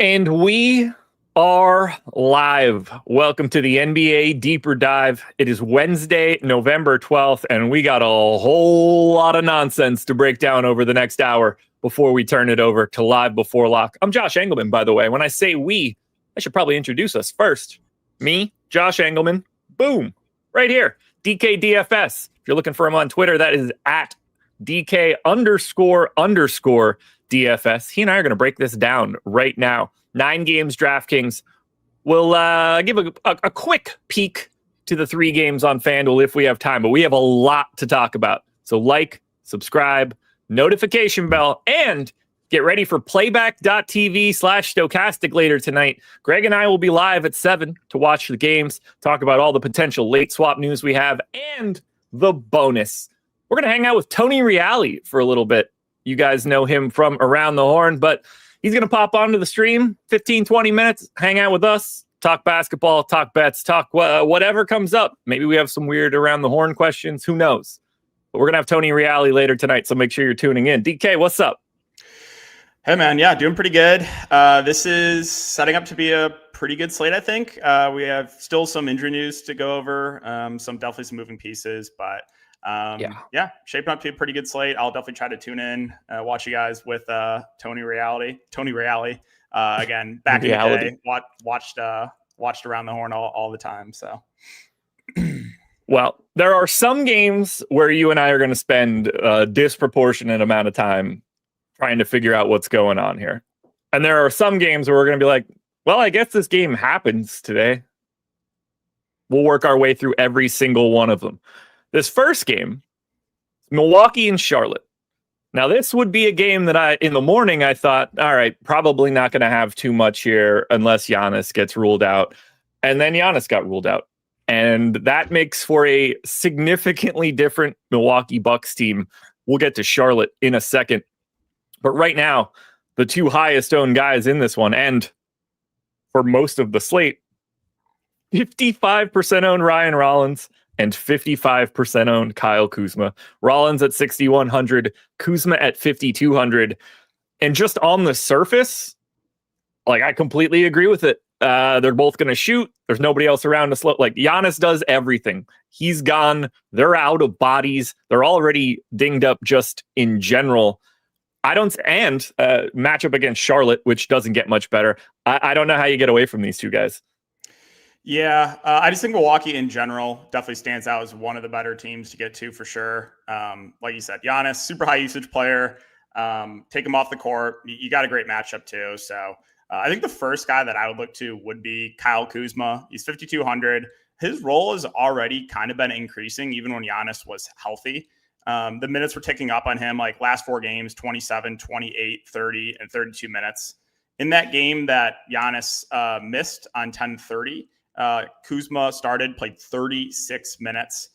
And we are live. Welcome to the NBA Deeper Dive. It is Wednesday, November 12th, and we got a whole lot of nonsense to break down over the next hour before we turn it over to Live Before Lock. I'm Josh Engleman, by the way. When I say we, I should probably introduce us first. Me, Josh Engleman, boom, right here, DK DFS. If you're looking for him on Twitter, that is at DK__. DFS. He and I are going to break this down right now. 9 games DraftKings. We'll give a quick peek to the 3 games on FanDuel if we have time, but we have a lot to talk about. So like, subscribe, notification bell, and get ready for playback.tv/Stokastic later tonight. Greg and I will be live at 7 to watch the games, talk about all the potential late swap news we have, and the bonus. We're going to hang out with Tony Reale for a little bit. You guys know him from Around the Horn, but he's going to pop onto the stream, 15, 20 minutes, hang out with us, talk basketball, talk bets, talk whatever comes up. Maybe we have some weird Around the Horn questions. Who knows? But we're going to have Tony Reale later tonight, so make sure you're tuning in. DK, what's up? Hey, man. Yeah, doing pretty good. This is setting up to be a pretty good slate, I think. We have still some injury news to go over, definitely some moving pieces, but shaping up to be a pretty good slate. I'll definitely try to tune in, watch you guys with Tony Reale. Again, back in the day, watched Around the Horn all the time. So, well, there are some games where you and I are going to spend a disproportionate amount of time trying to figure out what's going on here, and there are some games where we're going to be like, well, I guess this game happens today. We'll work our way through every single one of them. This first game, Milwaukee and Charlotte. Now, this would be a game that in the morning, I thought, all right, probably not going to have too much here unless Giannis gets ruled out. And then Giannis got ruled out. And that makes for a significantly different Milwaukee Bucks team. We'll get to Charlotte in a second. But right now, the 2 highest owned guys in this one, and for most of the slate, 55% owned Ryan Rollins and 55% owned Kyle Kuzma. Rollins at 6,100, Kuzma at 5,200. And just on the surface, like, I completely agree with it. They're both going to shoot. There's nobody else around to slow. Like, Giannis does everything. He's gone. They're out of bodies. They're already dinged up just in general. Matchup against Charlotte, which doesn't get much better. I don't know how you get away from these two guys. Yeah, I just think Milwaukee in general definitely stands out as one of the better teams to get to for sure. Like you said, Giannis, super high usage player. Take him off the court. You got a great matchup too. So I think the first guy that I would look to would be Kyle Kuzma. He's 5,200. His role has already kind of been increasing even when Giannis was healthy. The minutes were ticking up on him, like last 4 games, 27, 28, 30, and 32 minutes. In that game that Giannis missed on 10:30, Kuzma played 36 minutes.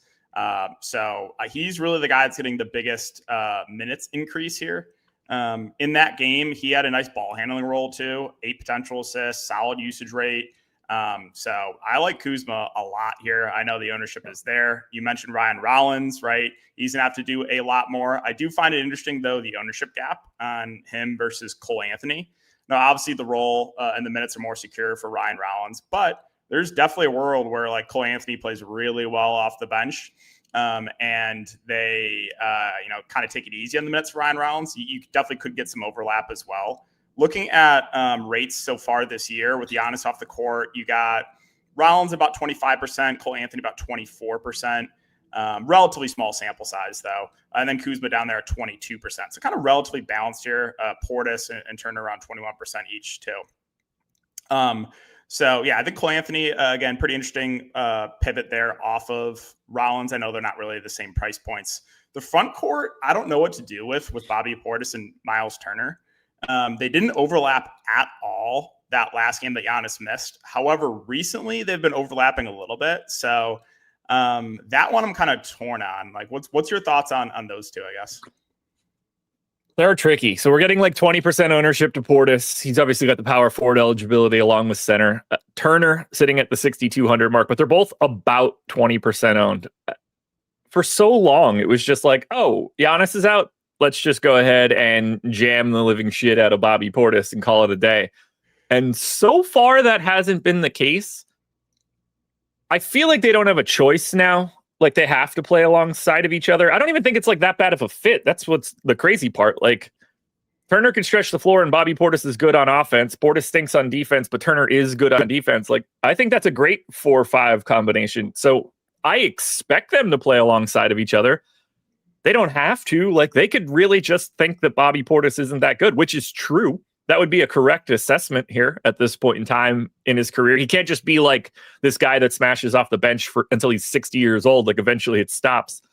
So he's really the guy that's getting the biggest minutes increase here. In that game, he had a nice ball handling role too, 8 potential assists, solid usage rate. So I like Kuzma a lot here. I know the ownership is there. You mentioned Ryan Rollins, right? He's going to have to do a lot more. I do find it interesting, though, the ownership gap on him versus Cole Anthony. Now, obviously, the role and the minutes are more secure for Ryan Rollins, but there's definitely a world where like Cole Anthony plays really well off the bench, and they kind of take it easy on the minutes for Ryan Rollins. You definitely could get some overlap as well. Looking at rates so far this year with Giannis off the court, you got Rollins about 25%, Cole Anthony about 24%. Relatively small sample size though, and then Kuzma down there at 22%. So kind of relatively balanced here. Portis and Turner around 21% each too. So, yeah, I think Cole Anthony, again, pretty interesting pivot there off of Rollins. I know they're not really the same price points. The front court, I don't know what to do with Bobby Portis and Miles Turner. They didn't overlap at all that last game that Giannis missed. However, recently they've been overlapping a little bit. So that one I'm kind of torn on. Like, what's your thoughts on those two, I guess? They're tricky. So we're getting like 20% ownership to Portis. He's obviously got the power forward eligibility along with center. Turner sitting at the 6,200 mark, but they're both about 20% owned. For so long, it was just like, oh, Giannis is out. Let's just go ahead and jam the living shit out of Bobby Portis and call it a day. And so far, that hasn't been the case. I feel like they don't have a choice now. Like, they have to play alongside of each other. I don't even think it's like that bad of a fit. That's what's the crazy part. Like, Turner can stretch the floor and Bobby Portis is good on offense. Portis stinks on defense, but Turner is good on defense. Like, I think that's a great 4-5 combination. So I expect them to play alongside of each other. They don't have to. Like, they could really just think that Bobby Portis isn't that good, which is true. That would be a correct assessment here at this point in time in his career. He can't just be like this guy that smashes off the bench until he's 60 years old. Like, eventually it stops.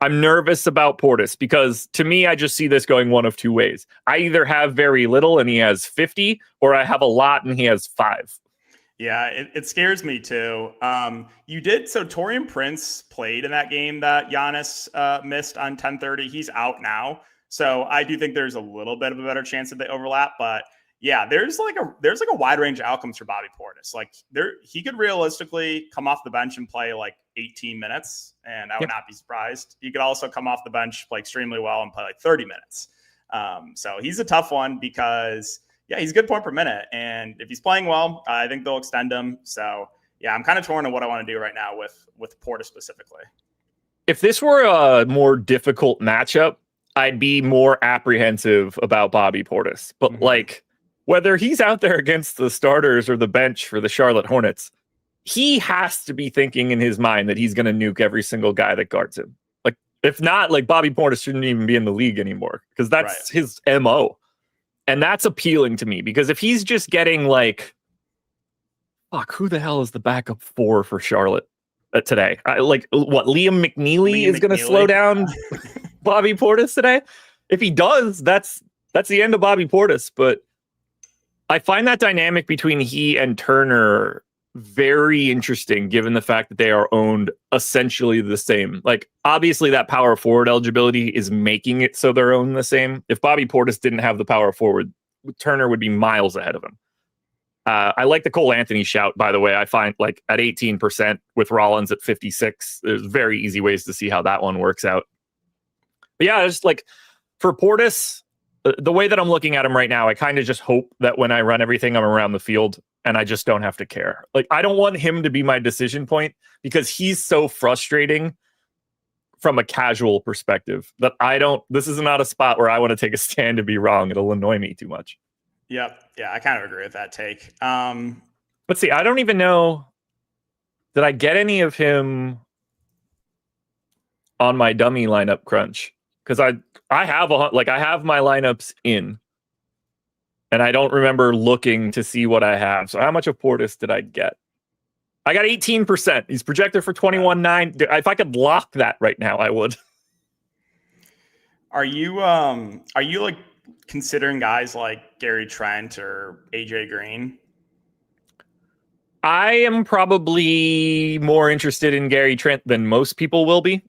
I'm nervous about Portis because, to me, I just see this going one of two ways. I either have very little and he has 50, or I have a lot and he has 5. Yeah, it scares me too. So Taurean Prince played in that game that Giannis missed on 10:30. He's out now. So I do think there's a little bit of a better chance that they overlap. But yeah, there's like a wide range of outcomes for Bobby Portis. Like, he could realistically come off the bench and play like 18 minutes, and I would not be surprised. He could also come off the bench, play extremely well, and play like 30 minutes. So he's a tough one because, yeah, he's a good point per minute. And if he's playing well, I think they'll extend him. So, yeah, I'm kind of torn on what I want to do right now with Portis specifically. If this were a more difficult matchup, I'd be more apprehensive about Bobby Portis. But like, whether he's out there against the starters or the bench for the Charlotte Hornets, he has to be thinking in his mind that he's going to nuke every single guy that guards him. Like, if not, like, Bobby Portis shouldn't even be in the league anymore because that's his MO. And that's appealing to me because if he's just getting like, fuck, who the hell is the backup 4 for Charlotte today? Liam McNeely is going to slow down Bobby Portis today? If he does, that's the end of Bobby Portis. But I find that dynamic between he and Turner very interesting, given the fact that they are owned essentially the same. Like, obviously that power forward eligibility is making it so they're owned the same. If Bobby Portis didn't have the power forward, Turner would be miles ahead of him. I like the Cole Anthony shout, by the way. I find, like, at 18% with Rollins at 56, there's very easy ways to see how that one works out. But yeah, just like for Portis, the way that I'm looking at him right now, I kind of just hope that when I run everything, I'm around the field and I just don't have to care. Like, I don't want him to be my decision point because he's so frustrating from a casual perspective that this is not a spot where I want to take a stand to be wrong. It'll annoy me too much. Yep. Yeah, I kind of agree with that take. Let's see. I don't even know. Did I get any of him on my dummy lineup crunch? Because I have my lineups in, and I don't remember looking to see what I have. So how much of Portis did I get? I got 18%. He's projected for 21.9. If I could lock that right now, I would. Are you like considering guys like Gary Trent or AJ Green? I am probably more interested in Gary Trent than most people will be.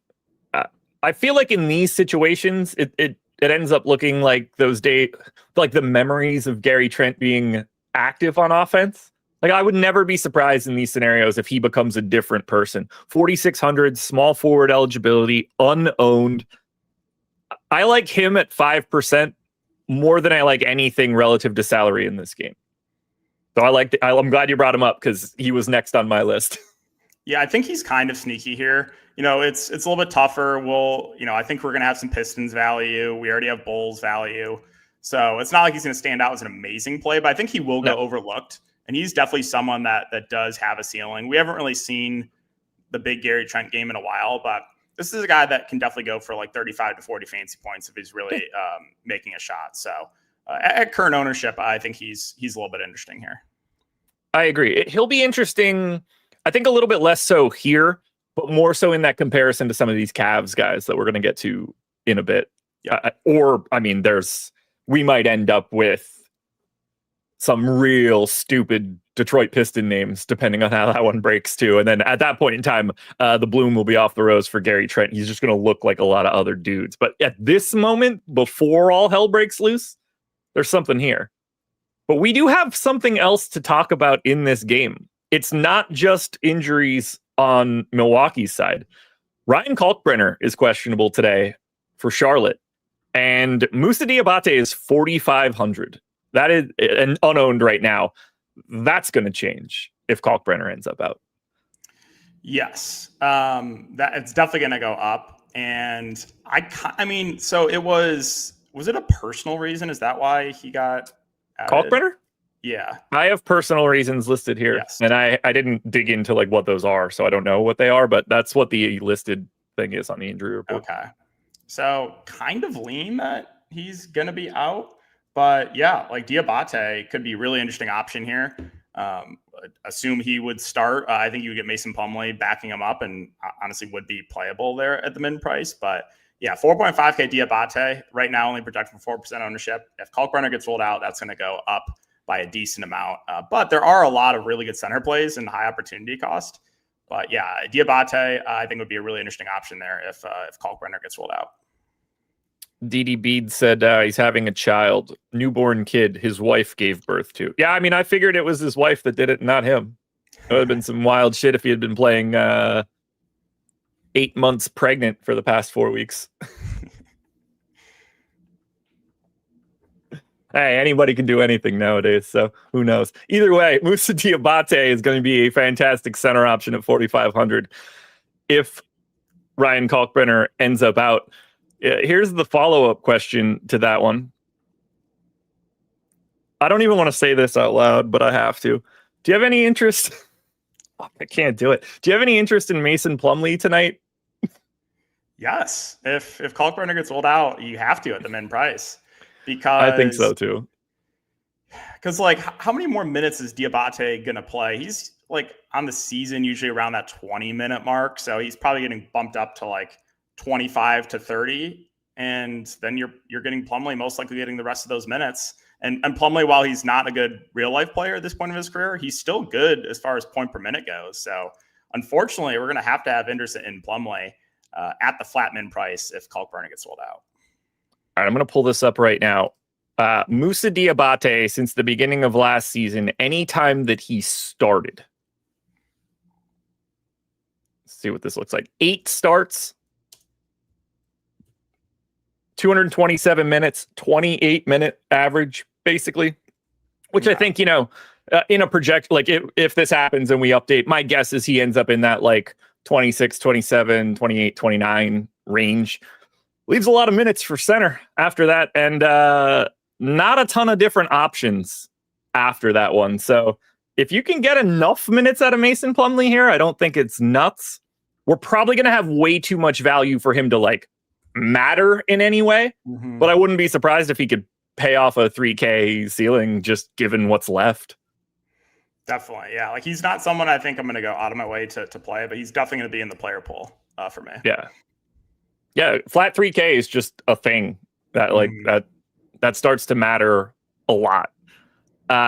I feel like in these situations, it ends up looking like those days, like the memories of Gary Trent being active on offense. Like, I would never be surprised in these scenarios if he becomes a different person. 4,600, small forward eligibility, unowned. I like him at 5% more than I like anything relative to salary in this game. So I'm glad you brought him up because he was next on my list. Yeah, I think he's kind of sneaky here. It's a little bit tougher. I think we're going to have some Pistons value. We already have Bulls value. So it's not like he's going to stand out as an amazing play, but I think he will go overlooked. And he's definitely someone that does have a ceiling. We haven't really seen the big Gary Trent game in a while, but this is a guy that can definitely go for like 35 to 40 fantasy points if he's really making a shot. So at current ownership, I think he's a little bit interesting here. I agree. He'll be interesting. I think a little bit less so here, but more so in that comparison to some of these Cavs guys that we're going to get to in a bit. Yeah. We might end up with some real stupid Detroit Piston names, depending on how that one breaks too. And then at that point in time, the bloom will be off the rose for Gary Trent. He's just going to look like a lot of other dudes. But at this moment, before all hell breaks loose, there's something here. But we do have something else to talk about in this game. It's not just injuries on Milwaukee's side. Ryan Kalkbrenner is questionable today for Charlotte. And Moussa Diabate is 4,500. That is an unowned right now. That's going to change if Kalkbrenner ends up out. Yes, that it's definitely going to go up. And I mean, so was it a personal reason? Is that why he got added? Kalkbrenner? Yeah. I have personal reasons listed here. Yes. And I didn't dig into like what those are, so I don't know what they are, but that's what the listed thing is on the injury report. Okay. So kind of lean that he's going to be out. But yeah, like Diabate could be a really interesting option here. Assume he would start. I think you would get Mason Plumlee backing him up, and honestly would be playable there at the min price. But yeah, 4.5K Diabate right now only projected for 4% ownership. If Kalkbrenner gets rolled out, that's going to go up by a decent amount. But there are a lot of really good center plays and high opportunity cost. But yeah, Diabate I think would be a really interesting option there if Kalkbrenner gets rolled out. DD Bede said he's having a child, newborn kid his wife gave birth to. Yeah, I mean, I figured it was his wife that did it, not him. It would have been some wild shit if he had been playing 8 months pregnant for the past 4 weeks. Hey, anybody can do anything nowadays, so who knows? Either way, Moussa Diabate is going to be a fantastic center option at 4,500 if Ryan Kalkbrenner ends up out. Here's the follow-up question to that one. I don't even want to say this out loud, but I have to. Do you have any interest? I can't do it. Do you have any interest in Mason Plumlee tonight? Yes. If Kalkbrenner gets rolled out, you have to at the min price. Because I think so too. Because like, how many more minutes is Diabate going to play? He's like on the season, usually around that 20-minute mark. So he's probably getting bumped up to like 25 to 30. And then you're getting Plumlee most likely getting the rest of those minutes. And Plumlee, while he's not a good real life player at this point of his career, he's still good as far as point per minute goes. So unfortunately, we're going to have interest in Plumlee at the flat min price if Kalkbrenner gets sold out. All right, I'm going to pull this up right now. Moussa Diabate, since the beginning of last season, anytime that he started. Let's see what this looks like. 8 starts, 227 minutes, 28-minute average, basically, which I think, in a project, like if this happens and we update, my guess is he ends up in that like 26, 27, 28, 29 range. Leaves a lot of minutes for center after that, and not a ton of different options after that one. So if you can get enough minutes out of Mason Plumlee here, I don't think it's nuts. We're probably going to have way too much value for him to like matter in any way, but I wouldn't be surprised if he could pay off a 3K ceiling just given what's left. Definitely, yeah. Like he's not someone I think I'm going to go out of my way to play, but he's definitely going to be in the player pool for me. Yeah, flat 3K is just a thing that like that starts to matter a lot.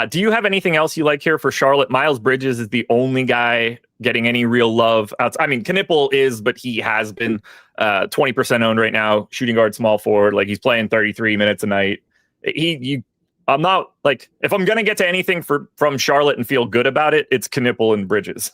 Do you have anything else you like here for Charlotte? Miles Bridges is the only guy getting any real love. I mean, Knipple is, but he has been 20% owned right now. Shooting guard, small forward. Like he's playing 33 minutes a night. I'm not like, if I'm going to get to anything from Charlotte and feel good about it, it's Knipple and Bridges.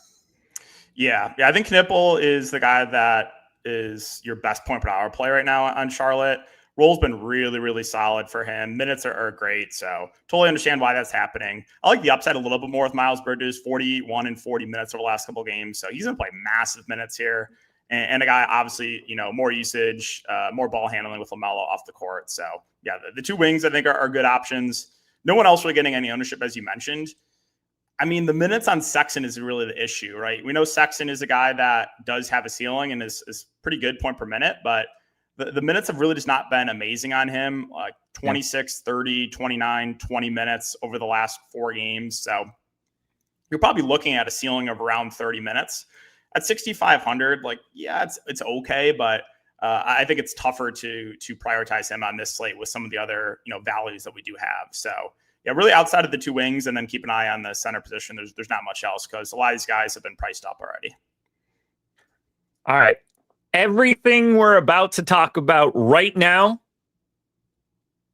Yeah. I think Knipple is the guy that is your best point per hour play right now on Charlotte. Roll's been really, really solid for him. Minutes are great. So totally understand why that's happening. I like the upside a little bit more with Miles Bridges, 41 and 40 minutes over the last couple of games. So he's going to play massive minutes here. And a guy, obviously, more usage, more ball handling with LaMelo off the court. So yeah, the two wings I think are good options. No one else really getting any ownership, as you mentioned. I mean, the minutes on Sexton is really the issue, right? We know Sexton is a guy that does have a ceiling and is pretty good point per minute, but the minutes have really just not been amazing on him, like 26, 30, 29, 20 minutes over the last 4 games. So you're probably looking at a ceiling of around 30 minutes. At 6,500, like, yeah, it's okay, but I think it's tougher to prioritize him on this slate with some of the other values that we do have. So yeah, really outside of the two wings, and then keep an eye on the center position. There's not much else because a lot of these guys have been priced up already. All right. Everything we're about to talk about right now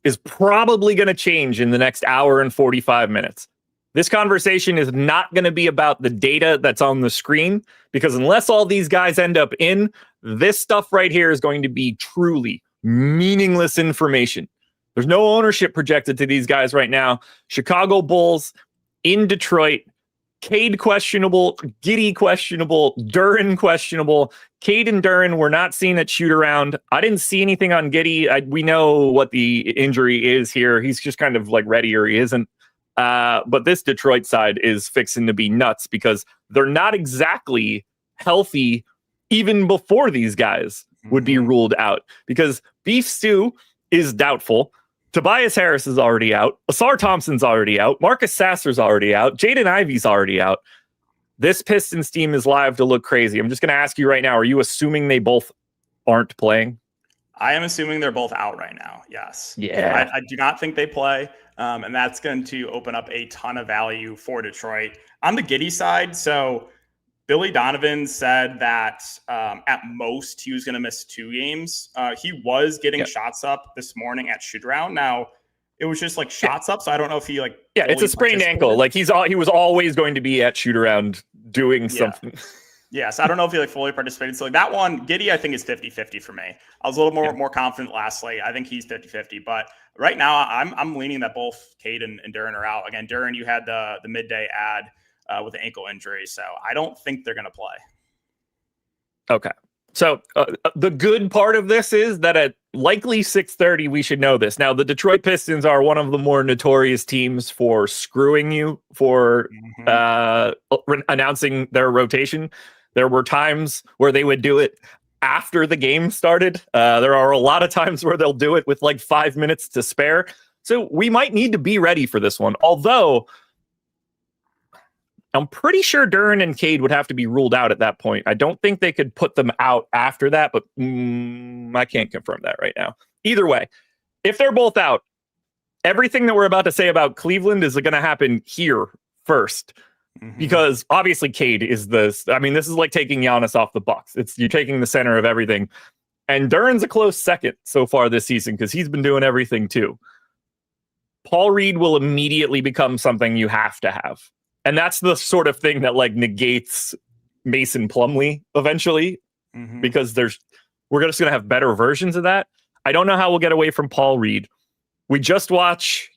is probably going to change in the next hour and 45 minutes. This conversation is not going to be about the data that's on the screen, because unless all these guys end up in, this stuff right here is going to be truly meaningless information. There's no ownership projected to these guys right now. Chicago Bulls in Detroit. Cade questionable, Giddey questionable, Duren questionable. Cade and Duren were not seen at shoot around. I didn't see anything on Giddey. We know what the injury is here. He's just kind of like ready or he isn't. But this Detroit side is fixing to be nuts because they're not exactly healthy even before these guys would be ruled out because Beef Stew is doubtful. Tobias Harris is already out. Asar Thompson's already out. Marcus Sasser's already out. Jaden Ivey's already out. This Pistons team is live to look crazy. I'm just going to ask you right now, are you assuming they both aren't playing? I am assuming they're both out right now. Yes. Yeah. I do not think they play. And that's going to open up a ton of value for Detroit. On the Giddey side, so Billy Donovan said that at most he was going to miss 2 games. He was getting shots up this morning at shoot around. Now it was just like shots up, so I don't know if he like. Yeah, it's a sprained ankle. Like he was always going to be at shoot around doing something. Yeah, so I don't know if he like fully participated. So like that one, Giddey, I think is 50-50 for me. I was a little more confident last slate. I think he's 50-50, but right now I'm leaning that both Cade and Duren are out. Again, Duren, you had the midday ad with an ankle injury, so I don't think they're going to play. Okay. So the good part of this is that at likely 6:30, we should know this. Now, the Detroit Pistons are one of the more notorious teams for screwing you for announcing their rotation. There were times where they would do it after the game started. There are a lot of times where they'll do it with like 5 minutes to spare. So we might need to be ready for this one. Although I'm pretty sure Duren and Cade would have to be ruled out at that point. I don't think they could put them out after that, but I can't confirm that right now. Either way, if they're both out, everything that we're about to say about Cleveland is going to happen here first. Because obviously Cade is this is like taking Giannis off the Bucks. You're taking the center of everything. And Duren's a close second so far this season because he's been doing everything too. Paul Reed will immediately become something you have to have. And that's the sort of thing that like negates Mason Plumlee eventually because we're just going to have better versions of that. I don't know how we'll get away from Paul Reed. We just watch.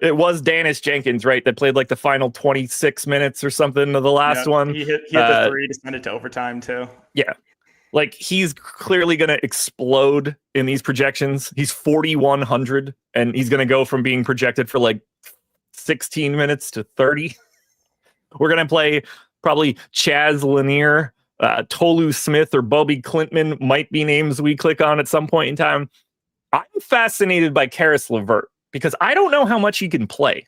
It was Dennis Jenkins, right, that played like the final 26 minutes or something of the last one. He hit the 3 to send it to overtime too. Yeah. Like he's clearly going to explode in these projections. He's 4,100 and he's going to go from being projected for like 16 minutes to 30. We're going to play probably Chaz Lanier, Tolu Smith, or Bobby Clintman might be names we click on at some point in time. I'm fascinated by Karis LeVert because I don't know how much he can play.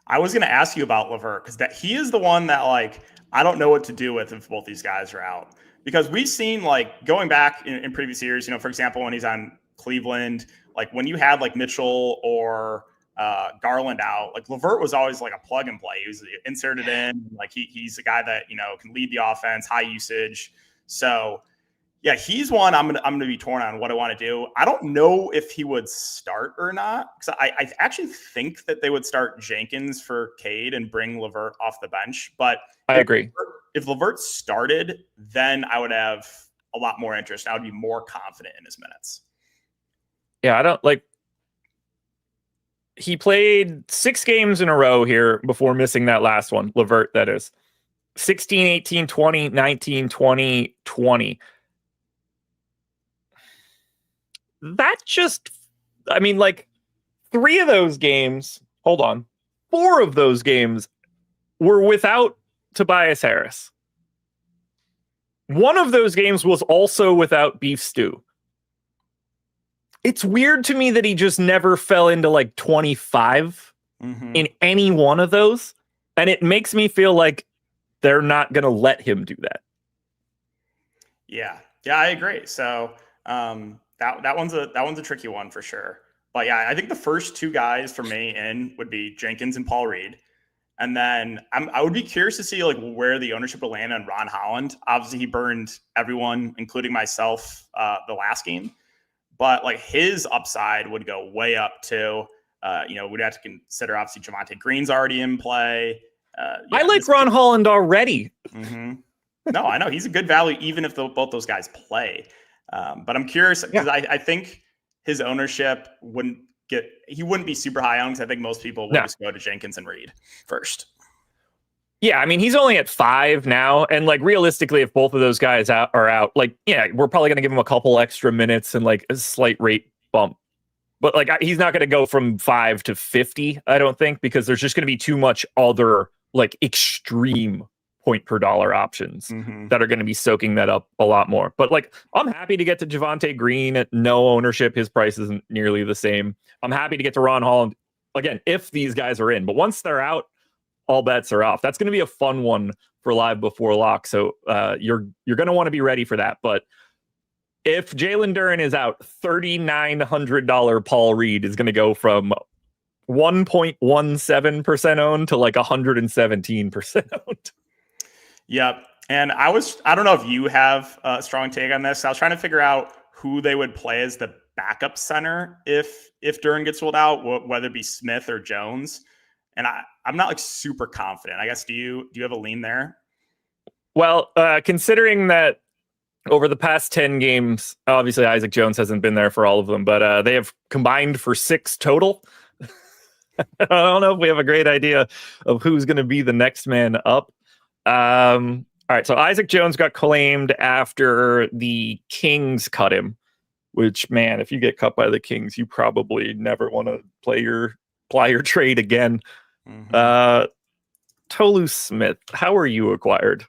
I was going to ask you about LeVert because he is the one that like I don't know what to do with if both these guys are out. Because we've seen like going back in previous years, for example, when he's on Cleveland, like when you had like Mitchell or Garland out, like LeVert was always like a plug and play. He was inserted in, like he's a guy that can lead the offense, high usage. So yeah, he's one I'm gonna be torn on what I want to do. I don't know if he would start or not because I actually think that they would start Jenkins for Cade and bring LeVert off the bench. But I agree. If LeVert started, then I would have a lot more interest. I would be more confident in his minutes. Yeah, I don't like. He played 6 games in a row here before missing that last one. LeVert, that is. 16, 18, 20, 19, 20, 20. That just, 3 of those games, 4 of those games were without Tobias Harris. One of those games was also without Beef Stew. It's weird to me that he just never fell into like 25 in any one of those. And it makes me feel like they're not going to let him do that. Yeah, I agree. So that one's a tricky one for sure. But yeah, I think the first 2 guys for me in would be Jenkins and Paul Reed. And then I would be curious to see like where the ownership will land on Ron Holland. Obviously, he burned everyone, including myself, the last game. But like his upside would go way up too. We'd have to consider obviously Javonte Green's already in play. I like Ron Holland already. No, I know he's a good value even if both those guys play. But I'm curious because I think his ownership he wouldn't be super high on, because I think most people will just go to Jenkins and Reed first. Yeah, I mean, he's only at 5 now, and like realistically, if both of those guys are out, like, yeah, we're probably going to give him a couple extra minutes and like a slight rate bump. But like, he's not going to go from 5 to 50, I don't think, because there's just going to be too much other like extreme point per dollar options that are going to be soaking that up a lot more. But like, I'm happy to get to Javonte Green at no ownership. His price isn't nearly the same. I'm happy to get to Ron Holland again if these guys are in. But once they're out, all bets are off. That's going to be a fun one for live before lock. So you're going to want to be ready for that. But if Jalen Duren is out, $3,900 Paul Reed is going to go from 1.17% owned to like 117% owned. Yep. And I don't know if you have a strong take on this. I was trying to figure out who they would play as the backup center if Duren gets ruled out, whether it be Smith or Jones. And I'm not like super confident. I guess, do you have a lean there? Well, considering that over the past 10 games, obviously Isaac Jones hasn't been there for all of them, but they have combined for 6 total. I don't know if we have a great idea of who's going to be the next man up. All right, so Isaac Jones got claimed after the Kings cut him, which, man, if you get cut by the Kings, you probably never want to play your trade again. Tolu Smith, how are you acquired?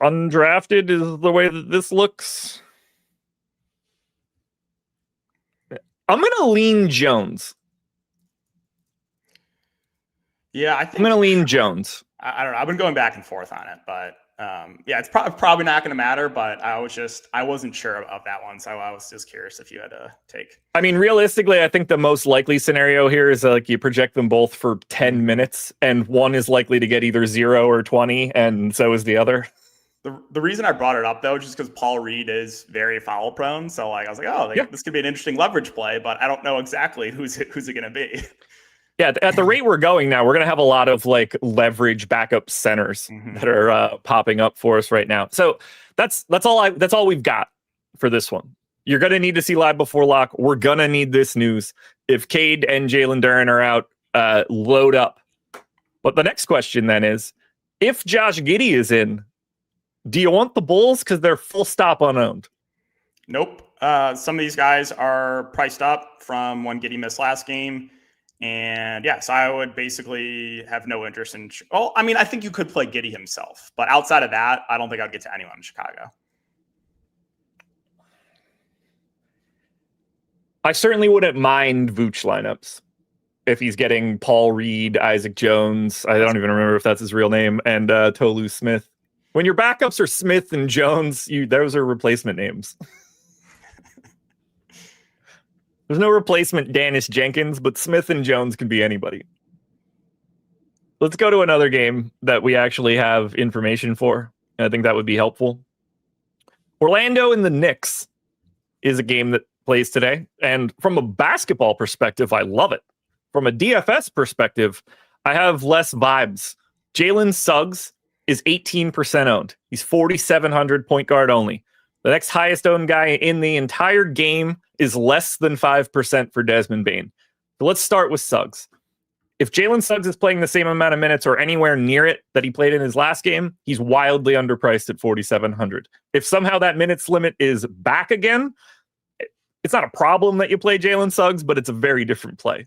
Undrafted is the way that this looks. I'm going to lean Jones. Yeah, I'm going to lean Jones. I don't know. I've been going back and forth on it, but yeah, it's probably not going to matter. But I wasn't sure of that one, so I was just curious if you had a take. I mean, realistically, I think the most likely scenario here is like you project them both for 10 minutes, and one is likely to get either 0 or 20, and so is the other. The reason I brought it up, though, just because Paul Reed is very foul prone. So like I was like, this could be an interesting leverage play, but I don't know exactly who's it going to be. Yeah, at the rate we're going now, we're going to have a lot of like leverage backup centers that are popping up for us right now. So that's all we've got for this one. You're going to need to see live before lock. We're going to need this news. If Cade and Jalen Duren are out, load up. But the next question then is, if Josh Giddey is in, do you want the Bulls because they're full stop unowned? Nope. Some of these guys are priced up from when Giddey missed last game. And yeah, so I would basically have no interest in. Well, I mean, I think you could play Giddey himself, but outside of that, I don't think I'd get to anyone in Chicago. I certainly wouldn't mind Vooch lineups if he's getting Paul Reed, Isaac Jones. I don't even remember if that's his real name, and Tolu Smith. When your backups are Smith and Jones, those are replacement names. There's no replacement Dennis Jenkins, but Smith and Jones can be anybody. Let's go to another game that we actually have information for. I think that would be helpful. Orlando and the Knicks is a game that plays today. And from a basketball perspective, I love it. From a DFS perspective, I have less vibes. Jalen Suggs is 18% owned. He's 4,700 point guard only. The next highest owned guy in the entire game is less than 5% for Desmond Bane. So let's start with Suggs. If Jalen Suggs is playing the same amount of minutes or anywhere near it that he played in his last game, he's wildly underpriced at 4,700. If somehow that minutes limit is back again, it's not a problem that you play Jalen Suggs, but it's a very different play.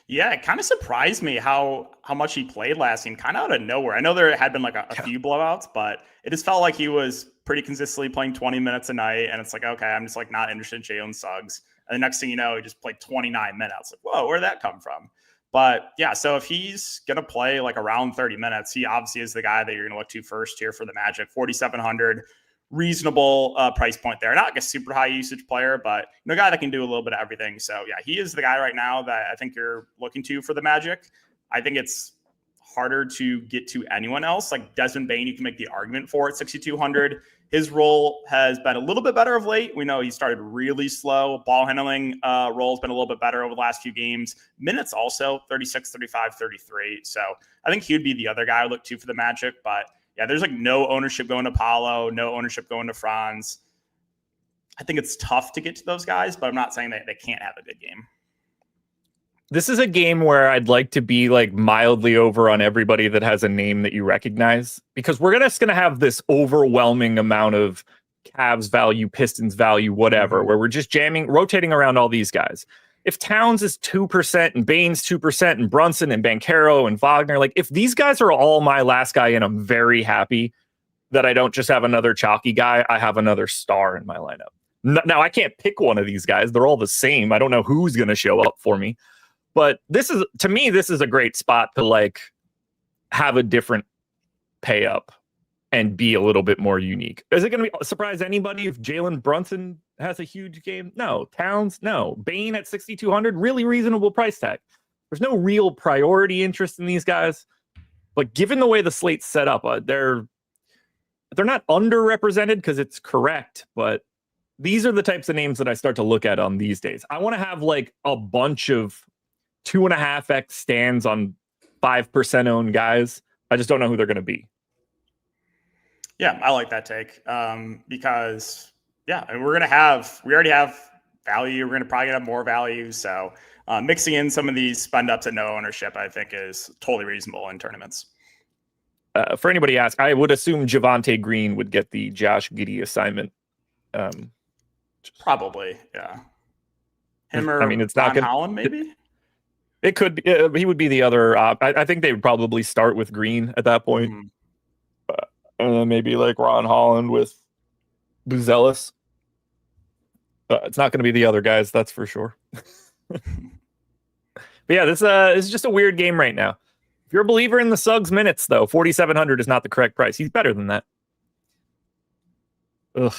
Yeah, it kind of surprised me how much he played last game, kind of out of nowhere. I know there had been like a few blowouts, but it just felt like he was pretty consistently playing 20 minutes a night. And it's like, okay, I'm just like not interested in Jalen Suggs. And the next thing you know, he just played 29 minutes. Like, whoa, where'd that come from? But yeah, so if he's going to play like around 30 minutes, he obviously is the guy that you're going to look to first here for the Magic. 4,700, reasonable price point there. Not like a super high usage player, but a guy that can do a little bit of everything. So yeah, he is the guy right now that I think you're looking to for the Magic. I think it's harder to get to anyone else. Like Desmond Bane, you can make the argument for at 6,200. His role has been a little bit better of late. We know he started really slow. Ball handling role has been a little bit better over the last few games. Minutes also 36, 35, 33. So I think he would be the other guy I look to for the Magic. But yeah, there's like no ownership going to Paolo, no ownership going to Franz. I think it's tough to get to those guys, but I'm not saying that they can't have a good game. This is a game where I'd like to be like mildly over on everybody that has a name that you recognize, because we're just going to have this overwhelming amount of Cavs value, Pistons value, whatever, where we're just rotating around all these guys. If Towns is 2% and Baines 2% and Brunson and Banchero and Wagner, like if these guys are all my last guy in, I'm very happy that I don't just have another chalky guy. I have another star in my lineup. Now I can't pick one of these guys. They're all the same. I don't know who's going to show up for me, but this is a great spot to like have a different pay up and be a little bit more unique. Is it going to surprise anybody if Jalen Brunson has a huge game? No. Towns? No. Bane at 6,200? Really reasonable price tag. There's no real priority interest in these guys. But given the way the slate's set up, they're not underrepresented because it's correct, but these are the types of names that I start to look at on these days. I want to have like a bunch of 2.5x stands on 5% owned guys. I just don't know who they're going to be. Yeah, I like that take because, yeah, we already have value. We're going to probably have more value. So mixing in some of these spend ups at no ownership, I think is totally reasonable in tournaments. For anybody ask, I would assume Javonte Green would get the Josh Giddey assignment. Probably, yeah. Him or it's not Ron Holland, maybe? It could be, he would be the other. I think they would probably start with Green at that point. Mm-hmm. And then maybe like Ron Holland with Buzelis. It's not going to be the other guys, that's for sure. But yeah, this is just a weird game right now. If you're a believer in the Suggs minutes, though, 4,700 is not the correct price. He's better than that. Ugh,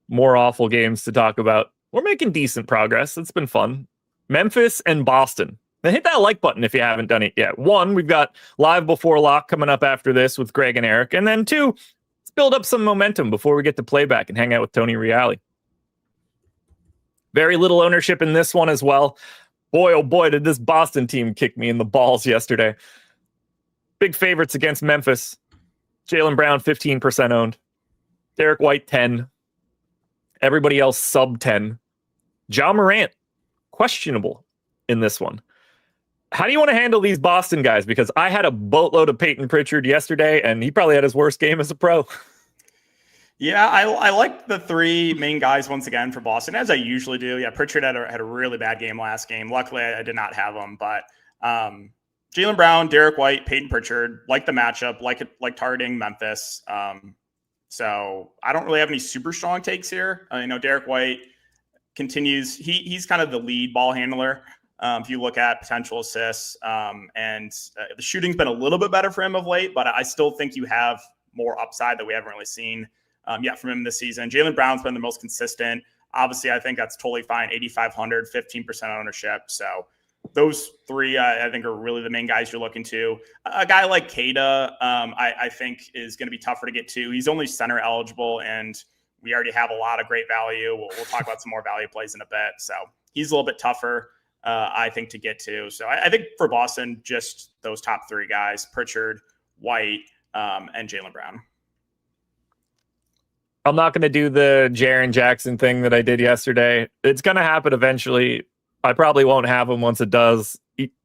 more awful games to talk about. We're making decent progress. It's been fun. Memphis and Boston. Now hit that like button if you haven't done it yet. 1, we've got live before lock coming up after this with Greg and Eric. And then 2, let's build up some momentum before we get to playback and hang out with Tony Reale. Very little ownership in this one as well. Boy, oh boy, did this Boston team kick me in the balls yesterday. Big favorites against Memphis. Jaylen Brown, 15% owned. Derek White, 10. Everybody else, sub 10. Ja Morant, questionable in this one. How do you want to handle these Boston guys? Because I had a boatload of Peyton Pritchard yesterday, and he probably had his worst game as a pro. Yeah, I like the 3 main guys once again for Boston, as I usually do. Yeah, Pritchard had a really bad game last game. Luckily, I did not have him. But Jaylen Brown, Derek White, Peyton Pritchard, like the matchup, like targeting Memphis. So I don't really have any super strong takes here. Derek White continues. He's kind of the lead ball handler. If you look at potential assists, and the shooting's been a little bit better for him of late, but I still think you have more upside that we haven't really seen yet from him this season. Jaylen Brown's been the most consistent. Obviously, I think that's totally fine. 8,500, 15% ownership. So those 3, I think, are really the main guys you're looking to. A guy like Kada, I think, is going to be tougher to get to. He's only center eligible, and we already have a lot of great value. We'll talk about some more value plays in a bit. So he's a little bit tougher, I think, to get to. So I think for Boston, just those top 3 guys, Pritchard, White, and Jaylen Brown. I'm not going to do the Jaren Jackson thing that I did yesterday. It's going to happen eventually. I probably won't have him once it does.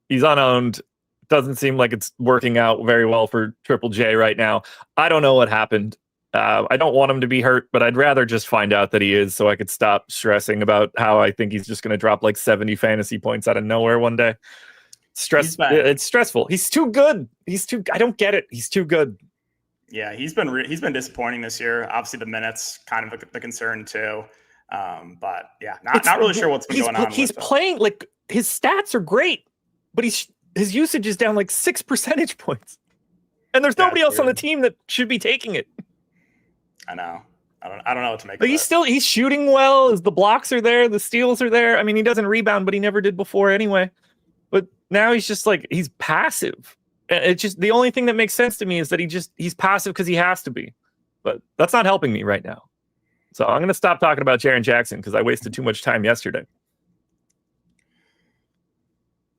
He's unowned. Doesn't seem like it's working out very well for Triple J right now. I don't know what happened. I don't want him to be hurt, but I'd rather just find out that he is so I could stop stressing about how I think he's just going to drop like 70 fantasy points out of nowhere one day. It's stressful. He's too good. I don't get it. He's too good. Yeah, he's been disappointing this year. Obviously, the minutes kind of the concern too. But yeah, not really sure what's been going on. He's playing like his stats are great, but his usage is down like 6 percentage points, and there's nobody else on the team that should be taking it. I know. I don't know what to make. But he's shooting well. The blocks are there, the steals are there. I mean, he doesn't rebound, but he never did before anyway. But now he's just like he's passive. It's just the only thing that makes sense to me is that he's passive because he has to be. But that's not helping me right now. So I'm going to stop talking about Jaren Jackson because I wasted too much time yesterday.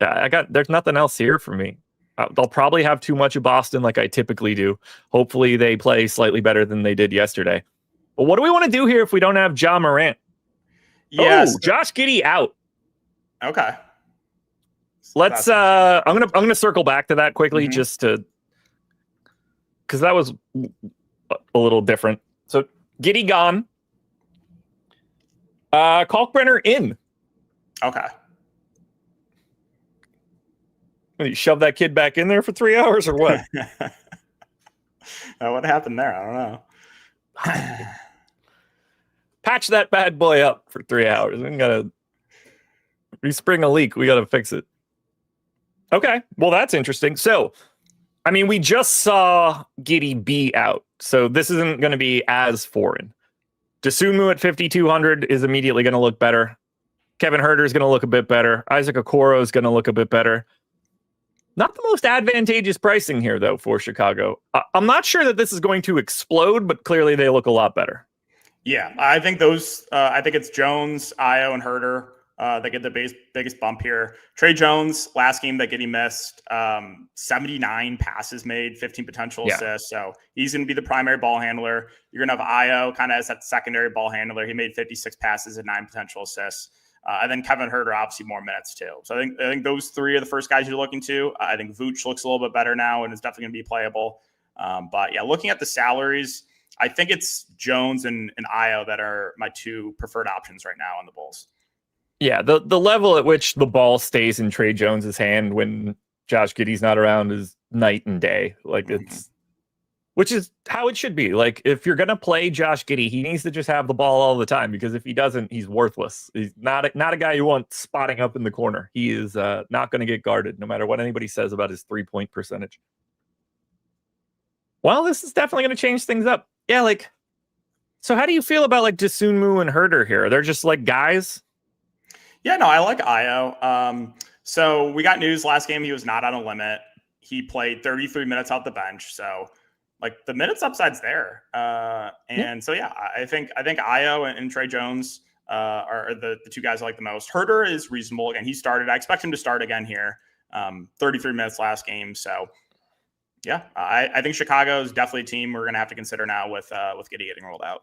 Yeah, there's nothing else here for me. They'll probably have too much of Boston like I typically do. Hopefully they play slightly better than they did yesterday. But what do we want to do here if we don't have Ja Morant? Yes. Oh, Josh Giddey out. Okay. Let's I'm gonna circle back to that quickly just to because that was a little different. So Giddey gone. Kalkbrenner in. Okay. You shove that kid back in there for 3 hours or what? What happened there? I don't know. Patch that bad boy up for 3 hours. We gotta respring a leak. We gotta fix it. Okay, well that's interesting. So, I mean, we just saw Giddey be out, so this isn't going to be as foreign. Dosunmu at 5,200 is immediately going to look better. Kevin Huerter is going to look a bit better. Isaac Okoro is going to look a bit better. Not the most advantageous pricing here, though, for Chicago. I'm not sure that this is going to explode, but clearly they look a lot better. Yeah, I think those. I think it's Jones, Io, and Huerter that get the biggest bump here. Trey Jones, last game that Giddey missed, 79 passes made, 15 potential assists. So he's going to be the primary ball handler. You're going to have Io kind of as that secondary ball handler. He made 56 passes and 9 potential assists. And then Kevin Huerter, obviously more minutes too. So I think those three are the first guys you're looking to. I think Vooch looks a little bit better now and is definitely going to be playable. But yeah, looking at the salaries, I think it's Jones and Io that are my two preferred options right now on the Bulls. Yeah, the level at which the ball stays in Trey Jones's hand when Josh Giddey's not around is night and day. Like which is how it should be. Like if you're gonna play Josh Giddey, he needs to just have the ball all the time because if he doesn't, he's worthless. He's not a guy you want spotting up in the corner. He is not going to get guarded, no matter what anybody says about his 3-point percentage. Well, this is definitely going to change things up. Yeah, like so. How do you feel about like Dosunmu and Huerter here? They're just like guys. Yeah, no, I like Io. So we got news last game. He was not on a limit. He played 33 minutes off the bench. So like the minutes upside's there. So, yeah, I think Io and Trey Jones are the two guys I like the most. Huerter is reasonable. Again, he started. I expect him to start again here. 33 minutes last game. So yeah, I think Chicago is definitely a team we're going to have to consider now with Giddey getting rolled out.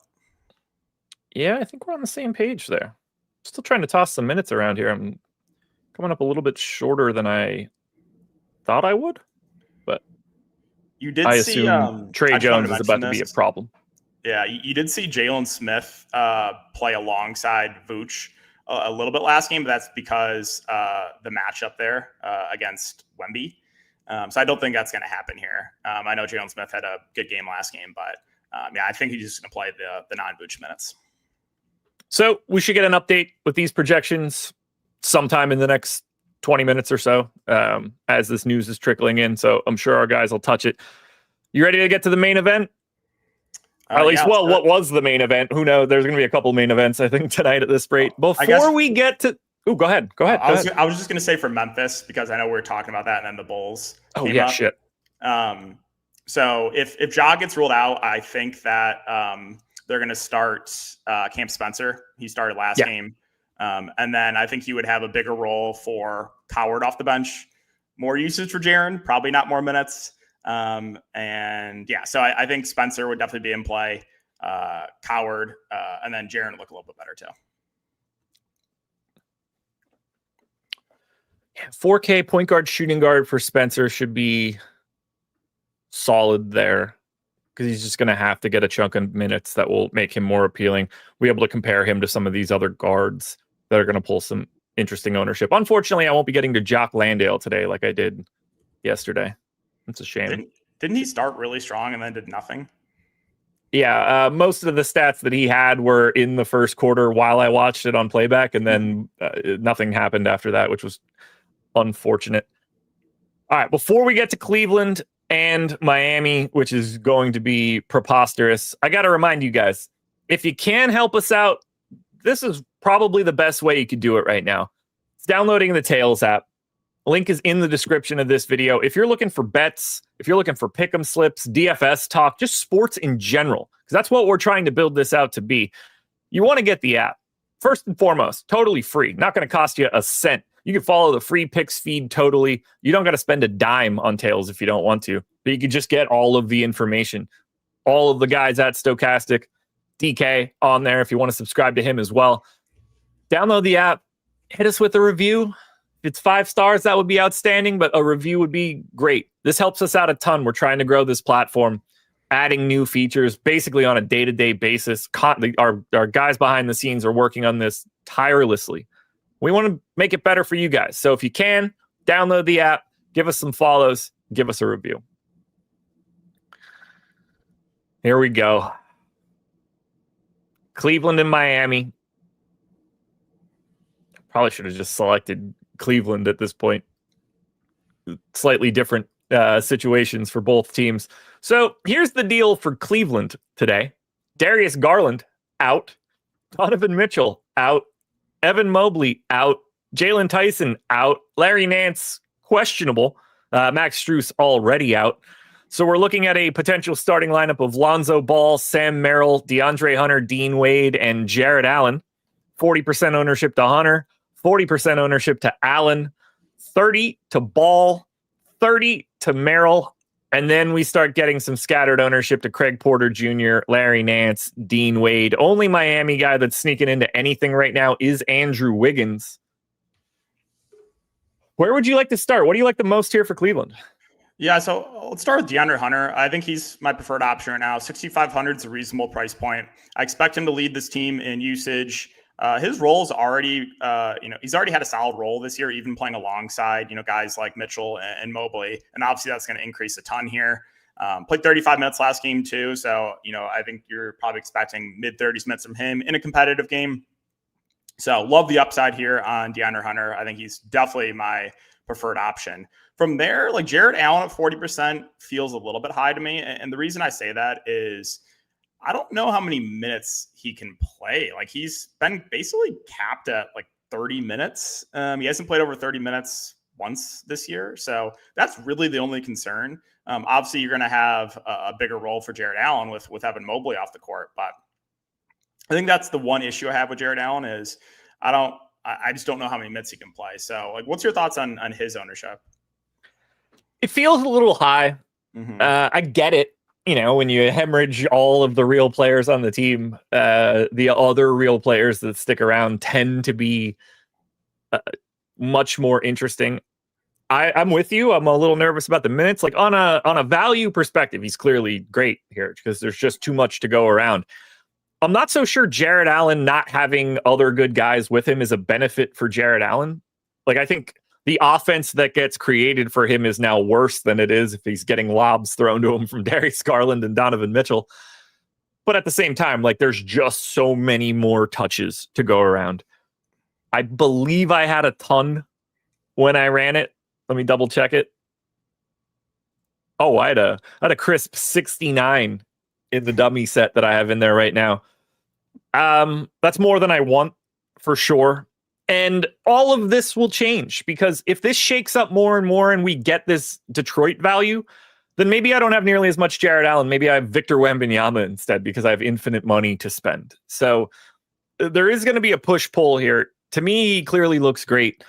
Yeah, I think we're on the same page there. Still trying to toss some minutes around here. I'm coming up a little bit shorter than I thought I would, but you did I see assume Trey Jones is about to be a problem. Yeah, you did see Jalen Smith play alongside Vooch a little bit last game, but that's because the matchup there against Wemby. So I don't think that's going to happen here. I know Jalen Smith had a good game last game, but I think he's just going to play the non-Vooch minutes. So we should get an update with these projections sometime in the next 20 minutes or so as this news is trickling in. So I'm sure our guys will touch it. You ready to get to the main event? At least, what was the main event? Who knows? There's going to be a couple main events, I think, tonight at this rate. Before we get to... Oh, go ahead. I was just going to say for Memphis, because I know we're talking about that, and then the Bulls came up. Shit. So if Ja gets ruled out, I think that they're going to start Camp Spencer. He started last game. And then I think he would have a bigger role for Coward off the bench. More usage for Jaren, probably not more minutes. So I think Spencer would definitely be in play. Coward, and then Jaren would look a little bit better too. Yeah, 4K point guard, shooting guard for Spencer should be solid there because he's just going to have to get a chunk of minutes that will make him more appealing. We'll be able to compare him to some of these other guards that are going to pull some interesting ownership. Unfortunately, I won't be getting to Jock Landale today like I did yesterday. It's a shame. Didn't he start really strong and then did nothing? Yeah, most of the stats that he had were in the first quarter while I watched it on playback, and then nothing happened after that, which was unfortunate. All right, before we get to Cleveland and Miami, which is going to be preposterous, I got to remind you guys, if you can help us out, this is probably the best way you could do it right now. It's downloading the Tails app. Link is in the description of this video. If you're looking for bets, if you're looking for pick'em slips, DFS talk, just sports in general, because that's what we're trying to build this out to be, you want to get the app. First and foremost, totally free. Not going to cost you a cent. You can follow the free picks feed totally. You don't got to spend a dime on Tails if you don't want to, but you can just get all of the information. All of the guys at Stokastic, DK on there if you want to subscribe to him as well. Download the app, hit us with a review. If it's 5 stars, that would be outstanding, but a review would be great. This helps us out a ton. We're trying to grow this platform, adding new features basically on a day-to-day basis. Our guys behind the scenes are working on this tirelessly. We want to make it better for you guys. So if you can, download the app, give us some follows, give us a review. Here we go. Cleveland and Miami. Probably should have just selected Cleveland at this point. Slightly different situations for both teams. So here's the deal for Cleveland today. Darius Garland out. Donovan Mitchell out. Evan Mobley out. Jalen Tyson out. Larry Nance questionable. Max Strus already out. So we're looking at a potential starting lineup of Lonzo Ball, Sam Merrill, DeAndre Hunter, Dean Wade, and Jared Allen. 40% ownership to Hunter, 40% ownership to Allen, 30 to Ball, 30 to Merrill, and then we start getting some scattered ownership to Craig Porter Jr., Larry Nance, Dean Wade. Only Miami guy that's sneaking into anything right now is Andrew Wiggins. Where would you like to start? What do you like the most here for Cleveland? Yeah, so let's start with DeAndre Hunter. I think he's my preferred option right now. 6,500 is a reasonable price point. I expect him to lead this team in usage. His role's already, he's already had a solid role this year, even playing alongside, guys like Mitchell and Mobley. And obviously that's going to increase a ton here. Played 35 minutes last game too. So, I think you're probably expecting mid 30s minutes from him in a competitive game. So love the upside here on DeAndre Hunter. I think he's definitely my preferred option. From there, like Jared Allen at 40% feels a little bit high to me. And the reason I say that is I don't know how many minutes he can play. Like he's been basically capped at like 30 minutes. He hasn't played over 30 minutes once this year. So that's really the only concern. Obviously you're going to have a bigger role for Jared Allen with Evan Mobley off the court. But I think that's the one issue I have with Jared Allen is I just don't know how many minutes he can play. So like, what's your thoughts on his ownership? It feels a little high. Mm-hmm. I get it. When you hemorrhage all of the real players on the team, the other real players that stick around tend to be much more interesting. I'm with you. I'm a little nervous about the minutes. Like on a value perspective, he's clearly great here because there's just too much to go around. I'm not so sure Jared Allen not having other good guys with him is a benefit for Jared Allen. Like I think the offense that gets created for him is now worse than it is if he's getting lobs thrown to him from Darius Garland and Donovan Mitchell. But at the same time, like there's just so many more touches to go around. I believe I had a ton when I ran it. Let me double check it. Oh, I had a crisp 69 in the dummy set that I have in there right now. That's more than I want for sure. And all of this will change because if this shakes up more and more and we get this Detroit value, then maybe I don't have nearly as much Jared Allen. Maybe I have Victor Wembanyama instead because I have infinite money to spend. So there is going to be a push-pull here. To me, he clearly looks great.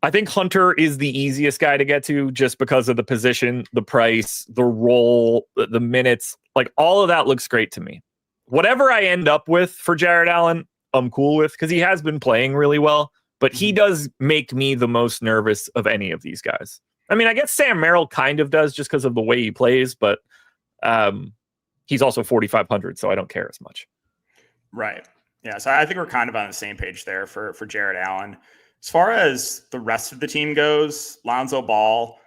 I think Hunter is the easiest guy to get to just because of the position, the price, the role, the minutes. Like all of that looks great to me. Whatever I end up with for Jared Allen, I'm cool with because he has been playing really well, but he does make me the most nervous of any of these guys. I mean, I guess Sam Merrill kind of does just because of the way he plays, but he's also 4,500, so I don't care as much. Right. Yeah. So I think we're kind of on the same page there for Jared Allen. As far as the rest of the team goes, Lonzo Ball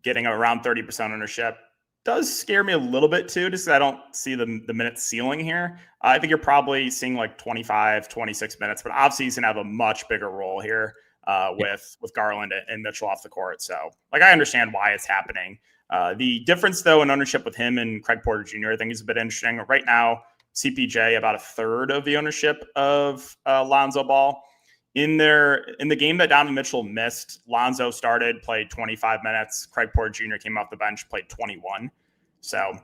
getting around 30% ownership does scare me a little bit too, just because I don't see the minute ceiling here. I think you're probably seeing like 25, 26 minutes, but obviously he's going to have a much bigger role here with Garland and Mitchell off the court. So like, I understand why it's happening. The difference though in ownership with him and Craig Porter Jr., I think is a bit interesting. Right now, CPJ about a third of the ownership of Lonzo Ball. In the game that Donovan Mitchell missed, Lonzo started, played 25 minutes. Craig Porter Jr. came off the bench, played 21. So,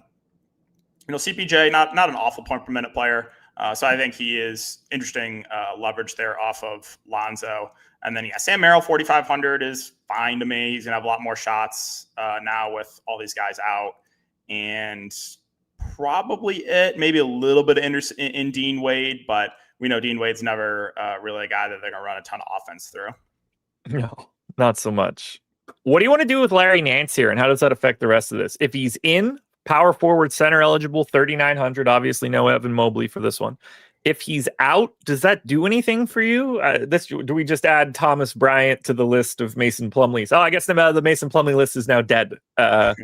CPJ, not an awful point per minute player. So I think he is interesting leverage there off of Lonzo. And then, Sam Merrill, 4,500 is fine to me. He's going to have a lot more shots now with all these guys out. And probably maybe a little bit of interest in Dean Wade, but we know Dean Wade's never really a guy that they're going to run a ton of offense through. No, not so much. What do you want to do with Larry Nance here, and how does that affect the rest of this? If he's in, power forward, center eligible, 3,900. Obviously, no Evan Mobley for this one. If he's out, does that do anything for you? Do we just add Thomas Bryant to the list of Mason Plumlees? Oh, I guess the Mason Plumlee list is now dead. I'm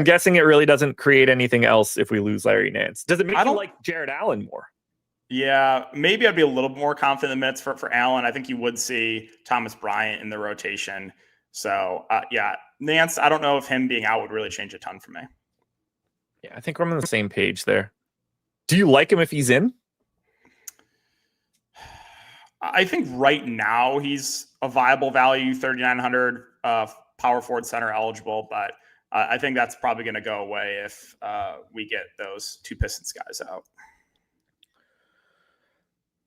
guessing it really doesn't create anything else if we lose Larry Nance. Does it make you like Jared Allen more? Yeah, maybe I'd be a little more confident in the minutes for Allen. I think you would see Thomas Bryant in the rotation. So, Nance, I don't know if him being out would really change a ton for me. Yeah, I think we're on the same page there. Do you like him if he's in? I think right now he's a viable value, 3,900 power forward center eligible, but I think that's probably going to go away if we get those two Pistons guys out.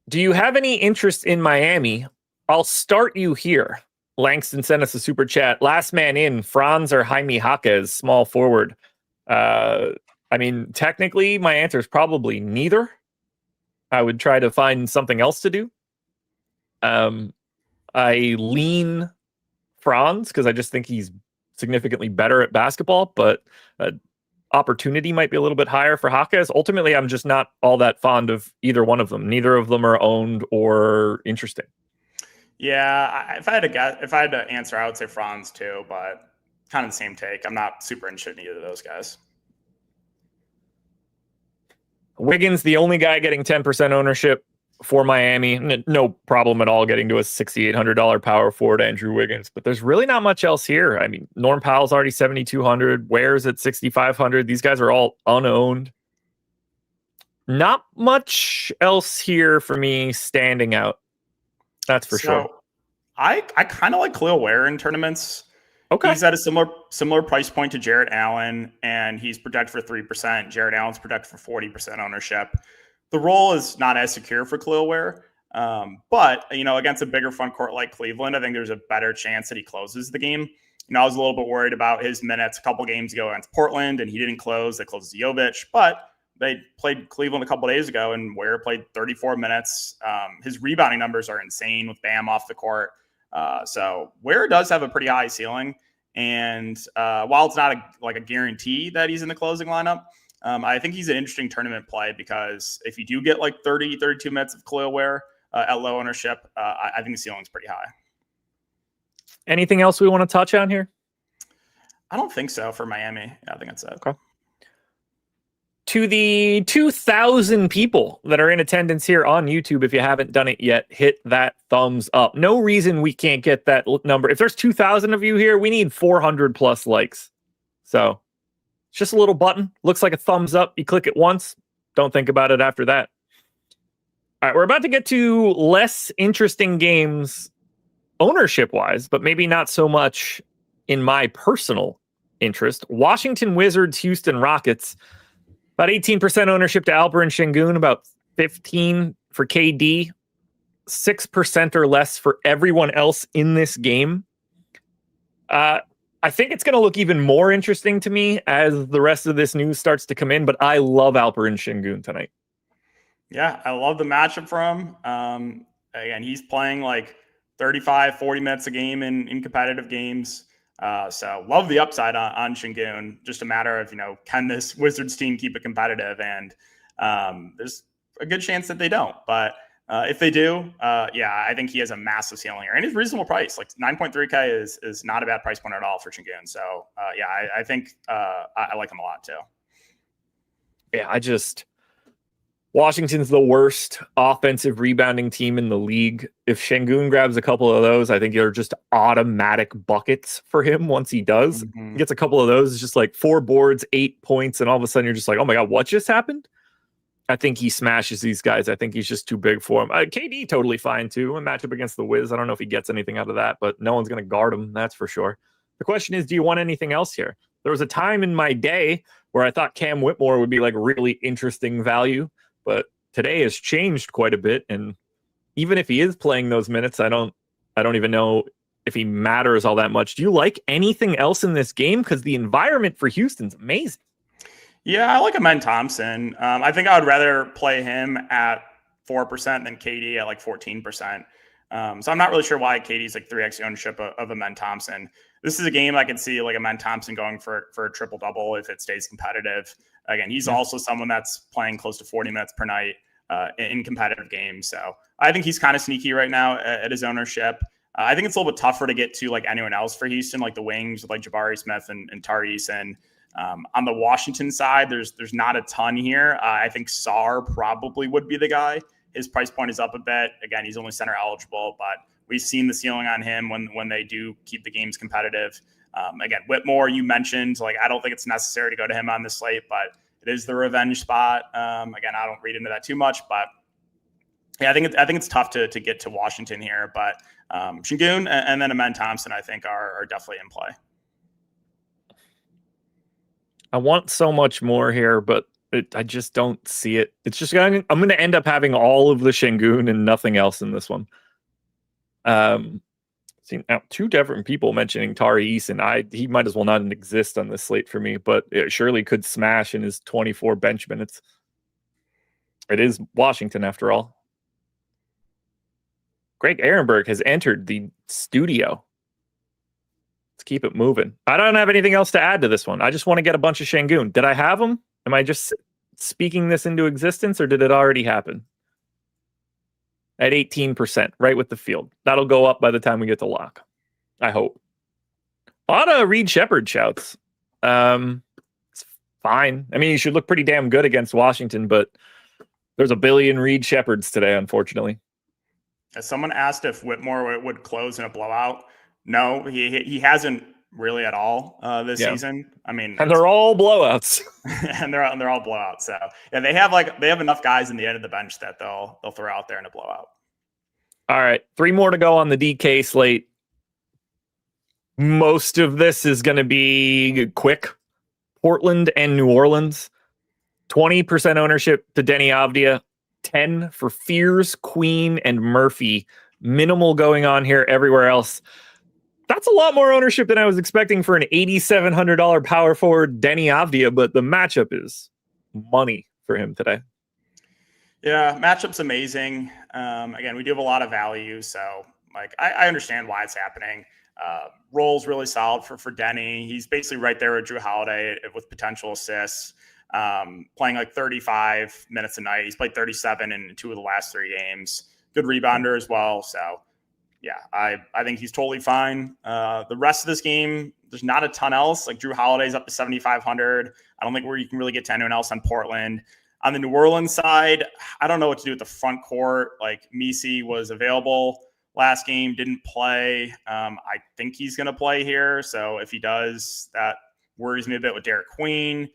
Do you have any interest in Miami? I'll start you here. Langston sent us a super chat. Last man in, Franz or Jaime Jaquez, small forward. I mean, technically, my answer is probably neither. I would try to find something else to do. I lean Franz because I just think he's significantly better at basketball, but opportunity might be a little bit higher for Jaquez. Ultimately, I'm just not all that fond of either one of them. Neither of them are owned or interesting. Yeah, if I had to answer, I would say Franz too, but kind of the same take. I'm not super interested in either of those guys. Wiggins, the only guy getting 10% ownership for Miami. No problem at all getting to a $6,800 power forward, Andrew Wiggins. But there's really not much else here. I mean, Norm Powell's already 7,200. Ware's at 6,500. These guys are all unowned. Not much else here for me standing out. That's for sure. I kind of like Khalil Ware in tournaments. Okay. He's at a similar price point to Jared Allen, and he's projected for 3%. Jared Allen's projected for 40% ownership. The role is not as secure for Khalil Ware, but against a bigger front court like Cleveland, I think there's a better chance that he closes the game. I was a little bit worried about his minutes a couple games ago against Portland, and he didn't close. They closed Jovic, but they played Cleveland a couple days ago, and Ware played 34 minutes. His rebounding numbers are insane with Bam off the court. So Ware does have a pretty high ceiling. And while it's not a guarantee that he's in the closing lineup, I think he's an interesting tournament play because if you do get like 30, 32 minutes of Khalil Ware at low ownership, I think the ceiling's pretty high. Anything else we want to touch on here? I don't think so for Miami. Yeah, I think that's it. Okay. To the 2,000 people that are in attendance here on YouTube, if you haven't done it yet, hit that thumbs up. No reason we can't get that number. If there's 2,000 of you here, we need 400 plus likes. So it's just a little button. Looks like a thumbs up. You click it once. Don't think about it after that. All right, we're about to get to less interesting games ownership-wise, but maybe not so much in my personal interest. Washington Wizards, Houston Rockets. About 18% ownership to Alperen Şengün, about 15 for KD, 6% or less for everyone else in this game. I think it's going to look even more interesting to me as the rest of this news starts to come in, but I love Alperen Şengün tonight. Yeah, I love the matchup for him. Again, he's playing like 35, 40 minutes a game in competitive games. So love the upside on Şengün. Just a matter of, can this Wizards team keep it competitive? And there's a good chance that they don't. But if they do, I think he has a massive ceiling here. And it's reasonable price. Like 9.3K is not a bad price point at all for Şengün. So, I think I like him a lot too. Yeah, Washington's the worst offensive rebounding team in the league. If Şengün grabs a couple of those, I think they're just automatic buckets for him once he does. Mm-hmm. He gets a couple of those, it's just like 4 boards, 8 points, and all of a sudden you're just like, oh my God, what just happened? I think he smashes these guys. I think he's just too big for him. KD totally fine too. A matchup against the Wiz. I don't know if he gets anything out of that, but no one's going to guard him. That's for sure. The question is, do you want anything else here? There was a time in my day where I thought Cam Whitmore would be like really interesting value. But today has changed quite a bit, and even if he is playing those minutes, I don't even know if he matters all that much. Do you like anything else in this game? Because the environment for Houston's amazing. Yeah, I like Amen Thompson. I think I would rather play him at 4%, then KD at like 14%. So I'm not really sure why KD's like 3x ownership of Amen Thompson. This is a game I can see like Amen Thompson going for a triple double if it stays competitive. Again, he's also someone that's playing close to 40 minutes per night in competitive games. So I think he's kind of sneaky right now at his ownership. I think it's a little bit tougher to get to like anyone else for Houston, like the wings with like Jabari Smith and Tari Eason. On the Washington side, there's not a ton here. I think Sarr probably would be the guy. His price point is up a bit. Again, he's only center eligible, but we've seen the ceiling on him when they do keep the games competitive. Again, Whitmore, you mentioned, like, I don't think it's necessary to go to him on the slate, but it is the revenge spot. Again, I don't read into that too much, but yeah, I think it's tough to get to Washington here, but Şengün and then Amen Thompson, I think are definitely in play. I want so much more here, but I just don't see it. It's just I'm going to end up having all of the Şengün and nothing else in this one. See now, two different people mentioning Tari Eason. He might as well not exist on this slate for me, but it surely could smash in his 24 bench minutes. It is Washington after all. Greg Ehrenberg has entered the studio. Let's keep it moving. I don't have anything else to add to this one. I just want to get a bunch of Şengün. Did I have them? Am I just speaking this into existence, or did it already happen? At 18%, right with the field. That'll go up by the time we get to lock. I hope. A lot of Reed Shepherd shouts. It's fine. I mean, he should look pretty damn good against Washington, but there's a billion Reed Shepherds today, unfortunately. As someone asked if Whitmore would close in a blowout. No, he hasn't really at all this season. I mean, and they're all blowouts. and they're all blowouts. So yeah, they have enough guys in the end of the bench that they'll throw out there in a blowout. All right, 3 more to go on the DK slate. Most of this is going to be quick. Portland and New Orleans. 20% ownership to Deni Avdija. 10 for Fears, Queen, and Murphy. Minimal going on here everywhere else. That's a lot more ownership than I was expecting for an $8,700 power forward Deni Avdija, but the matchup is money for him today. Yeah, matchup's amazing. Again, we do have a lot of value, so like I understand why it's happening. Role's really solid for Deni. He's basically right there with Drew Holiday with potential assists. Playing like 35 minutes a night. He's played 37 in 2 of the last 3 games. Good rebounder as well. So yeah, I think he's totally fine. The rest of this game, there's not a ton else. Like Drew Holiday's up to 7,500. I don't think where you can really get to anyone else on Portland. On the New Orleans side, I don't know what to do with the front court. Like Misi was available last game, didn't play. I think he's going to play here. So if he does, that worries me a bit with Derek Queen.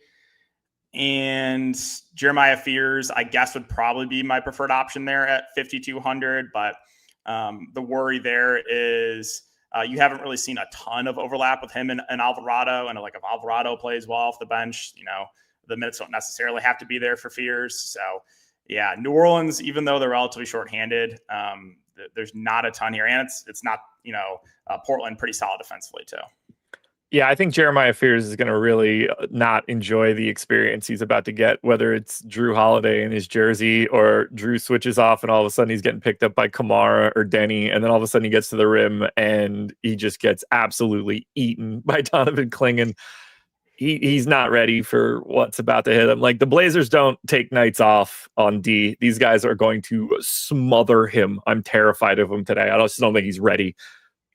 And Jeremiah Fears, I guess, would probably be my preferred option there at 5,200. But the worry there is you haven't really seen a ton of overlap with him and Alvarado. And like if Alvarado plays well off the bench, the minutes don't necessarily have to be there for Fears. So yeah, New Orleans, even though they're relatively shorthanded, there's not a ton here. And it's not, Portland pretty solid defensively too. Yeah, I think Jeremiah Fears is going to really not enjoy the experience he's about to get, whether it's Drew Holiday in his jersey or Drew switches off and all of a sudden he's getting picked up by Kamara or Deni, and then all of a sudden he gets to the rim and he just gets absolutely eaten by Donovan Clingan. He's not ready for what's about to hit him. Like, the Blazers don't take nights off on D. These guys are going to smother him. I'm terrified of him today. I just don't think he's ready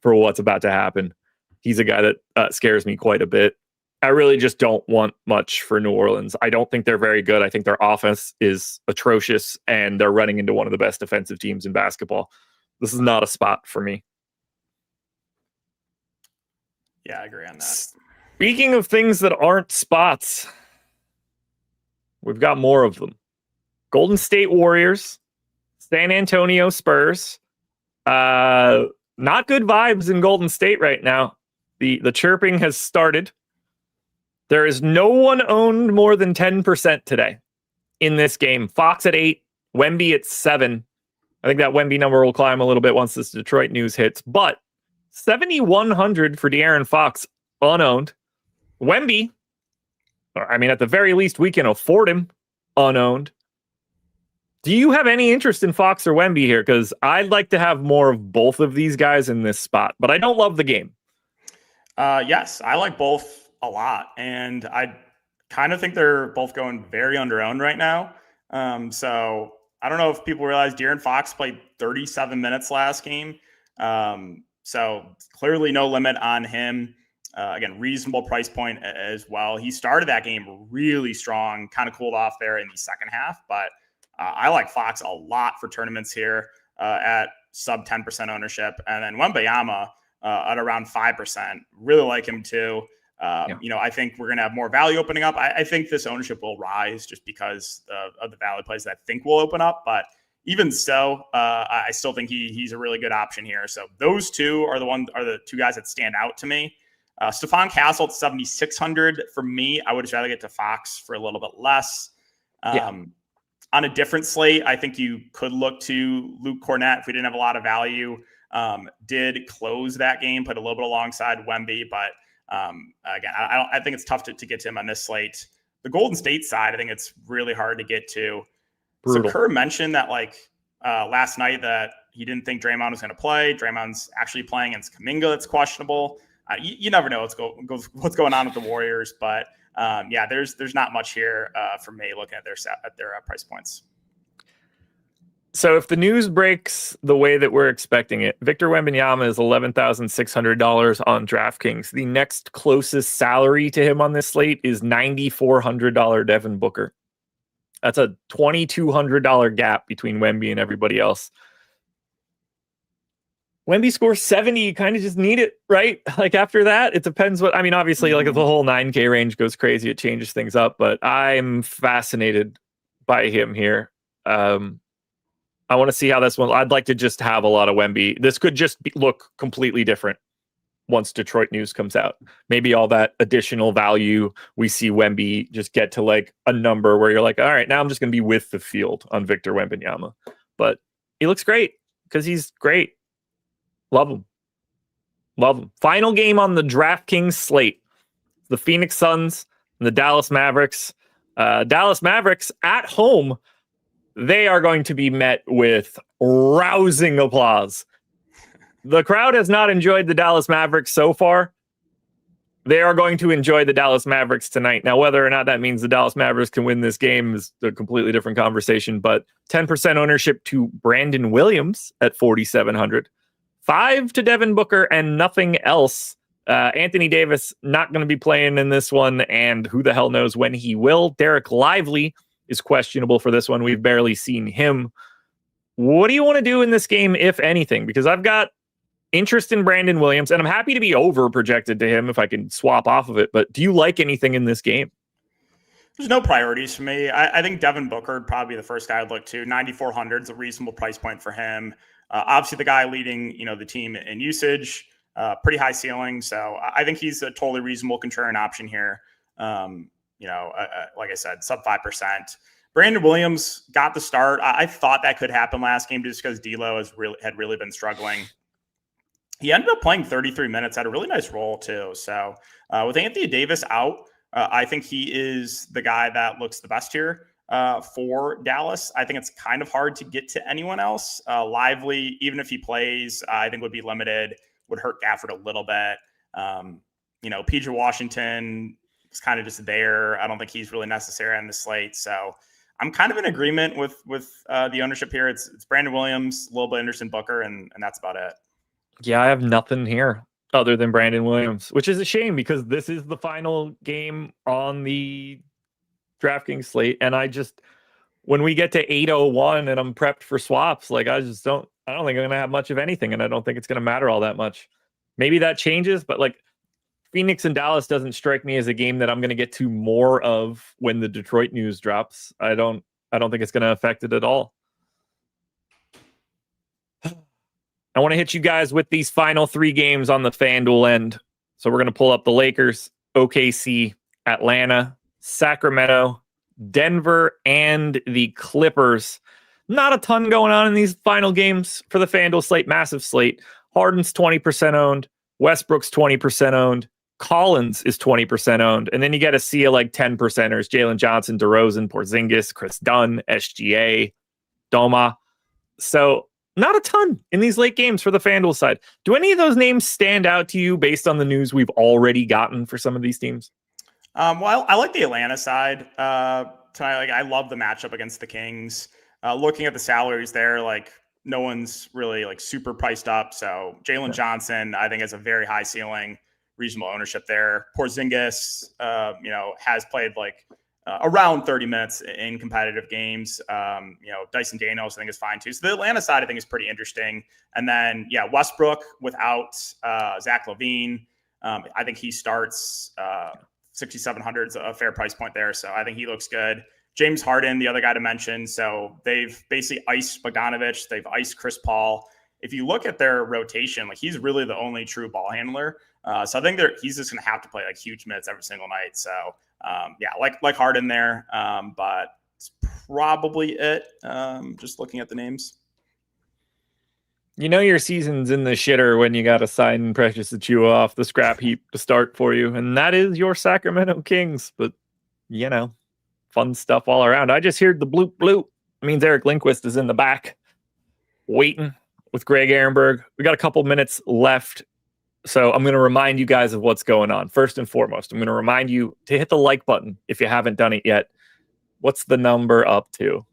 for what's about to happen. He's a guy that scares me quite a bit. I really just don't want much for New Orleans. I don't think they're very good. I think their offense is atrocious, and they're running into one of the best defensive teams in basketball. This is not a spot for me. Yeah, I agree on that. Speaking of things that aren't spots, we've got more of them. Golden State Warriors, San Antonio Spurs. Not good vibes in Golden State right now. The chirping has started. There is no one owned more than 10% today in this game. Fox at 8, Wemby at 7. I think that Wemby number will climb a little bit once this Detroit news hits. But 7,100 for De'Aaron Fox unowned. Wemby, I mean, at the very least, we can afford him unowned. Do you have any interest in Fox or Wemby here? Because I'd like to have more of both of these guys in this spot, but I don't love the game. Yes, I like both a lot, and I kind of think they're both going very under-owned right now. So I don't know if people realize De'Aaron Fox played 37 minutes last game. So clearly no limit on him. Again, reasonable price point as well. He started that game really strong, kind of cooled off there in the second half, but I like Fox a lot for tournaments here at sub 10% ownership. And then Wembanyama at around 5%. Really like him too. I think we're going to have more value opening up. I think this ownership will rise just because of the value plays that I think will open up. But even so, I still think he's a really good option here. So those two are the two guys that stand out to me. Stephon Castle at 7,600 for me. I would just rather get to Fox for a little bit less. On a different slate, I think you could look to Luke Cornett if we didn't have a lot of value. Did close that game, put a little bit alongside Wemby, but again, I think it's tough to get to him on this slate. The Golden State side, I think it's really hard to get to. Brutal. So Kerr mentioned that last night that he didn't think Draymond was going to play. Draymond's actually playing against Kuminga. That's questionable. You never know what's going on with the Warriors, but there's not much here for me looking at their price points. So if the news breaks the way that we're expecting it, Victor Wembanyama is $11,600 on DraftKings. The next closest salary to him on this slate is $9,400 Devin Booker. That's a $2,200 gap between Wemby and everybody else. Wemby scores 70, you kind of just need it, right? Like after that, it depends obviously like if the whole 9K range goes crazy, it changes things up, but I'm fascinated by him here. I want to see how this one, I'd like to just have a lot of Wemby. This could just look completely different once Detroit news comes out. Maybe all that additional value, we see Wemby just get to like a number where you're like, all right, now I'm just going to be with the field on Victor Wembanyama. But he looks great because he's great. Love him. Final game on the DraftKings slate. The Phoenix Suns and the Dallas Mavericks. Dallas Mavericks at home. They are going to be met with rousing applause. The crowd has not enjoyed the Dallas Mavericks so far. They are going to enjoy the Dallas Mavericks tonight. Now, whether or not that means the Dallas Mavericks can win this game is a completely different conversation, but 10% ownership to Brandon Williams at 4,700. 5 to Devin Booker and nothing else. Anthony Davis not going to be playing in this one, and who the hell knows when he will. Derek Lively is questionable for this one. We've barely seen him. What do you want to do in this game, if anything? Because I've got interest in Brandon Williams, and I'm happy to be over projected to him if I can swap off of it. But do you like anything in this game? There's no priorities for me. I think Devin Booker would probably be the first guy I'd look to. 9,400 is a reasonable price point for him. Obviously, the guy leading, the team in usage, pretty high ceiling. So I think he's a totally reasonable contrarian option here. Like I said, sub 5%. Brandon Williams got the start. I thought that could happen last game just because D'Lo had really been struggling. He ended up playing 33 minutes, had a really nice role too. So with Anthony Davis out, I think he is the guy that looks the best here for Dallas. I think it's kind of hard to get to anyone else. Lively, even if he plays, I think would be limited, would hurt Gafford a little bit. PJ Washington is kind of just there. I don't think he's really necessary on the slate. So I'm kind of in agreement with the ownership here. It's Brandon Williams, a little bit Anderson Booker, and that's about it. Yeah, I have nothing here other than Brandon Williams, which is a shame because this is the final game on the DraftKings slate. And when we get to 8:01 and I'm prepped for swaps, I don't think I'm going to have much of anything. And I don't think it's going to matter all that much. Maybe that changes, but Phoenix and Dallas doesn't strike me as a game that I'm going to get to more of when the Detroit news drops. I don't think it's going to affect it at all. I want to hit you guys with these final 3 games on the FanDuel end. So we're going to pull up the Lakers, OKC, Atlanta, Sacramento, Denver, and the Clippers. Not a ton going on in these final games for the FanDuel slate. Massive slate. Harden's 20% owned. Westbrook's 20% owned. Collins is 20% owned. And then you got to see 10%ers. Jalen Johnson, DeRozan, Porzingis, Chris Dunn, SGA. Doma. So not a ton in these late games for the FanDuel side. Do any of those names stand out to you based on the news we've already gotten for some of these teams? Well, I like the Atlanta side. Tonight, like I love the matchup against the Kings. Looking at the salaries there, like no one's really like super priced up. So Jalen Johnson, I think, has a very high ceiling, reasonable ownership there. Porzingis, has played like around 30 minutes in competitive games. Dyson Daniels, I think, is fine too. So the Atlanta side, I think, is pretty interesting. And then, Westbrook without Zach LaVine, I think he starts 6,700 is a fair price point there. So I think he looks good. James Harden, the other guy to mention. So they've basically iced Bogdanovich. They've iced Chris Paul. If you look at their rotation, like he's really the only true ball handler. So I think he's just going to have to play like huge minutes every single night. So like Harden there. But it's probably it. Just looking at the names. You know your season's in the shitter when you got to sign Precious Achiuwa off the scrap heap to start for you. And that is your Sacramento Kings. But, fun stuff all around. I just heard the bloop bloop. It means Eric Lindquist is in the back waiting with Greg Ehrenberg. We got a couple minutes left. So I'm going to remind you guys of what's going on. First and foremost, I'm going to remind you to hit the like button if you haven't done it yet. What's the number up to?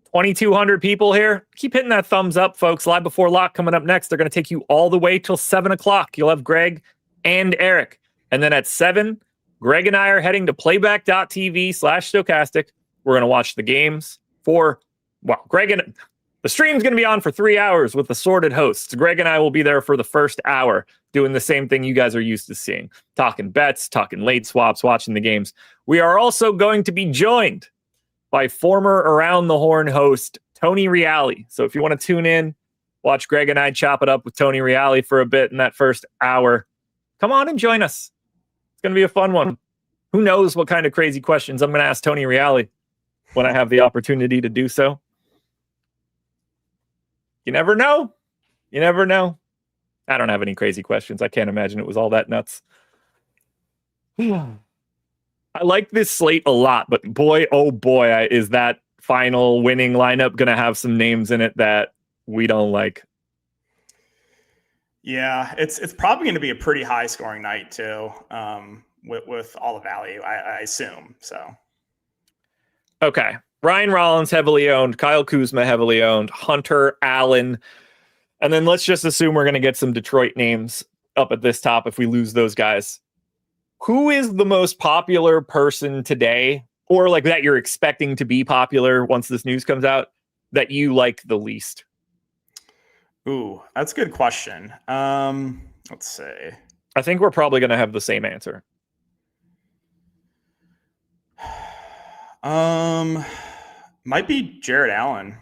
2,200 people here. Keep hitting that thumbs up, folks. Live Before Lock coming up next. They're going to take you all the way till 7 o'clock. You'll have Greg and Eric. And then at 7, Greg and I are heading to playback.tv/Stokastic. We're going to watch the games the stream's going to be on for 3 hours with assorted hosts. Greg and I will be there for the first hour doing the same thing you guys are used to seeing. Talking bets, talking late swaps, watching the games. We are also going to be joined by former Around the Horn host Tony Reale. So if you want to tune in, watch Greg and I chop it up with Tony Reale for a bit in that first hour, come on and join us. It's going to be a fun one. Who knows what kind of crazy questions I'm going to ask Tony Reale when I have the opportunity to do so. You never know. You never know. I don't have any crazy questions. I can't imagine it was all that nuts. I like this slate a lot, but boy, oh boy, is that final winning lineup going to have some names in it that we don't like. Yeah, it's probably going to be a pretty high scoring night too, with all the value, I assume. So, okay. Ryan Rollins heavily owned, Kyle Kuzma heavily owned, Hunter Allen, and then let's just assume we're going to get some Detroit names up at this top if we lose those guys. Who is the most popular person today, or like that you're expecting to be popular once this news comes out, that you like the least? Ooh, that's a good question. Let's see. I think we're probably going to have the same answer. Might be Jared Allen.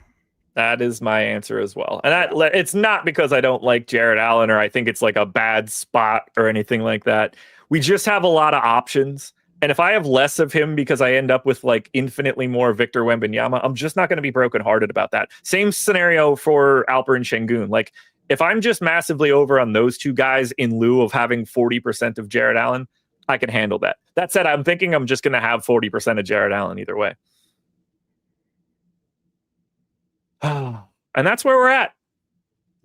That is my answer as well. And it's not because I don't like Jared Allen or I think it's like a bad spot or anything like that. We just have a lot of options. And if I have less of him because I end up with like infinitely more Victor Wembanyama, I'm just not going to be brokenhearted about that. Same scenario for Alperen Şengün. Like if I'm just massively over on those two guys in lieu of having 40% of Jared Allen, I can handle that. That said, I'm thinking I'm just going to have 40% of Jared Allen either way. And that's where we're at.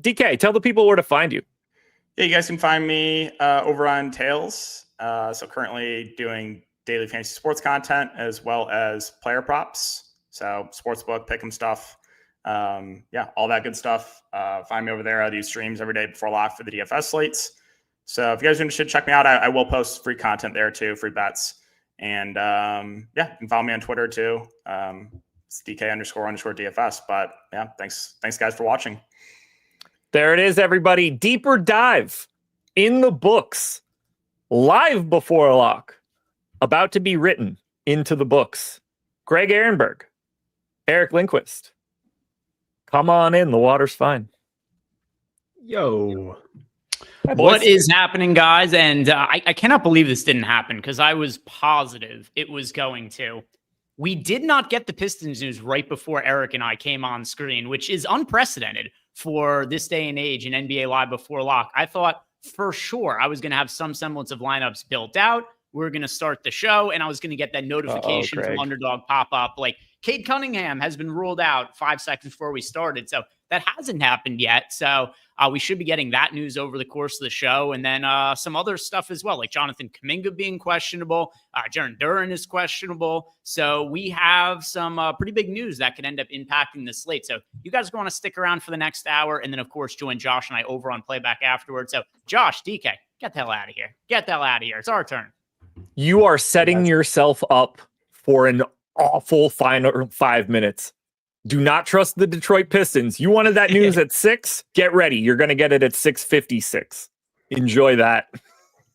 DK, tell the people where to find you. Yeah, you guys can find me over on Tails. So currently doing daily fantasy sports content as well as player props. So Sportsbook, pick'em stuff. All that good stuff. Find me over there. I do streams every day before lock for the DFS slates. So if you guys are interested, check me out. I will post free content there too, free bets. And you can follow me on Twitter too. It's DK__DFS. But yeah, thanks guys for watching. There it is, everybody. Deeper dive in the books. Live before lock. About to be written into the books. Greg Ehrenberg. Eric Lindquist. Come on in. The water's fine. Yo. What is happening, guys? And I cannot believe this didn't happen because I was positive it was going to. We did not get the Pistons news right before Eric and I came on screen, which is unprecedented for this day and age in NBA Live Before Lock. I thought for sure I was going to have some semblance of lineups built out. We were going to start the show, and I was going to get that notification from Underdog pop up like, Cade Cunningham has been ruled out 5 seconds before we started. So that hasn't happened yet. So we should be getting that news over the course of the show. And then some other stuff as well, like Jonathan Kuminga being questionable. Jaren Duren is questionable. So we have some pretty big news that could end up impacting the slate. So you guys want to stick around for the next hour. And then, of course, join Josh and I over on Playback afterwards. So Josh, DK, get the hell out of here. Get the hell out of here. It's our turn. You are setting yourself up for an awful final 5 minutes. Do not trust the Detroit Pistons. You wanted that news at 6? Get ready. You're going to get it at 6:56. Enjoy that.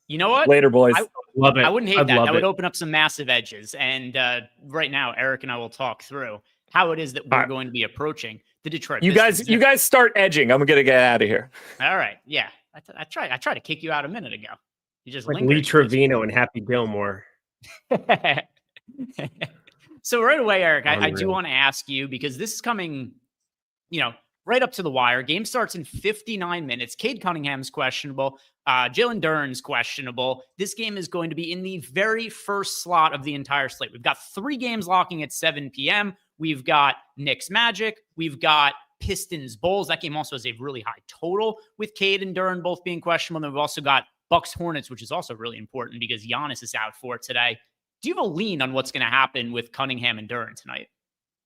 You know what? Later, boys. Love it. I wouldn't hate that. That would it. open up some massive edges. And right now, Eric and I will talk through how it is that we're going to be approaching the Detroit Pistons. You guys start edging. I'm going to get out of here. All right. Yeah. I tried to kick you out a minute ago. You just like Lee Trevino and Happy Gilmore. So right away, Eric, I do want to ask you, because this is coming, right up to the wire. Game starts in 59 minutes. Cade Cunningham's questionable. Jalen Duren's questionable. This game is going to be in the very first slot of the entire slate. We've got 3 games locking at 7 p.m. We've got Knicks Magic. We've got Pistons Bulls. That game also has a really high total with Cade and Duren both being questionable. And then we've also got Bucks Hornets, which is also really important because Giannis is out for today. Do you have a lean on what's going to happen with Cunningham and Duren tonight?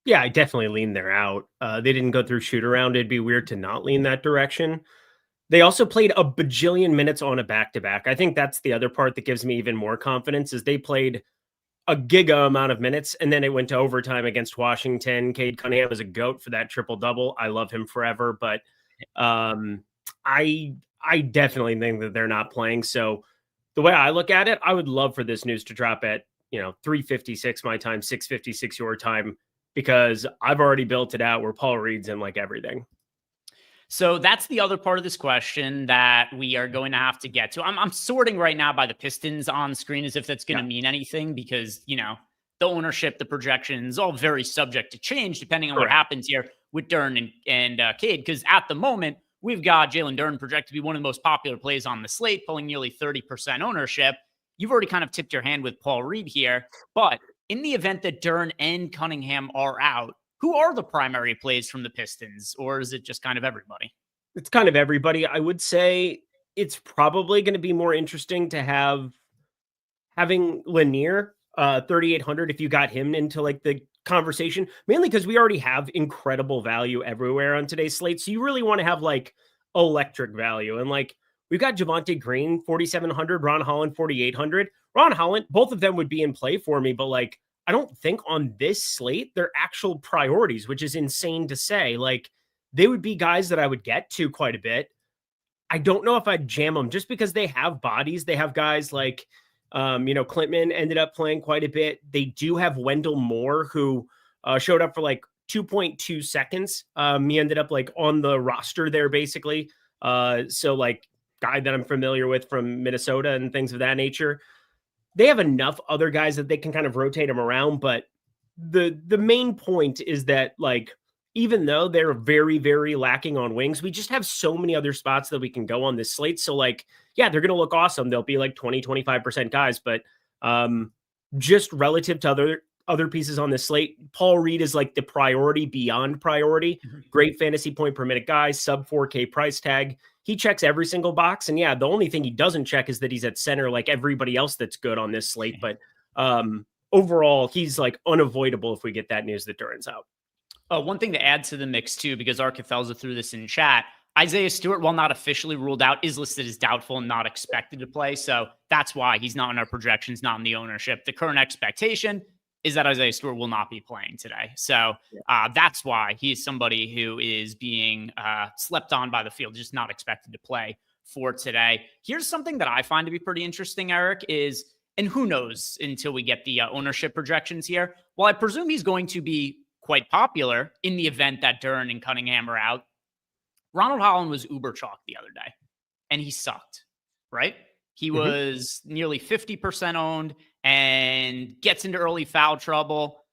Yeah, I definitely lean they're out. They didn't go through shoot around. It'd be weird to not lean that direction. They also played a bajillion minutes on a back-to-back. I think that's the other part that gives me even more confidence is they played a giga amount of minutes, and then it went to overtime against Washington. Cade Cunningham is a GOAT for that triple-double. I love him forever, but I definitely think that they're not playing. So the way I look at it, I would love for this news to drop at 3:56 my time, 6:56 your time, because I've already built it out where Paul Reed's in like everything. So that's the other part of this question that we are going to have to get to. I'm sorting right now by the Pistons on screen as if that's going to mean anything because, the ownership, the projections, all very subject to change depending on what happens here with Duren and Cade. Because at the moment, we've got Jalen Duren projected to be one of the most popular plays on the slate, pulling nearly 30% ownership. You've already kind of tipped your hand with Paul Reed here, but in the event that Duren and Cunningham are out, who are the primary plays from the Pistons, or is it just kind of everybody? It's kind of everybody. I would say it's probably going to be more interesting to having Lanier 3,800 if you got him into like the conversation, mainly because we already have incredible value everywhere on today's slate. So you really want to have like electric value, and like we've got Javonte Green 4,700, Ron Holland 4,800. Ron Holland, both of them would be in play for me, but like I don't think on this slate they're actual priorities, which is insane to say. Like they would be guys that I would get to quite a bit. I don't know if I'd jam them just because they have bodies. They have guys like, Clintman ended up playing quite a bit. They do have Wendell Moore, who showed up for like 2.2 seconds. He ended up like on the roster there, basically. So like guy that I'm familiar with from Minnesota and things of that nature. They have enough other guys that they can kind of rotate them around. But the main point is that like, even though they're very, very lacking on wings, we just have so many other spots that we can go on this slate. So like, yeah, they're going to look awesome. They'll be like 20-25% guys, but just relative to other pieces on this slate, Paul Reed is like the priority beyond priority. Great fantasy point per minute guy, sub 4K price tag. He checks every single box. And yeah, the only thing he doesn't check is that he's at center like everybody else that's good on this slate. But overall, he's like unavoidable if we get that news that Duren's out. One thing to add to the mix, too, because Arcathelza threw this in chat, Isaiah Stewart, while not officially ruled out, is listed as doubtful and not expected to play. So that's why he's not in our projections, not in the ownership. The current expectation is that Isaiah Stewart will not be playing today. So that's why he's somebody who is being slept on by the field, just not expected to play for today. Here's something that I find to be pretty interesting, Eric, is, and who knows until we get the ownership projections here. Well, I presume he's going to be quite popular in the event that Duren and Cunningham are out. Ronald Holland was uber chalk the other day, and he sucked, right? He was nearly 50% owned and gets into early foul trouble.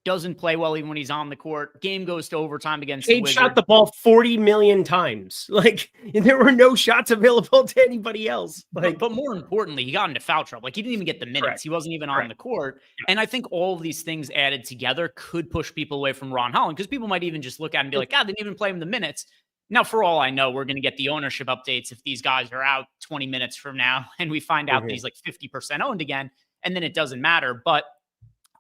doesn't play well even when he's on the court. Game goes to overtime against Cade the Wizards. shot the ball 40 million times. Like, and there were no shots available to anybody else. Like, but more importantly, he got into foul trouble. Like, he didn't even get the minutes. Correct. He wasn't even on the court. Yeah. And I think all of these things added together could push people away from Ron Holland, because people might even just look at him and be like, God, they didn't even play him the minutes. Now, for all I know, we're going to get the ownership updates if these guys are out 20 minutes from now and we find out that he's like 50% owned again, and then it doesn't matter. But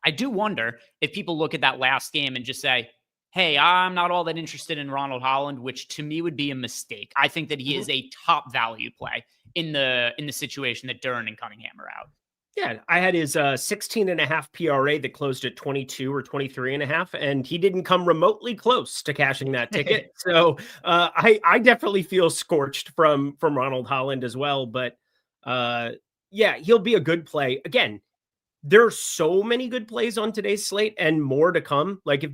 I do wonder if people look at that last game and just say, hey, I'm not all that interested in Ronald Holland, which to me would be a mistake. I think that he is a top value play in the situation that Duren and Cunningham are out. Yeah, I had his 16.5 PRA that closed at 22 or 23.5, and he didn't come remotely close to cashing that ticket. So I definitely feel scorched from Ronald Holland as well. But yeah, he'll be a good play. Again, there are so many good plays on today's slate and more to come. Like if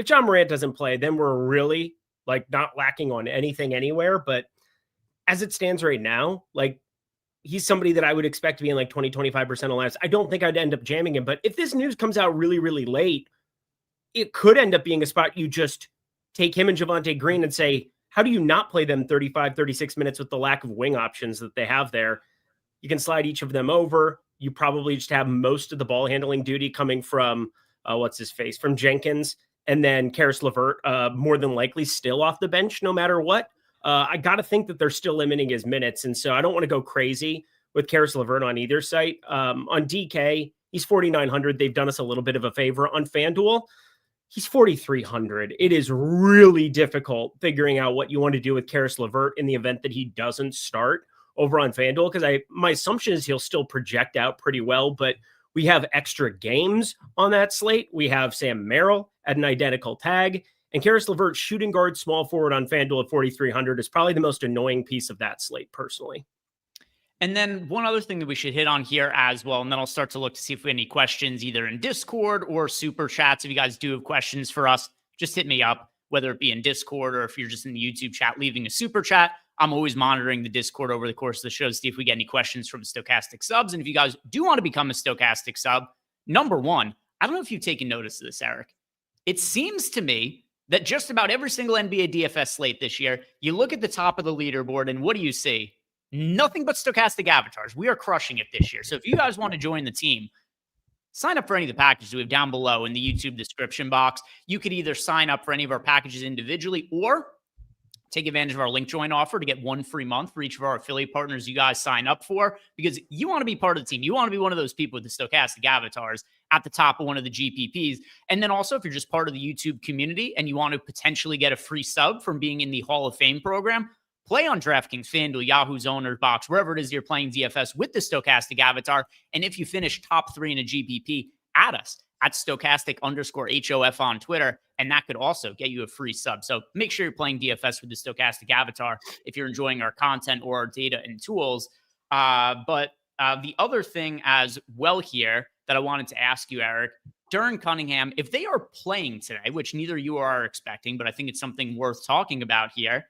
John Morant doesn't play, then we're really like not lacking on anything anywhere. But as it stands right now, like, he's somebody that I would expect to be in like 20-25% of lineups. I don't think I'd end up jamming him, but if this news comes out really, really late, it could end up being a spot you just take him and Javonte Green and say, how do you not play them 35, 36 minutes with the lack of wing options that they have there? You can slide each of them over. You probably just have most of the ball handling duty coming from from Jenkins, and then Karis LeVert, more than likely still off the bench no matter what. I got to think that they're still limiting his minutes. And so I don't want to go crazy with Karis LeVert on either site. On DK, he's 4,900. They've done us a little bit of a favor. On FanDuel, he's 4,300. It is really difficult figuring out what you want to do with Karis LeVert in the event that he doesn't start over on FanDuel, because my assumption is he'll still project out pretty well, but we have extra games on that slate. We have Sam Merrill at an identical tag. And Karis LeVert, shooting guard, small forward on FanDuel at 4,300 is probably the most annoying piece of that slate, personally. And then one other thing that we should hit on here as well, and then I'll start to look to see if we have any questions either in Discord or Super Chats. If you guys do have questions for us, just hit me up, whether it be in Discord or if you're just in the YouTube chat leaving a Super Chat. I'm always monitoring the Discord over the course of the show to see if we get any questions from Stokastic subs. And if you guys do want to become a Stokastic sub, number one, I don't know if you've taken notice of this, Eric. It seems to me that just about every single NBA DFS slate this year, you look at the top of the leaderboard and what do you see? Nothing but Stokastic avatars. We are crushing it this year. So if you guys want to join the team, sign up for any of the packages we have down below in the YouTube description box. You could either sign up for any of our packages individually or take advantage of our link join offer to get 1 free month for each of our affiliate partners you guys sign up for, because you want to be part of the team. You want to be one of those people with the Stokastic avatars at the top of one of the GPPs. And then also, if you're just part of the YouTube community and you want to potentially get a free sub from being in the Hall of Fame program, play on DraftKings, FanDuel, Yahoo's owner box, wherever it is you're playing DFS with the Stokastic avatar. And if you finish top 3 in a GPP, add us at Stokastic_HOF on Twitter, and that could also get you a free sub. So make sure you're playing DFS with the Stokastic avatar if you're enjoying our content or our data and tools. But the other thing as well here that I wanted to ask you, Eric, Duren Cunningham, if they are playing today, which neither you are expecting, but I think it's something worth talking about here,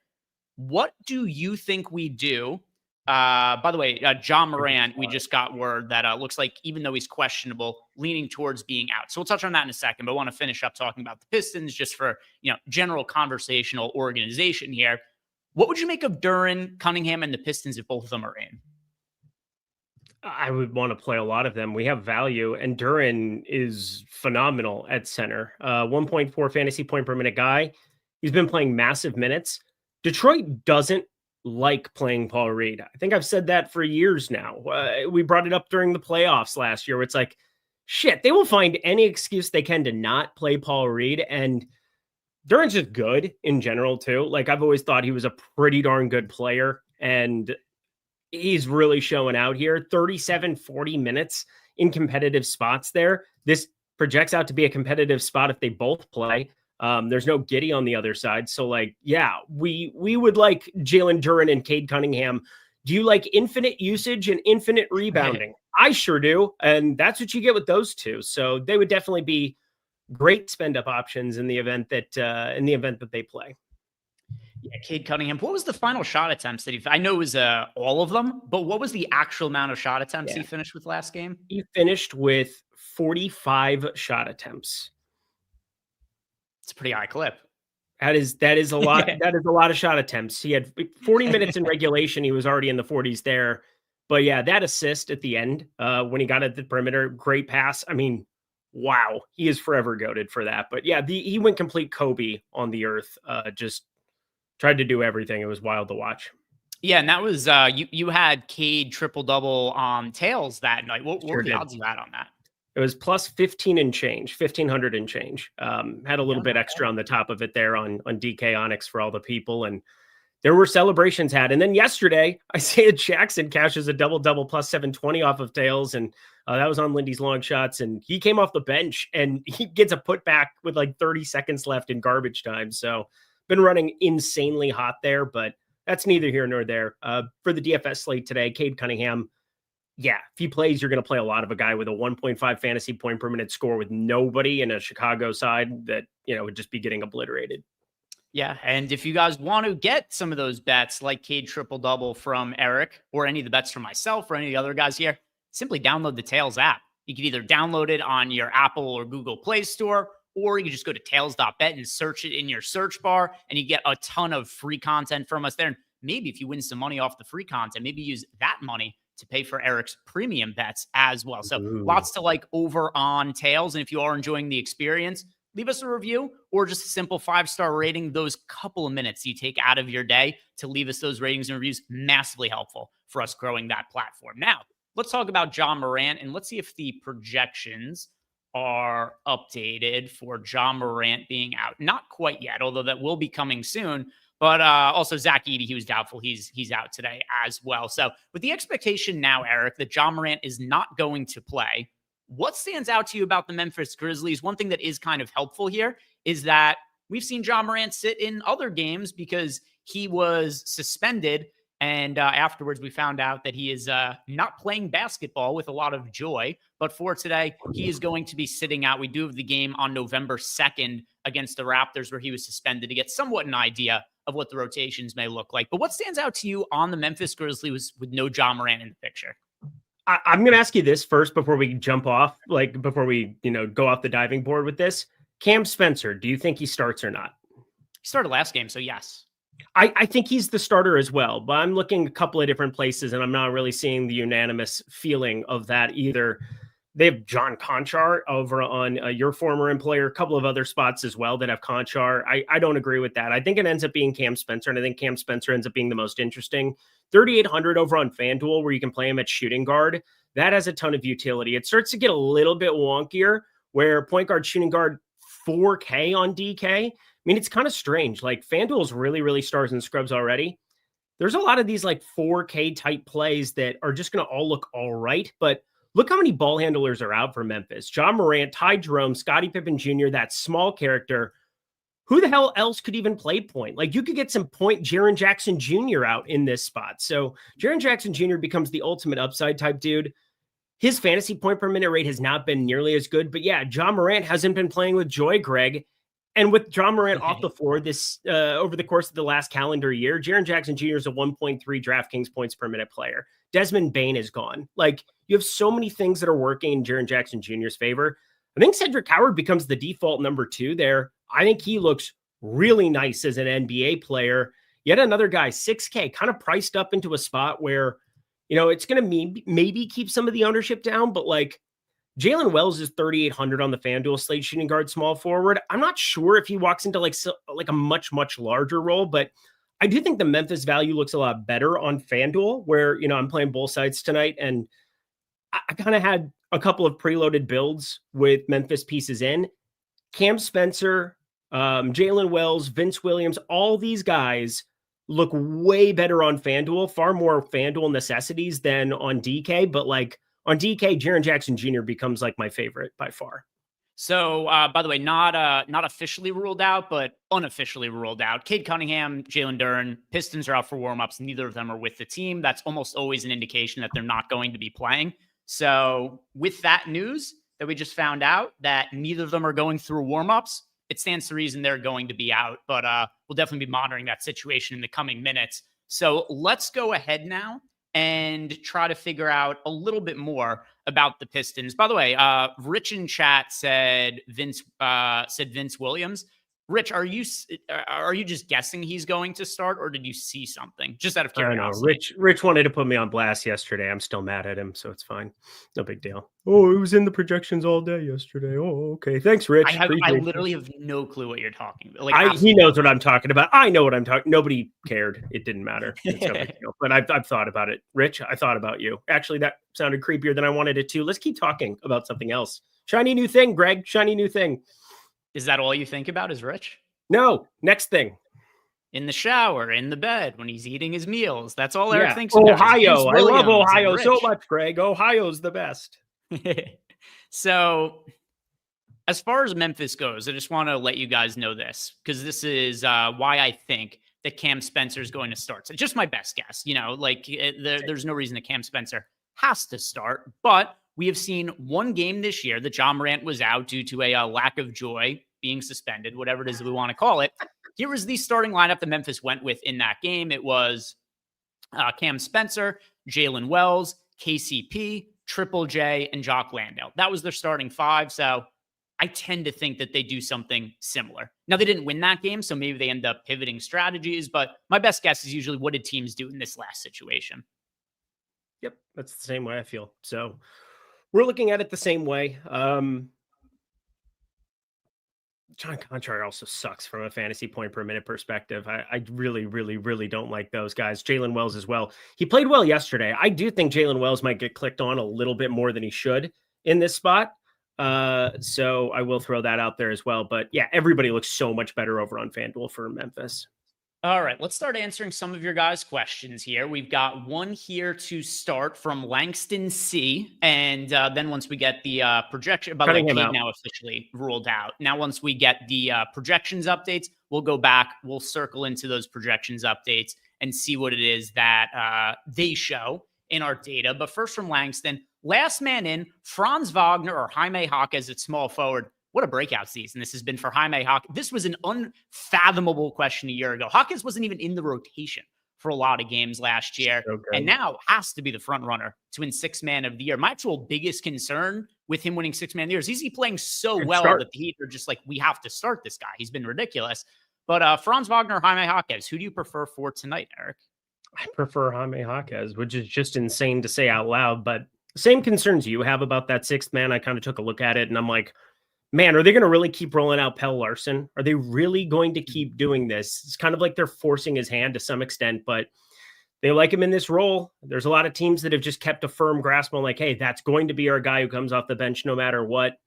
what do you think we do? By the way, John Morant, we just got word that looks like, even though he's questionable, leaning towards being out. So we'll touch on that in a second, but I want to finish up talking about the Pistons just for, general conversational organization here. What would you make of Duren, Cunningham, and the Pistons if both of them are in? I would want to play a lot of them. We have value, and Duren is phenomenal at center. 1.4 fantasy point per minute guy. He's been playing massive minutes. Detroit doesn't like playing Paul Reed. I think I've said that for years now. We brought it up during the playoffs last year where it's like, shit, they will find any excuse they can to not play Paul Reed. And Duren's just good in general too. Like, I've always thought he was a pretty darn good player, and he's really showing out here. 37, 40 minutes in competitive spots there. This projects out to be a competitive spot if they both play. There's no Giddey on the other side. So, we would like Jalen Duren and Cade Cunningham. Do you like infinite usage and infinite rebounding? I sure do. And that's what you get with those two. So they would definitely be great spend up options in the event that they play. Yeah, Cade Cunningham. What was the final shot attempts that I know it was all of them, but what was the actual amount of shot attempts he finished with last game? He finished with 45 shot attempts. It's a pretty high clip. That is a lot. That is a lot of shot attempts. He had 40 minutes in regulation. He was already in the 40s there. But yeah, that assist at the end when he got at the perimeter, great pass. I mean, wow, he is forever goated for that. But yeah, he went complete Kobe on the earth. Just tried to do everything. It was wild to watch. Yeah, and that was you had Cade triple-double on tails that night. What were the odds you had on that? It was plus 15 and change, 1,500 and change. Had a little bit extra on the top of it there on DK Onyx for all the people. And there were celebrations had. And then yesterday, Isaiah Jackson cashes a double-double plus 720 off of tails. And that was on Lindy's long shots. And he came off the bench and he gets a putback with like 30 seconds left in garbage time. So been running insanely hot there, but that's neither here nor there. For the DFS slate today, Cade Cunningham, yeah, if he plays, you're going to play a lot of a guy with a 1.5 fantasy point per minute score with nobody in a Chicago side that, would just be getting obliterated. Yeah, and if you guys want to get some of those bets like Cade triple-double from Eric or any of the bets from myself or any of the other guys here, simply download the Tails app. You can either download it on your Apple or Google Play Store, or you can just go to tails.bet and search it in your search bar, and you get a ton of free content from us there. And maybe if you win some money off the free content, maybe use that money to pay for Eric's premium bets as well. So lots to like over on Tails. And if you are enjoying the experience, leave us a review or just a simple 5-star rating. Those couple of minutes you take out of your day to leave us those ratings and reviews, massively helpful for us growing that platform. Now, let's talk about John Morant, and let's see if the projections are updated for John Morant being out. Not quite yet, although that will be coming soon. But also Zach Edey, he was doubtful. He's out today as well. So with the expectation now, Eric, that John Morant is not going to play, what stands out to you about the Memphis Grizzlies? One thing that is kind of helpful here is that we've seen John Morant sit in other games because he was suspended. And afterwards, we found out that he is not playing basketball with a lot of joy. But for today, he is going to be sitting out. We do have the game on November 2nd against the Raptors where he was suspended to get somewhat an idea of what the rotations may look like. But what stands out to you on the Memphis Grizzlies with no John Morant in the picture? I'm going to ask you this first before we jump off, like before we, go off the diving board with this. Cam Spencer, do you think he starts or not? He started last game, so yes. I think he's the starter as well, but I'm looking a couple of different places and I'm not really seeing the unanimous feeling of that either. They have John Conchar over on your former employer, a couple of other spots as well that have Conchar. I don't agree with that. I think it ends up being Cam Spencer, and I think Cam Spencer ends up being the most interesting. 3,800 over on FanDuel where you can play him at shooting guard. That has a ton of utility. It starts to get a little bit wonkier where point guard, shooting guard, 4K on DK. I mean, it's kind of strange. Like FanDuel's really, really stars and scrubs already. There's a lot of these like 4K type plays that are just going to all look all right. But look how many ball handlers are out for Memphis. John Morant, Ty Jerome, Scottie Pippen Jr., that small character. Who the hell else could even play point? Like you could get some point Jaren Jackson Jr. out in this spot. So Jaren Jackson Jr. becomes the ultimate upside type dude. His fantasy point per minute rate has not been nearly as good. But yeah, John Morant hasn't been playing with joy, Greg. And with John Morant off the floor this over the course of the last calendar year, Jaren Jackson Jr. is a 1.3 DraftKings points per minute player. Desmond Bane is gone. Like you have so many things that are working in Jaren Jackson Jr.'s favor. I think Cedric Howard becomes the default number 2 there. I think he looks really nice as an NBA player. Yet another guy, 6K, kind of priced up into a spot where, it's going to maybe keep some of the ownership down, but like Jalen Wells is 3,800 on the FanDuel slate shooting guard small forward. I'm not sure if he walks into like a much, much larger role, but I do think the Memphis value looks a lot better on FanDuel where, I'm playing both sides tonight. And I kind of had a couple of preloaded builds with Memphis pieces in. Cam Spencer, Jalen Wells, Vince Williams, all these guys look way better on FanDuel, far more FanDuel necessities than on DK. But like on DK, Jaren Jackson Jr. becomes like my favorite by far. So, by the way, not officially ruled out, but unofficially ruled out. Cade Cunningham, Jalen Duren, Pistons are out for warmups. Neither of them are with the team. That's almost always an indication that they're not going to be playing. So with that news that we just found out that neither of them are going through warmups, it stands to reason they're going to be out. But we'll definitely be monitoring that situation in the coming minutes. So let's go ahead now and try to figure out a little bit more about the Pistons. By the way, Rich in chat said Vince Williams. Rich, are you just guessing he's going to start, or did you see something? Just out of I don't curiosity. know. Rich wanted to put me on blast yesterday. I'm still mad at him, so it's fine. No big deal. Oh, it was in the projections all day yesterday. Oh, okay. Thanks, Rich. I literally have no clue what you're talking about. Like, he knows what I'm talking about. I know what I'm talking. Nobody cared. It didn't matter. It's no big deal. But I've thought about it. Rich, I thought about you. Actually, that sounded creepier than I wanted it to. Let's keep talking about something else. Shiny new thing, Greg. Shiny new thing. Is that all you think about is Rich? No. Next thing. In the shower, in the bed, when he's eating his meals. That's all Eric thinks about. Ohio. I love Ohio so much, Greg. Ohio's the best. So, as far as Memphis goes, I just want to let you guys know this, because this is why I think that Cam Spencer is going to start. So just my best guess. There's no reason that Cam Spencer has to start, but we have seen one game this year that John Morant was out due to a lack of joy, being suspended, whatever it is that we want to call it. Here was the starting lineup that Memphis went with in that game. It was Cam Spencer, Jalen Wells, KCP, Triple J, and Jock Landale. That was their starting five. So I tend to think that they do something similar. Now, they didn't win that game, so maybe they end up pivoting strategies, but my best guess is usually what did teams do in this last situation? Yep, that's the same way I feel. So we're looking at it the same way. John Conchar also sucks from a fantasy point per minute perspective. I really, really, really don't like those guys. Jalen Wells as well. He played well yesterday. I do think Jalen Wells might get clicked on a little bit more than he should in this spot. So I will throw that out there as well. But yeah, everybody looks so much better over on FanDuel for Memphis. All right, let's start answering some of your guys' questions here. We've got one here to start from Langston C. And then once we get the projection, by the way, Cade now officially ruled out. Now, once we get the projections updates, we'll go back, we'll circle into those projections updates and see what it is that they show in our data. But first from Langston, last man in, Franz Wagner or Jaime Jaquez at small forward. What a breakout season this has been for Jaime Jaquez. This was an unfathomable question a year ago. Jaquez wasn't even in the rotation for a lot of games last year, and now has to be the front runner to win Sixth Man of the Year. My actual biggest concern with him winning Sixth Man of the Year is he's playing so well that the Heat are just like, we have to start this guy. He's been ridiculous. But Franz Wagner or Jaime Jaquez, who do you prefer for tonight, Eric? I prefer Jaime Jaquez, which is just insane to say out loud, but same concerns you have about that sixth man. I kind of took a look at it and I'm like, man, are they going to really keep rolling out Pelle Larsson? Are they really going to keep doing this? It's kind of like they're forcing his hand to some extent, but they like him in this role. There's a lot of teams that have just kept a firm grasp on like, hey, that's going to be our guy who comes off the bench no matter what.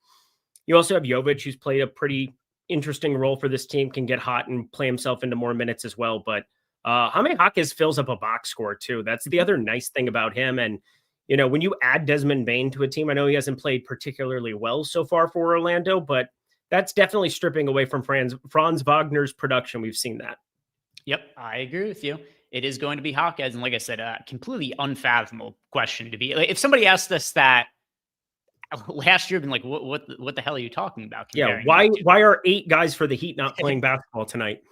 You also have Jovic, who's played a pretty interesting role for this team, can get hot and play himself into more minutes as well. But Jaime Jaquez fills up a box score too. That's the other nice thing about him. And you know, when you add Desmond Bane to a team, I know he hasn't played particularly well so far for Orlando, but that's definitely stripping away from Franz Wagner's production. We've seen that. Yep, I agree with you. It is going to be Jaquez. And like I said, a completely unfathomable question to be. Like, if somebody asked us that last year, I've been like, what the hell are you talking about? Yeah, why are 8 guys for the Heat not playing basketball tonight?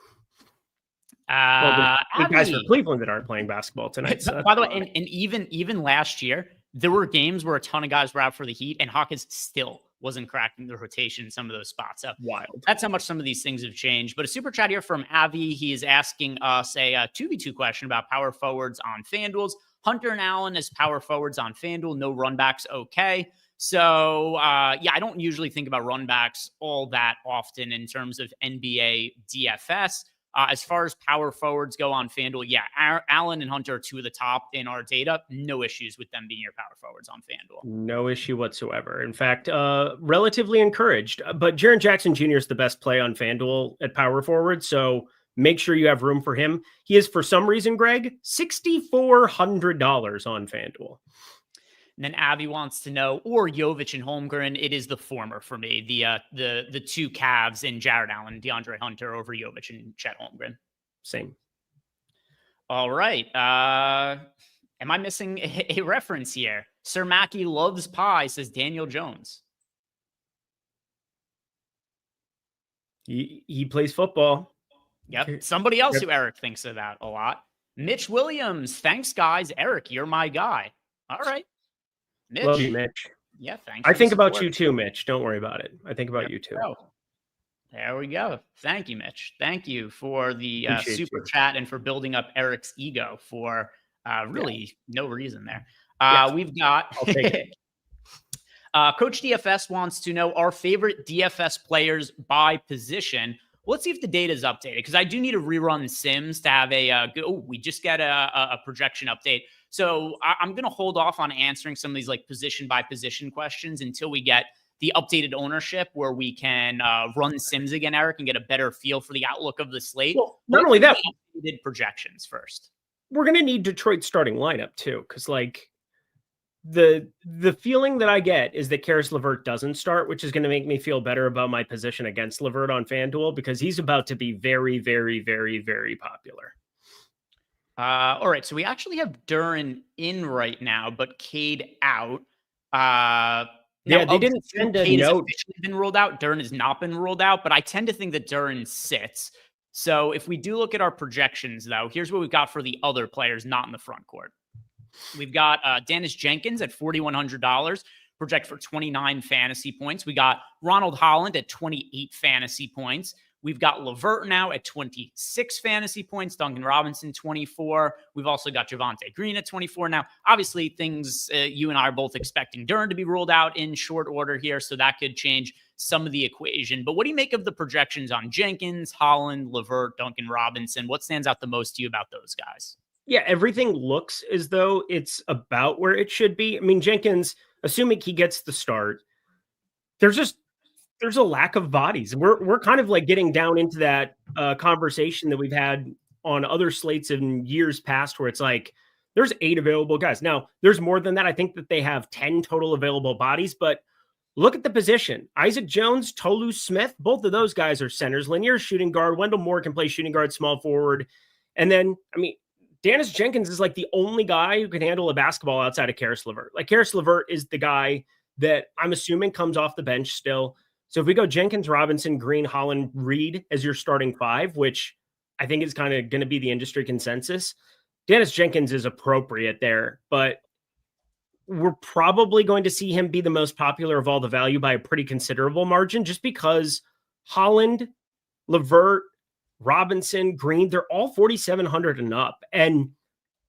Well, the guys for Cleveland that aren't playing basketball tonight. So by the way, and even last year, there were games where a ton of guys were out for the Heat, and Hawkins still wasn't cracking the rotation in some of those spots. So wild. That's how much some of these things have changed. But a super chat here from Avi. He is asking us a 2v2 question about power forwards on FanDuel's. Hunter and Allen as power forwards on FanDuel. No runbacks. Okay. So, yeah, I don't usually think about runbacks all that often in terms of NBA DFS. As far as power forwards go on FanDuel, yeah, Allen and Hunter are 2 of the top in our data. No issues with them being your power forwards on FanDuel. No issue whatsoever. In fact, relatively encouraged. But Jaren Jackson Jr. is the best play on FanDuel at power forward, so make sure you have room for him. He is, for some reason, Greg, $6,400 on FanDuel. And then Abby wants to know, or Jovic and Holmgren. It is the former for me. The 2 Cavs in Jared Allen, DeAndre Hunter over Jovic and Chet Holmgren. Same. All right. Am I missing a reference here? Sir Mackey loves pie, says Daniel Jones. He plays football. Yep. Somebody else who Eric thinks about a lot. Mitch Williams. Thanks, guys. Eric, you're my guy. All right. Mitch. Love you, Mitch. Yeah, thanks. I think about you too, Mitch. Don't worry about it. I think about you too. There we go. Thank you, Mitch. Thank you for the super chat and for building up Eric's ego for really no reason there. We've got I'll take it. Coach DFS wants to know our favorite DFS players by position. Let's see if the data is updated, because I do need to rerun Sims to have a good. Oh, we just got a projection update. So I'm going to hold off on answering some of these like position by position questions until we get the updated ownership, where we can run Sims again, Eric, and get a better feel for the outlook of the slate. Well, not only that, we did projections first. We're going to need Detroit's starting lineup too, because like the feeling that I get is that Karis LeVert doesn't start, which is going to make me feel better about my position against LeVert on FanDuel, because he's about to be very, very, very, very popular. All right, so we actually have Duren in right now, but Cade out. Yeah, they didn't send a note. Been ruled out. Duren has not been ruled out, but I tend to think that Duren sits. So if we do look at our projections, though, here's what we've got for the other players not in the front court. We've got Dennis Jenkins at $4,100, project for 29 fantasy points. We got Ronald Holland at 28 fantasy points. We've got LeVert now at 26 fantasy points. Duncan Robinson, 24. We've also got Javonte Green at 24. Now, obviously, things you and I are both expecting Duren to be ruled out in short order here, so that could change some of the equation. But what do you make of the projections on Jenkins, Holland, LeVert, Duncan Robinson? What stands out the most to you about those guys? Yeah, everything looks as though it's about where it should be. I mean, Jenkins, assuming he gets the start, there's a lack of bodies. We're kind of like getting down into that conversation that we've had on other slates in years past, where it's like there's 8 available guys. Now, there's more than that. I think that they have 10 total available bodies, but look at the position. Isaac Jones, Tolu Smith, both of those guys are centers. Lanier's shooting guard. Wendell Moore can play shooting guard, small forward. And then, I mean, Dennis Jenkins is like the only guy who can handle a basketball outside of Karis LeVert. Like Karis LeVert is the guy that I'm assuming comes off the bench still. So if we go Jenkins, Robinson, Green, Holland, Reed as your starting 5, which I think is kind of going to be the industry consensus, Dennis Jenkins is appropriate there, but we're probably going to see him be the most popular of all the value by a pretty considerable margin, just because Holland, LeVert, Robinson, Green, they're all 4,700 and up. And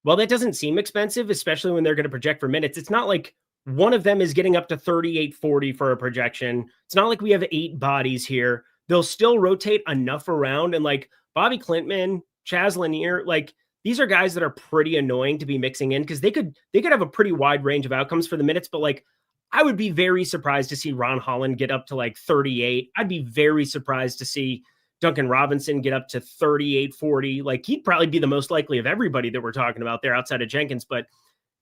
while that doesn't seem expensive, especially when they're going to project for minutes, it's not like one of them is getting up to 3,840 for a projection. It's not like we have 8 bodies here. They'll still rotate enough around. And like Bobby Clintman, Chaz Lanier, like these are guys that are pretty annoying to be mixing in, because they could have a pretty wide range of outcomes for the minutes. But like, I would be very surprised to see Ron Holland get up to like 38. I'd be very surprised to see Duncan Robinson get up to 38-40. Like he'd probably be the most likely of everybody that we're talking about there outside of Jenkins, but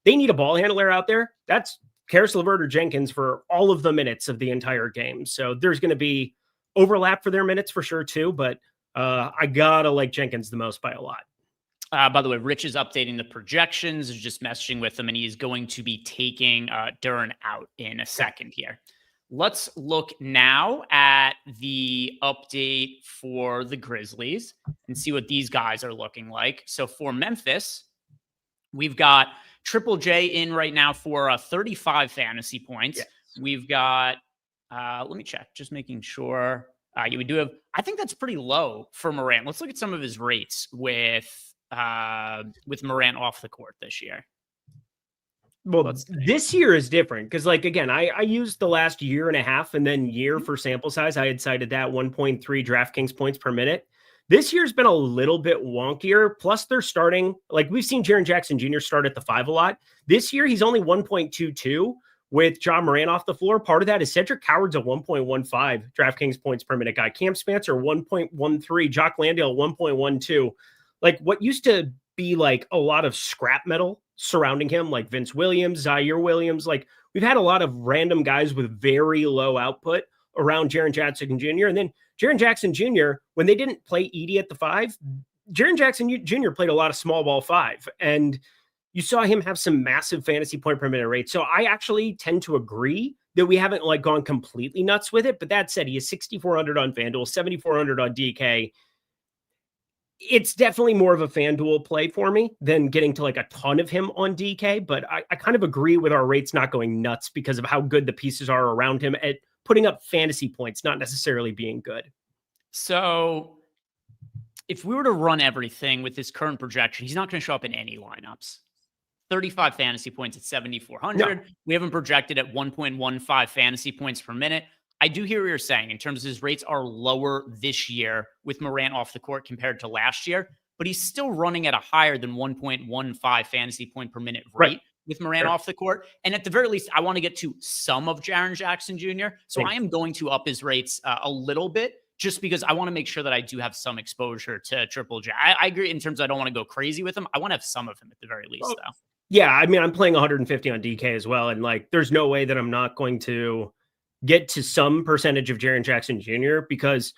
they need a ball handler out there. That's Karis LeVert or Jenkins for all of the minutes of the entire game. So there's going to be overlap for their minutes for sure too, but I gotta like Jenkins the most by a lot. By the way, Rich is updating the projections, just messaging with them, and he's going to be taking Duren out in a second here. Let's look now at the update for the Grizzlies and see what these guys are looking like. So for Memphis, we've got Triple J in right now for 35 fantasy points. Yes. We've got, let me check, just making sure. We do have, I think that's pretty low for Morant. Let's look at some of his rates with Morant off the court this year. Well, this year is different because, like, again, I used the last year and a half and then year for sample size. I had cited that 1.3 DraftKings points per minute. This year's been a little bit wonkier. Plus, they're starting, like, we've seen Jaren Jackson Jr. start at the 5 a lot. This year, he's only 1.22 with John Morant off the floor. Part of that is Cedric Howard's a 1.15 DraftKings points per minute guy. Cam Spencer, 1.13. Jock Landale, 1.12. Like, what used to be, like, a lot of scrap metal surrounding him, like Vince Williams, Zaire Williams. Like, we've had a lot of random guys with very low output around Jaren Jackson Jr. And then Jaren Jackson Jr., when they didn't play Edey at the 5, Jaren Jackson Jr. played a lot of small ball 5. And you saw him have some massive fantasy point per minute rates. So I actually tend to agree that we haven't like gone completely nuts with it. But that said, he is 6,400 on FanDuel, 7,400 on DK. It's definitely more of a FanDuel play for me than getting to like a ton of him on DK, but I kind of agree with our rates not going nuts because of how good the pieces are around him at putting up fantasy points, not necessarily being good. So if we were to run everything with his current projection, he's not going to show up in any lineups. 35 fantasy points at 7,400. No. We haven't projected at 1.15 fantasy points per minute. I do hear what you're saying in terms of his rates are lower this year with Morant off the court compared to last year, but he's still running at a higher than 1.15 fantasy point per minute rate with Morant off the court. And at the very least, I want to get to some of Jaren Jackson Jr. So I am going to up his rates a little bit just because I want to make sure that I do have some exposure to Triple J. I agree in terms of I don't want to go crazy with him. I want to have some of him at the very least, though. Yeah, I mean, I'm playing 150 on DK as well. And like, there's no way that I'm not going to get to some percentage of Jaren Jackson Jr. because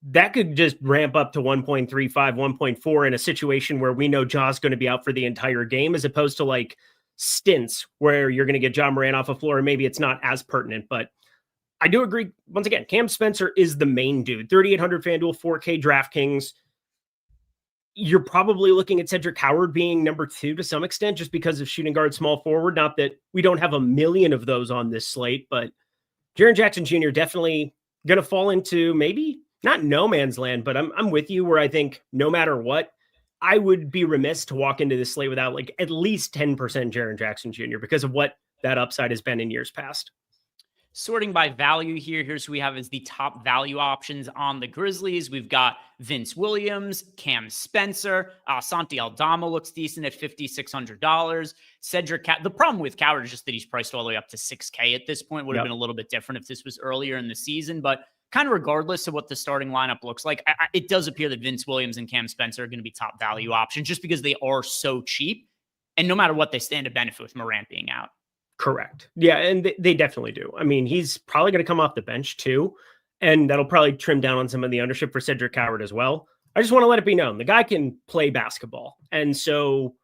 that could just ramp up to 1.35, 1.4 in a situation where we know Ja's going to be out for the entire game, as opposed to like stints where you're going to get Ja Morant off the floor and maybe it's not as pertinent. But I do agree. Once again, Cam Spencer is the main dude. 3,800 FanDuel, 4K DraftKings. You're probably looking at Cedric Howard being number 2 to some extent, just because of shooting guard, small forward. Not that we don't have a million of those on this slate, but Jaren Jackson Jr. definitely going to fall into maybe not no man's land, but I'm with you where I think no matter what, I would be remiss to walk into this slate without like at least 10% Jaren Jackson Jr. because of what that upside has been in years past. Sorting by value here, here's who we have as the top value options on the Grizzlies. We've got Vince Williams, Cam Spencer, Santi Aldama looks decent at $5,600. Cedric, the problem with Coward is just that he's priced all the way up to $6K at this point. Would have been a little bit different if this was earlier in the season, but kind of regardless of what the starting lineup looks like, it does appear that Vince Williams and Cam Spencer are going to be top value options just because they are so cheap. And no matter what, they stand to benefit with Morant being out. Correct. Yeah, and they definitely do. I mean, he's probably going to come off the bench too, and that'll probably trim down on some of the ownership for Cedric Howard as well. I just want to let it be known, the guy can play basketball. And so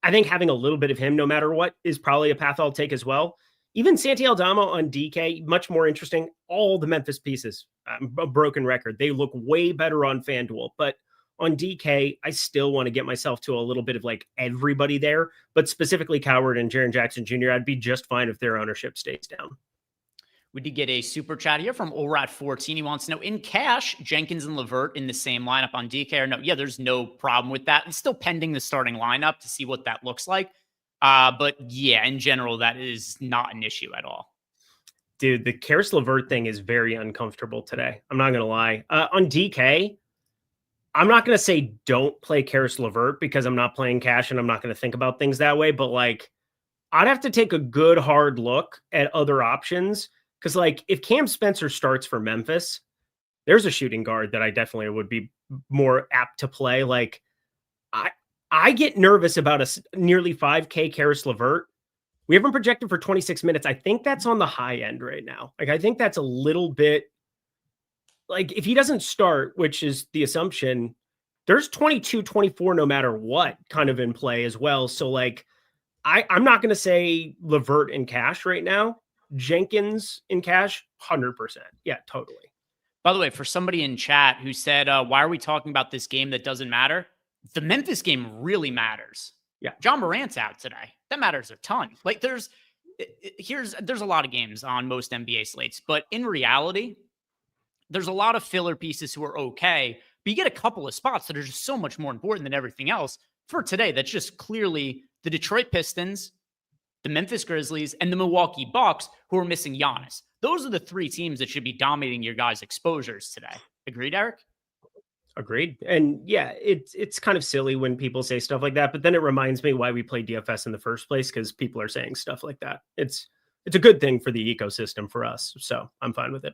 I think having a little bit of him, no matter what, is probably a path I'll take as well. Even Santi Aldama on DK, much more interesting. All the Memphis pieces, a broken record. They look way better on FanDuel, but on DK, I still want to get myself to a little bit of like everybody there, but specifically Coward and Jaren Jackson Jr. I'd be just fine if their ownership stays down. We did get a super chat here from Olrat14. He wants to know, in cash, Jenkins and LeVert in the same lineup on DK or no? Yeah, there's no problem with that. It's still pending the starting lineup to see what that looks like. But yeah, in general, that is not an issue at all. Dude, the Karis LeVert thing is very uncomfortable today. I'm not going to lie. On DK, I'm not going to say don't play Karis LeVert because I'm not playing cash and I'm not going to think about things that way. But like, I'd have to take a good hard look at other options. Because like, if Cam Spencer starts for Memphis, there's a shooting guard that I definitely would be more apt to play. Like, I get nervous about a nearly 5K Karis LeVert. We haven't projected for 26 minutes. I think that's on the high end right now. Like, I think that's a little bit like if he doesn't start, which is the assumption, there's 22, 24, no matter what kind of in play as well. So like, I'm not going to say LeVert in cash right now. Jenkins in cash, 100%. Yeah, totally. By the way, for somebody in chat who said, why are we talking about this game that doesn't matter? The Memphis game really matters. Yeah. John Morant's out today. That matters a ton. Like there's a lot of games on most NBA slates, but in reality, there's a lot of filler pieces who are okay, but you get a couple of spots that are just so much more important than everything else. For today, that's just clearly the Detroit Pistons, the Memphis Grizzlies, and the Milwaukee Bucks who are missing Giannis. Those are the 3 teams that should be dominating your guys' exposures today. Agreed, Eric? Agreed. And yeah, it's kind of silly when people say stuff like that, but then it reminds me why we play DFS in the first place, because people are saying stuff like that. It's a good thing for the ecosystem for us, so I'm fine with it.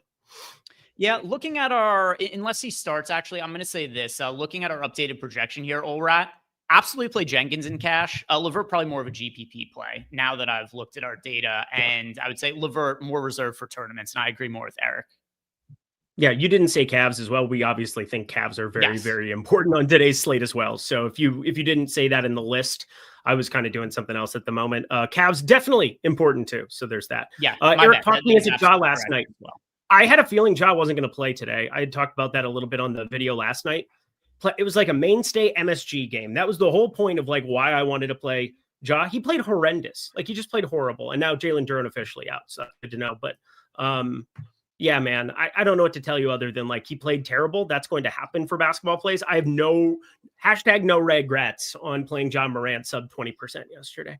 Yeah, looking at unless he starts, actually, I'm going to say this. Looking at our updated projection here, Olrat, absolutely play Jenkins in cash. LeVert probably more of a GPP play now that I've looked at our data. And I would say LeVert more reserved for tournaments. And I agree more with Eric. Yeah, you didn't say Cavs as well. We obviously think Cavs are very, very important on today's slate as well. So if you didn't say that in the list, I was kind of doing something else at the moment. Cavs definitely important too. So there's that. Yeah, Eric talked me into Ja last night. Well, I had a feeling Ja wasn't going to play today. I had talked about that a little bit on the video last night. It was like a mainstay MSG game. That was the whole point of like why I wanted to play Ja. He played horrendous. Like he just played horrible. And now Jalen Duren officially out. So good to know. But yeah, man, I don't know what to tell you other than like he played terrible. That's going to happen for basketball plays. I have no regrets on playing John Morant sub 20% yesterday.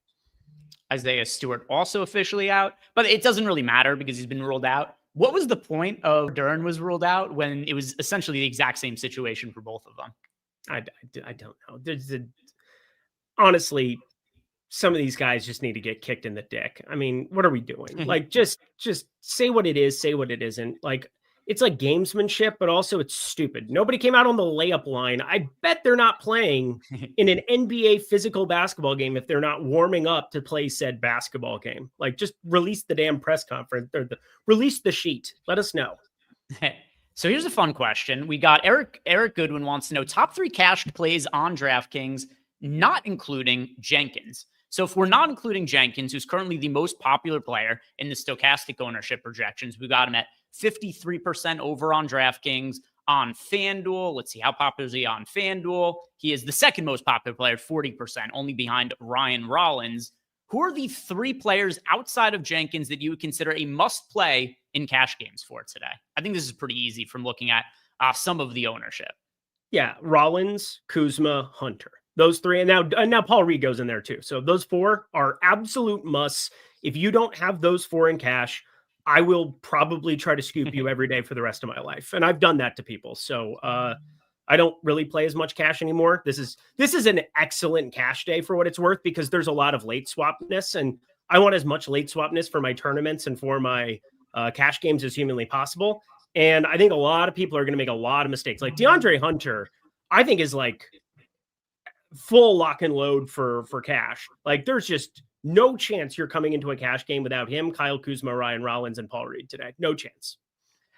Isaiah Stewart also officially out, but it doesn't really matter because he's been ruled out. What was the point of Duren was ruled out when it was essentially the exact same situation for both of them? I don't know. Honestly, some of these guys just need to get kicked in the dick. I mean, what are we doing? Like, just say what it is, say what it isn't. Like, it's like gamesmanship, but also it's stupid. Nobody came out on the layup line. I bet they're not playing in an NBA physical basketball game if they're not warming up to play said basketball game. Like, just release the damn press conference or release the sheet. Let us know. So here's a fun question. We got Eric Goodwin wants to know top 3 cashed plays on DraftKings, not including Jenkins. So if we're not including Jenkins, who's currently the most popular player in the Stokastic ownership projections, we got him at 53% over on DraftKings. On FanDuel, let's see, how popular is he on FanDuel? He is the second most popular player, 40%, only behind Ryan Rollins. Who are the 3 players outside of Jenkins that you would consider a must play in cash games for today? I think this is pretty easy from looking at some of the ownership. Yeah, Rollins, Kuzma, Hunter. Those 3, and now Paul Reed goes in there too. So those 4 are absolute musts. If you don't have those 4 in cash, I will probably try to scoop you every day for the rest of my life. And I've done that to people. So I don't really play as much cash anymore. This is an excellent cash day for what it's worth because there's a lot of late swapness, and I want as much late swapness for my tournaments and for my cash games as humanly possible. And I think a lot of people are going to make a lot of mistakes. Like DeAndre Hunter, I think is like full lock and load for cash. Like there's just no chance you're coming into a cash game without him, Kyle Kuzma, Ryan Rollins, and Paul Reed today. No chance.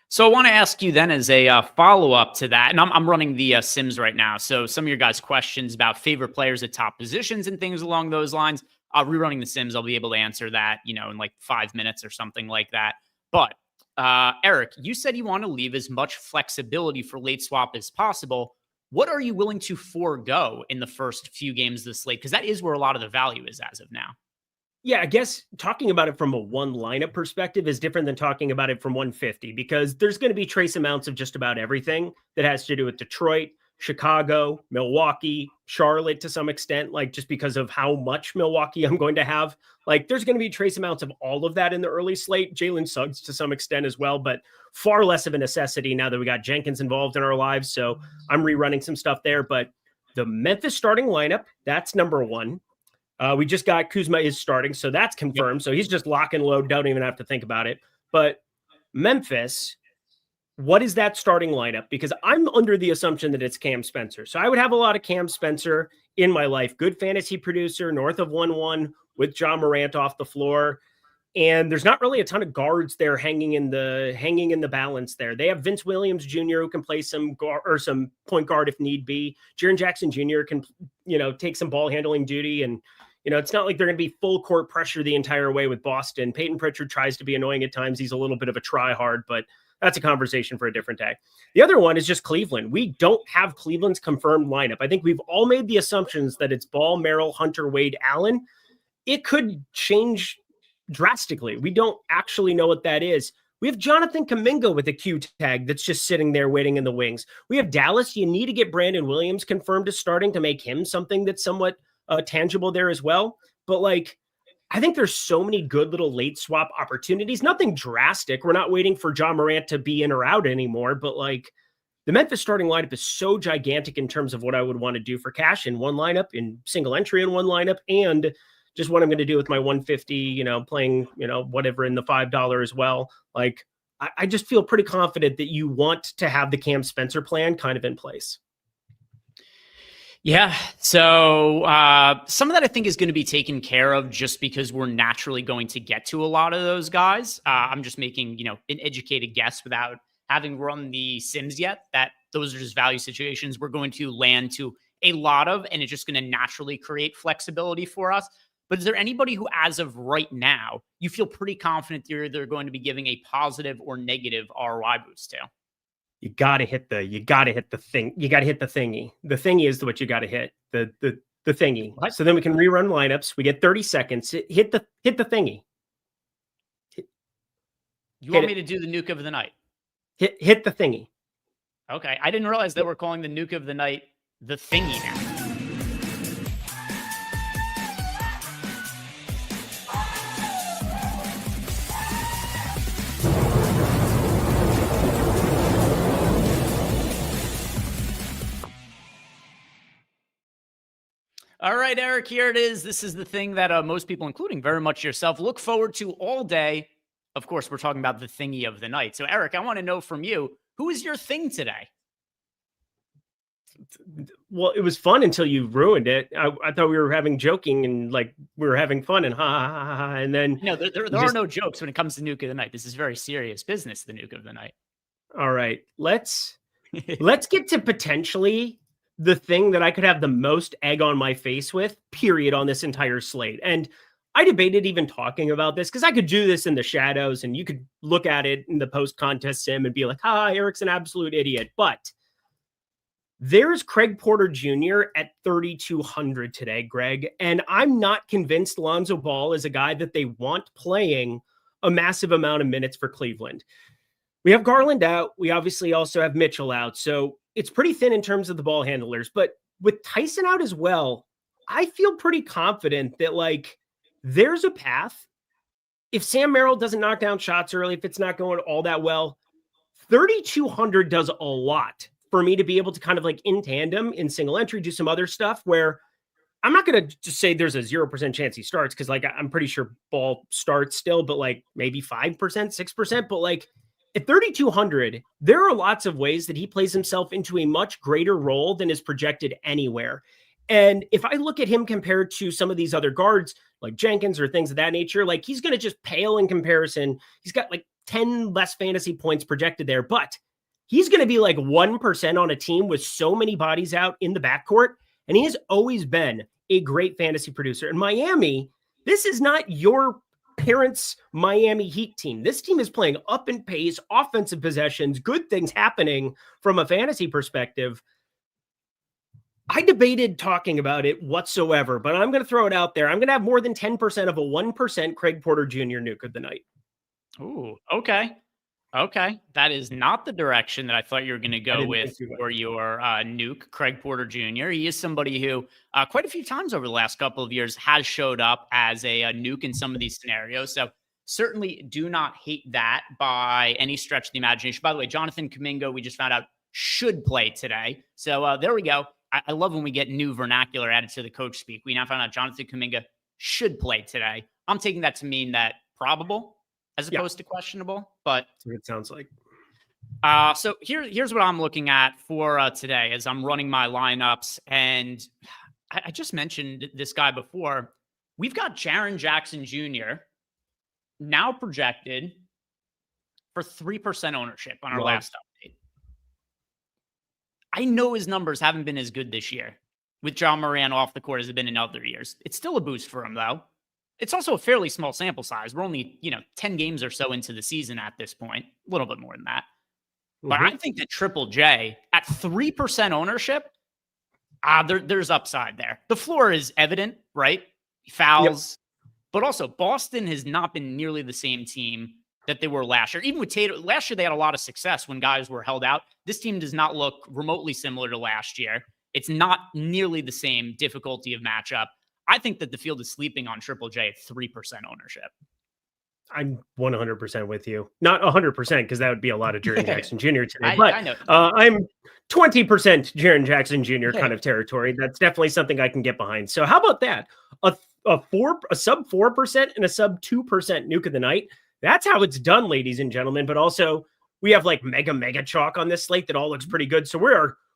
So I want to ask you then as a follow-up to that, and I'm running the Sims right now. So some of your guys' questions about favorite players at top positions and things along those lines, rerunning the Sims, I'll be able to answer that, in like 5 minutes or something like that. But Eric, you said you want to leave as much flexibility for late swap as possible. What are you willing to forego in the first few games of the slate? Because that is where a lot of the value is as of now. Yeah, I guess talking about it from a one lineup perspective is different than talking about it from 150 because there's going to be trace amounts of just about everything that has to do with Detroit, Chicago, Milwaukee, Charlotte to some extent, like just because of how much Milwaukee I'm going to have. Like there's going to be trace amounts of all of that in the early slate, Jalen Suggs to some extent as well, but far less of a necessity now that we got Jenkins involved in our lives. So I'm rerunning some stuff there, but the Memphis starting lineup, that's number 1. We just got Kuzma is starting, so that's confirmed. Yep. So he's just lock and load, don't even have to think about it. But Memphis, what is that starting lineup? Because I'm under the assumption that it's Cam Spencer. So I would have a lot of Cam Spencer in my life. Good fantasy producer, north of 1-1 with John Morant off the floor. And there's not really a ton of guards there hanging in the balance there. They have Vince Williams Jr. who can play some point guard if need be. Jaren Jackson Jr. can, take some ball handling duty. And, it's not like they're going to be full court pressure the entire way with Boston. Peyton Pritchard tries to be annoying at times. He's a little bit of a try hard, but that's a conversation for a different day. The other one is just Cleveland. We don't have Cleveland's confirmed lineup. I think we've all made the assumptions that it's Ball, Merrill, Hunter, Wade, Allen. It could change drastically. We don't actually know what that is. We have Jonathan Kuminga with a Q tag that's just sitting there waiting in the wings. We have Dallas. You need to get Brandon Williams confirmed as starting to make him something that's somewhat tangible there as well. But I think there's so many good little late swap opportunities. Nothing drastic. We're not waiting for John Morant to be in or out anymore. But the Memphis starting lineup is so gigantic in terms of what I would want to do for cash in one lineup, in single entry in one lineup, and just what I'm going to do with my 150, playing, whatever in the $5 as well. I just feel pretty confident that you want to have the Cam Spencer plan kind of in place. Yeah. So some of that I think is going to be taken care of just because we're naturally going to get to a lot of those guys. I'm just making, an educated guess without having run the Sims yet, that those are just value situations we're going to land to a lot of, and it's just going to naturally create flexibility for us. But is there anybody who, as of right now, you feel pretty confident they're going to be giving a positive or negative ROI boost to? You gotta hit the thing. You gotta hit the thingy. The thingy is what you gotta hit. The thingy. What? So then we can rerun lineups. We get 30 seconds. Hit the thingy. You want me to do the nuke of the night? Hit the thingy. Okay. I didn't realize that we're calling the nuke of the night the thingy now. All right, Eric, here it is. This is the thing that most people, including very much yourself, look forward to all day. Of course, we're talking about the thingy of the night. So, Eric, I want to know from you, who is your thing today? Well, it was fun until you ruined it. I thought we were having joking and like we were having fun and ha ha ha ha. And then No, there are no jokes when it comes to nuke of the night. This is very serious business, the nuke of the night. All right, let's get to potentially the thing that I could have the most egg on my face with, period, on this entire slate. And I debated even talking about this because I could do this in the shadows and you could look at it in the post-contest sim and be like, Eric's an absolute idiot. But there's Craig Porter Jr. at 3,200 today, Greg. And I'm not convinced Lonzo Ball is a guy that they want playing a massive amount of minutes for Cleveland. We have Garland out. We obviously also have Mitchell out. So it's pretty thin in terms of the ball handlers. But with Tyson out as well, I feel pretty confident that like there's a path. If Sam Merrill doesn't knock down shots early, if it's not going all that well, 3,200 does a lot for me to be able to kind of like in tandem in single entry, do some other stuff where I'm not going to just say there's a 0% chance he starts. Cause like, I'm pretty sure Ball starts still, but like maybe 5%, 6%, but like at 3,200, there are lots of ways that he plays himself into a much greater role than is projected anywhere. And if I look at him compared to some of these other guards like Jenkins or things of that nature, like he's going to just pale in comparison. He's got like 10 less fantasy points projected there, but he's going to be like 1% on a team with so many bodies out in the backcourt. And he has always been a great fantasy producer. In Miami, this is not your parents' Miami Heat team. This team is playing up in pace, offensive possessions, good things happening from a fantasy perspective. I debated talking about it whatsoever, but I'm going to throw it out there. I'm going to have more than 10% of a 1% Craig Porter Jr. nuke of the night. Ooh, okay. Okay. That is not the direction that I thought you were going to go with for your nuke, Craig Porter Jr. He is somebody who quite a few times over the last couple of years has showed up as a nuke in some of these scenarios. So certainly do not hate that by any stretch of the imagination. By the way, Jonathan Kuminga, we just found out, should play today. So there we go. I love when we get new vernacular added to the coach speak. We now found out Jonathan Kuminga should play today. I'm taking that to mean that probable as opposed to questionable, but that's what it sounds like. So here's what I'm looking at for today as I'm running my lineups. And I just mentioned this guy before. We've got Jaren Jackson Jr. now projected for 3% ownership on our last update. I know his numbers haven't been as good this year with John Moran off the court as it been in other years. It's still a boost for him, though. It's also a fairly small sample size. We're only, 10 games or so into the season at this point, a little bit more than that. But I think that Triple J at 3% ownership, there's upside there. The floor is evident, right? Fouls, but also Boston has not been nearly the same team that they were last year. Even with Tatum, last year they had a lot of success when guys were held out. This team does not look remotely similar to last year. It's not nearly the same difficulty of matchup. I think that the field is sleeping on Triple J at 3% ownership. I'm 100% with you. Not 100% because that would be a lot of Jaren Jackson Jr. today. I know. I'm 20% Jaren Jackson Jr. kind of territory. That's definitely something I can get behind. So how about that? A sub 4% and a sub 2% nuke of the night. That's how it's done, ladies and gentlemen. But also we have like mega chalk on this slate that all looks pretty good. So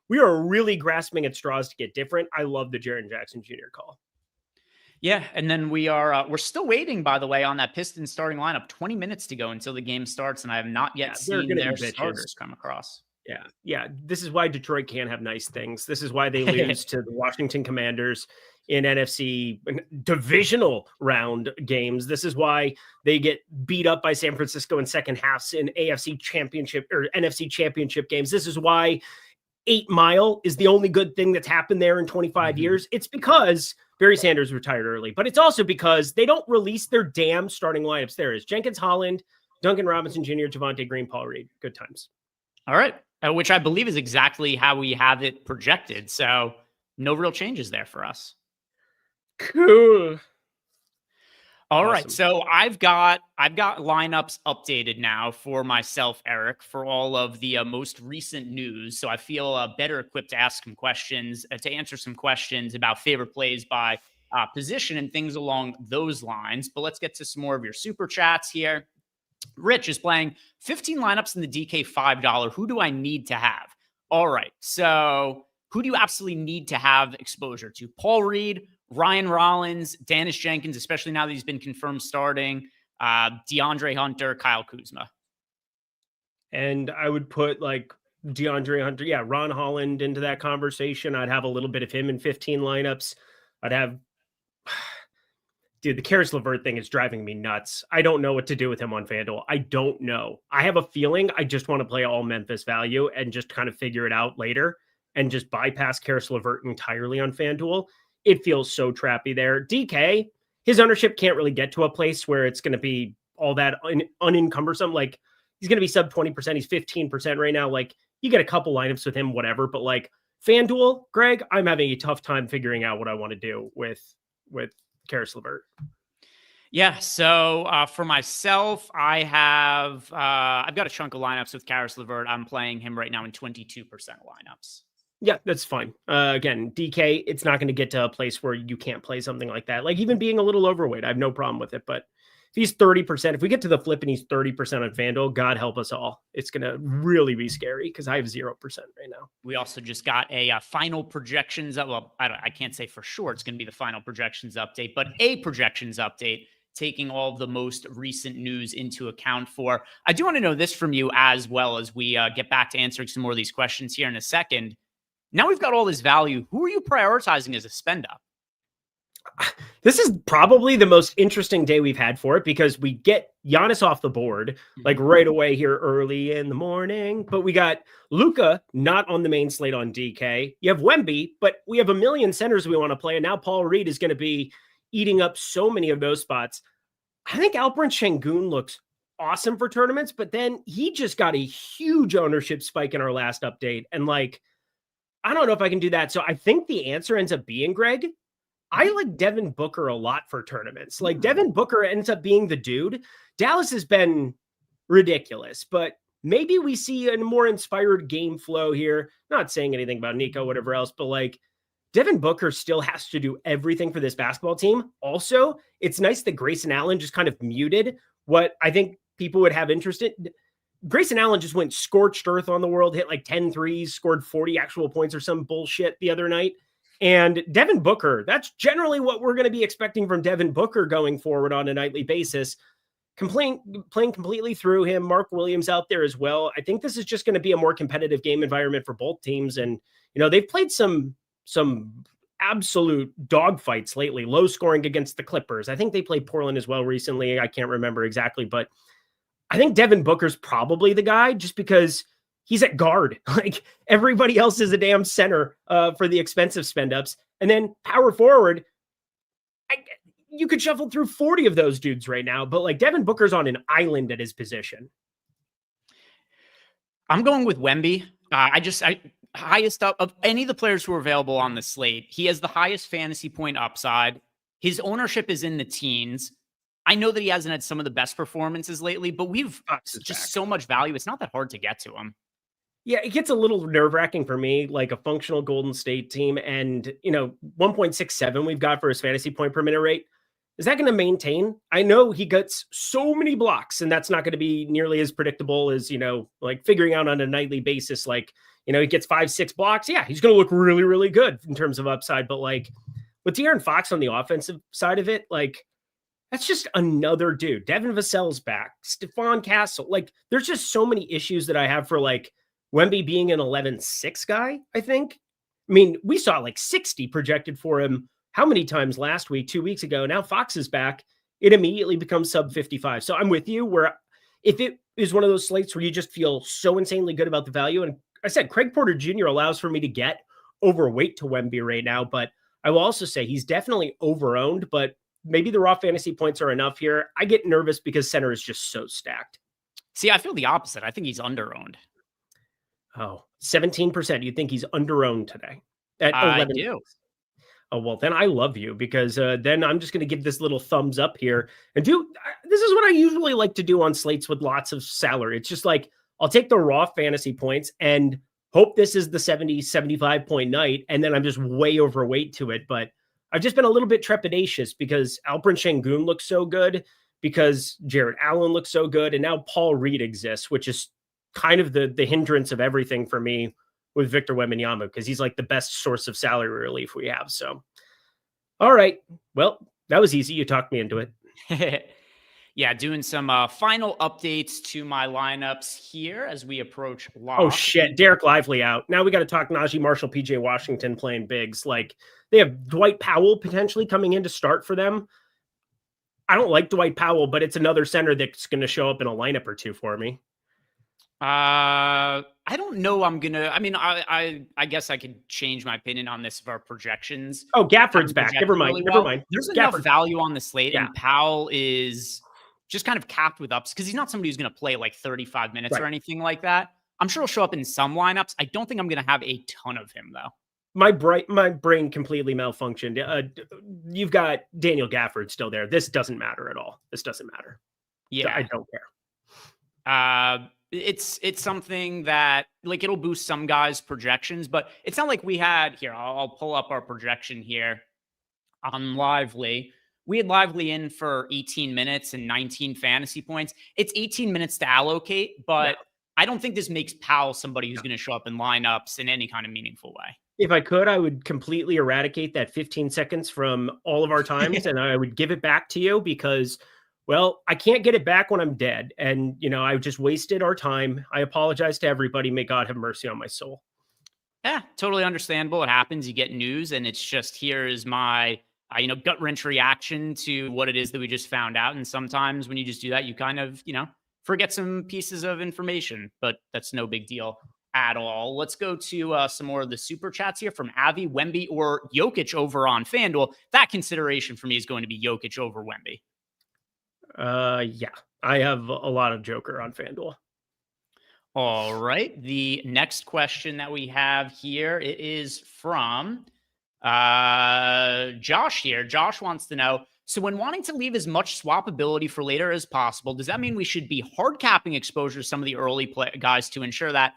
we are really grasping at straws to get different. I love the Jaren Jackson Jr. call. Yeah, and then we're still waiting, by the way, on that Pistons starting lineup. 20 minutes to go until the game starts, and I have not yet seen their starters come across. Yeah. This is why Detroit can't have nice things. This is why they lose to the Washington Commanders in NFC divisional round games. This is why they get beat up by San Francisco in second halves in AFC championship or NFC championship games. This is why 8 Mile is the only good thing that's happened there in 25 years. It's because Barry Sanders retired early, but it's also because they don't release their damn starting lineups. There is Jenkins, Holland, Duncan Robinson Jr., Javonte Green, Paul Reed. Good times. All right. Which I believe is exactly how we have it projected. So no real changes there for us. Cool. All right. So I've got lineups updated now for myself, Eric, for all of the most recent news. So I feel better equipped to ask some questions, to answer some questions about favorite plays by position and things along those lines. But let's get to some more of your super chats here. Rich is playing 15 lineups in the DK $5. Who do I need to have? All right. So who do you absolutely need to have exposure to? Paul Reed, Ryan Rollins, Dennis Jenkins, especially now that he's been confirmed starting, DeAndre Hunter, Kyle Kuzma. And I would put like DeAndre Hunter, Ron Holland into that conversation. I'd have a little bit of him in 15 lineups. I'd have... Dude, the Karis LeVert thing is driving me nuts. I don't know what to do with him on FanDuel. I don't know. I have a feeling I just want to play all Memphis value and just kind of figure it out later and just bypass Karis LeVert entirely on FanDuel. It feels so trappy there. DK, his ownership can't really get to a place where it's going to be all that unencumbersome. Like, he's going to be sub 20%. He's 15% right now. Like, you get a couple lineups with him, whatever. But like FanDuel, Greg, I'm having a tough time figuring out what I want to do with Karis LeVert. Yeah. So for myself, I've got a chunk of lineups with Karis LeVert. I'm playing him right now in 22% lineups. Yeah, that's fine. Again, DK, it's not going to get to a place where you can't play something like that. Like even being a little overweight, I have no problem with it. But if he's 30%, if we get to the flip and he's 30% on FanDuel, God help us all. It's going to really be scary because I have 0% right now. We also just got a final projections. Well, I can't say for sure it's going to be the final projections update, but a projections update taking all of the most recent news into account for. I do want to know this from you as well as we get back to answering some more of these questions here in a second. Now we've got all this value. Who are you prioritizing as a spend up? This is probably the most interesting day we've had for it because we get Giannis off the board like right away here early in the morning. But we got Luka not on the main slate on DK. You have Wemby, but we have a million centers we want to play. And now Paul Reed is going to be eating up so many of those spots. I think Alperen Şengün looks awesome for tournaments, but then he just got a huge ownership spike in our last update. And like, I don't know if I can do that. So I think the answer ends up being, Greg, I like Devin Booker a lot for tournaments. Like Devin Booker ends up being the dude. Dallas has been ridiculous, but maybe we see a more inspired game flow here. Not saying anything about Nico, whatever else, but like Devin Booker still has to do everything for this basketball team. Also, it's nice that Grayson Allen just kind of muted what I think people would have interest in. Grayson Allen just went scorched earth on the world, hit like 10 threes, scored 40 actual points or some bullshit the other night. And Devin Booker, that's generally what we're going to be expecting from Devin Booker going forward on a nightly basis. Playing completely through him, Mark Williams out there as well. I think this is just going to be a more competitive game environment for both teams. And, you know, they've played some absolute dogfights lately, low scoring against the Clippers. I think they played Portland as well recently. I can't remember exactly, but I think Devin Booker's probably the guy just because he's at guard. Like everybody else is a damn center for the expensive spend ups. And then power forward, you could shuffle through 40 of those dudes right now, but like Devin Booker's on an island at his position. I'm going with Wemby. Highest up of any of the players who are available on the slate. He has the highest fantasy point upside. His ownership is in the teens. I know that he hasn't had some of the best performances lately, but we've just so much value. It's not that hard to get to him. Yeah, it gets a little nerve-wracking for me, like a functional Golden State team. And, 1.67 we've got for his fantasy point per minute rate. Is that going to maintain? I know he gets so many blocks, and that's not going to be nearly as predictable as, like figuring out on a nightly basis. Like, he gets 5-6 blocks. Yeah, he's going to look really, really good in terms of upside. But like with De'Aaron Fox on the offensive side of it, like, that's just another dude. Devin Vassell's back. Stephon Castle. Like, there's just so many issues that I have for, like, Wemby being an 11-6 guy, I think. I mean, we saw, like, 60 projected for him how many times last week, 2 weeks ago. Now Fox is back. It immediately becomes sub 55. So I'm with you where if it is one of those slates where you just feel so insanely good about the value. And I said, Craig Porter Jr. allows for me to get overweight to Wemby right now, but I will also say he's definitely over-owned, but maybe the raw fantasy points are enough here. I get nervous because center is just so stacked. See, I feel the opposite. I think he's under-owned. Oh, 17%. You think he's under-owned today? I do. Oh, well, then I love you because then I'm just going to give this little thumbs up here and this is what I usually like to do on slates with lots of salary. It's just like, I'll take the raw fantasy points and hope this is the 70, 75 point night. And then I'm just way overweight to it. But I've just been a little bit trepidatious because Alperen Şengün looks so good, because Jared Allen looks so good. And now Paul Reed exists, which is kind of the hindrance of everything for me with Victor Wembanyama, because he's like the best source of salary relief we have. So, all right. Well, that was easy. You talked me into it. Yeah, doing some final updates to my lineups here as we approach lock. Oh, shit. Derek Lively out. Now we got to talk Najee Marshall, PJ Washington playing bigs. Like, they have Dwight Powell potentially coming in to start for them. I don't like Dwight Powell, but it's another center that's going to show up in a lineup or two for me. I don't know. I guess I could change my opinion on this of our projections. Oh, Gafford's back. Never mind. Never mind. There's enough value on the slate, Yeah. and Powell is just kind of capped with ups because he's not somebody who's going to play like 35 minutes or anything like that. I'm sure he'll show up in some lineups. I don't think I'm going to have a ton of him though. My brain completely malfunctioned. You've got Daniel Gafford still there. This doesn't matter at all. This doesn't matter. Yeah, I don't care. It's something that like it'll boost some guys' projections, but it's not like we had here. I'll pull up our projection here on Lively. We had Lively in for 18 minutes and 19 fantasy points. It's 18 minutes to allocate, but I don't think this makes Powell somebody who's going to show up in lineups in any kind of meaningful way. If I could, I would completely eradicate that 15 seconds from all of our times and I would give it back to you because, well, I can't get it back when I'm dead. And, I just wasted our time. I apologize to everybody. May God have mercy on my soul. Yeah, totally understandable. It happens. You get news and it's just, here is my, gut wrench reaction to what it is that we just found out. And sometimes when you just do that, you kind of, forget some pieces of information, but that's no big deal at all. Let's go to some more of the super chats here from Avi. Wemby or Jokic over on FanDuel. That consideration for me is going to be Jokic over Wemby. Yeah, I have a lot of Joker on FanDuel. All right. The next question that we have here is from Josh here. Josh wants to know, so when wanting to leave as much swappability for later as possible, does that mean we should be hard capping exposure to some of the early guys to ensure that?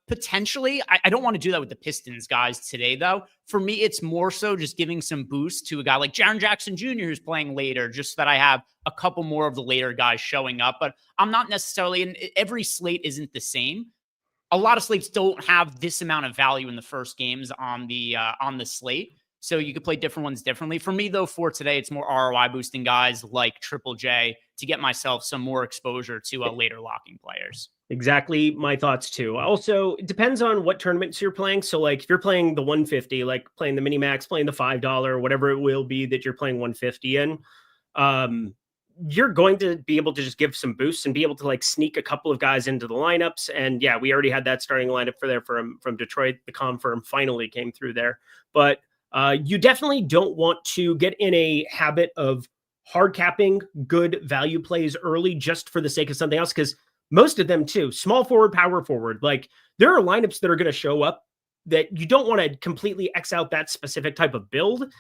Potentially. I don't want to do that with the Pistons guys today, though. For me, it's more so just giving some boost to a guy like Jaren Jackson Jr. who's playing later, just so that I have a couple more of the later guys showing up. But I'm not necessarily, and every slate isn't the same. A lot of slates don't have this amount of value in the first games on the slate. So you could play different ones differently. For me, though, for today, it's more ROI boosting guys like Triple J to get myself some more exposure to later locking players. Exactly my thoughts too. Also, it depends on what tournaments you're playing. So like if you're playing the 150, like playing the mini max, playing the $5, whatever it will be that you're playing 150 in, you're going to be able to just give some boosts and be able to like sneak a couple of guys into the lineups. And yeah, we already had that starting lineup for there from Detroit. The confirm finally came through there, but you definitely don't want to get in a habit of hard capping good value plays early just for the sake of something else. Because most of them too, small forward, power forward, like there are lineups that are going to show up that you don't want to completely X out that specific type of build.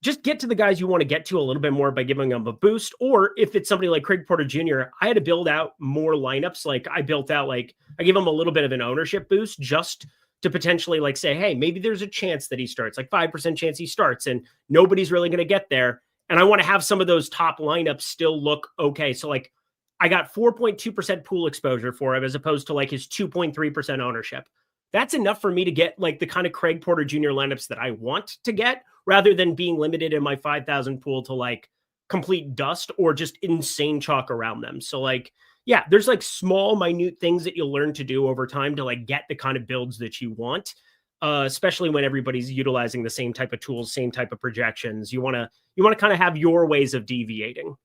Just get to the guys you want to get to a little bit more by giving them a boost. Or if it's somebody like Craig Porter Jr., I had to build out more lineups. Like I built out, like I gave him a little bit of an ownership boost just to potentially like say, hey, maybe there's a chance that he starts, like 5% chance he starts and nobody's really going to get there. And I want to have some of those top lineups still look okay. So like I got 4.2% pool exposure for him as opposed to like his 2.3% ownership. That's enough for me to get like the kind of Craig Porter Jr. lineups that I want to get rather than being limited in my 5,000 pool to like complete dust or just insane chalk around them. So like, yeah, there's like small, minute things that you'll learn to do over time to like get the kind of builds that you want. especially when everybody's utilizing the same type of tools, same type of projections. You want to kind of have your ways of deviating.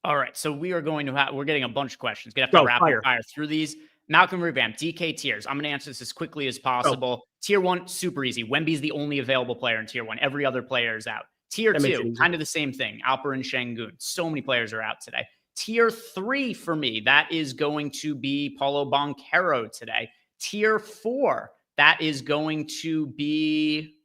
All right, so we are going to we're getting a bunch of questions. Gonna have to rapid fire through these. Malcolm Revamp, DK tiers. I'm going to answer this as quickly as possible. Tier 1, super easy. Wemby's the only available player in Tier 1. Every other player is out. Tier 2, kind of the same thing. Alper and Şengün. So many players are out today. Tier 3 for me, that is going to be Paulo Banchero today. Tier 4, that is going to be,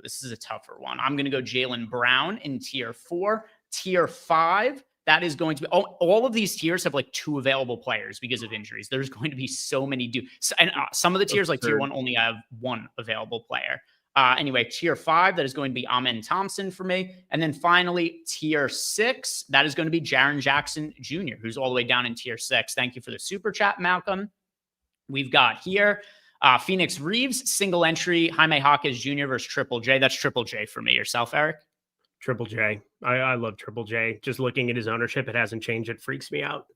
this is a tougher one. I'm going to go Jaylen Brown in Tier 4. Tier 5, that is going to be, all of these tiers have like 2 available players because of injuries. There's going to be so many and some of the tiers like Tier 1 only have 1 available player. Anyway, Tier 5, that is going to be Amen Thompson for me. And then finally, Tier 6, that is going to be Jaren Jackson Jr., who's all the way down in Tier 6. Thank you for the super chat, Malcolm. We've got here Phoenix Reeves, single entry, Jaime Jaquez Jr. versus Triple J. That's Triple J for me. Yourself, Eric? Triple J. I love Triple J. Just looking at his ownership, it hasn't changed. It freaks me out.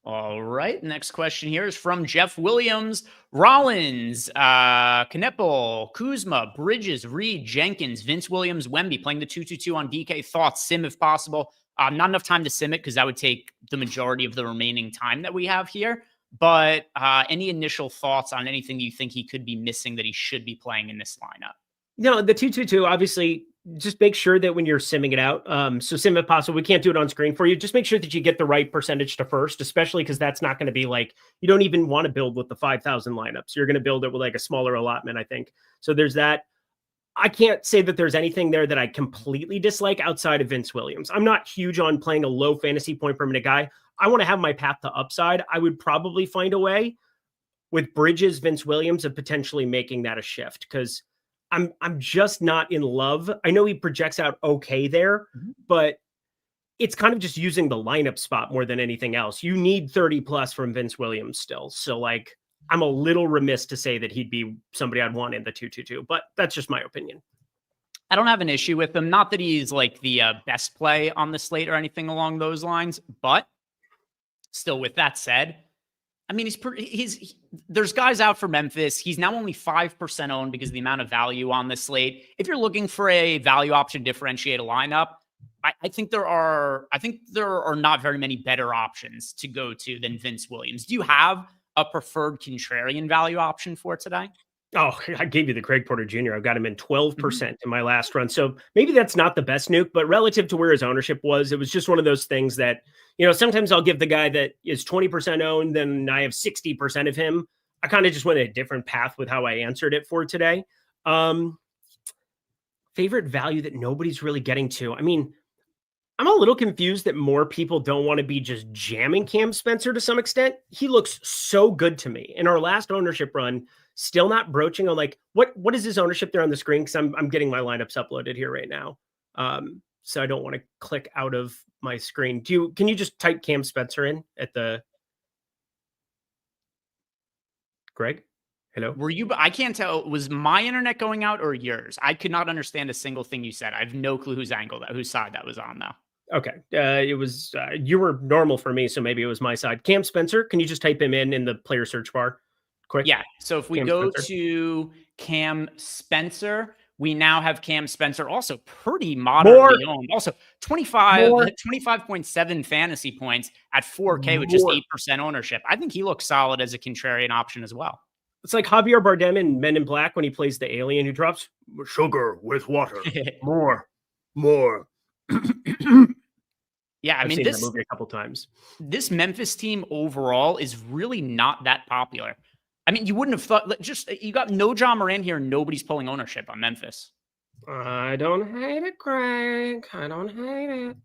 All right. Next question here is from Jeff Williams. Rollins, Knepel, Kuzma, Bridges, Reed, Jenkins, Vince Williams, Wemby playing the 2-2-2 on DK. Thoughts, sim if possible. Not enough time to sim it because that would take the majority of the remaining time that we have here. But any initial thoughts on anything you think he could be missing that he should be playing in this lineup? No, the 2-2-2, obviously, just make sure that when you're simming it out, so sim if possible, we can't do it on screen for you. Just make sure that you get the right percentage to first, especially because that's not going to be like, you don't even want to build with the 5,000 lineups. You're going to build it with like a smaller allotment, I think. So there's that. I can't say that there's anything there that I completely dislike outside of Vince Williams. I'm not huge on playing a low fantasy point per minute guy. I want to have my path to upside. I would probably find a way with Bridges, Vince Williams, of potentially making that a shift because I'm just not in love. I know he projects out okay there, but it's kind of just using the lineup spot more than anything else. You need 30 plus from Vince Williams still. So like, I'm a little remiss to say that he'd be somebody I'd want in the 2-2-2, but that's just my opinion. I don't have an issue with him. Not that he's like the best play on the slate or anything along those lines, but still with that said, I mean, there's guys out for Memphis. He's now only 5% owned because of the amount of value on this slate. If you're looking for a value option to differentiate a lineup, I think there are not very many better options to go to than Vince Williams. Do you have a preferred contrarian value option for today? Oh, I gave you the Craig Porter Jr. I've got him in 12% in my last run. So maybe that's not the best nuke, but relative to where his ownership was, it was just one of those things that, sometimes I'll give the guy that is 20% owned, then I have 60% of him. I kind of just went a different path with how I answered it for today. Favorite value that nobody's really getting to. I mean, I'm a little confused that more people don't want to be just jamming Cam Spencer to some extent. He looks so good to me. In our last ownership run, still not broaching on like, what is his ownership there on the screen? Because I'm getting my lineups uploaded here right now. So I don't want to click out of my screen. Can you just type Cam Spencer in at the Greg? Hello? I can't tell. Was my internet going out or yours? I could not understand a single thing you said. I have no clue whose side that was on though. Okay. It was, you were normal for me. So maybe it was my side. Cam Spencer. Can you just type him in the player search bar? Quick. Yeah. So if we go to Cam Spencer, we now have Cam Spencer also pretty moderately owned. Also 25.7 fantasy points at 4K with just 8% ownership. I think he looks solid as a contrarian option as well. It's like Javier Bardem in Men in Black when he plays the alien who drops sugar with water. more. Yeah, I've seen that movie a couple times. This Memphis team overall is really not that popular. I mean, you wouldn't have thought, you got no John Moran here and nobody's pulling ownership on Memphis. I don't hate it, Craig. I don't hate it.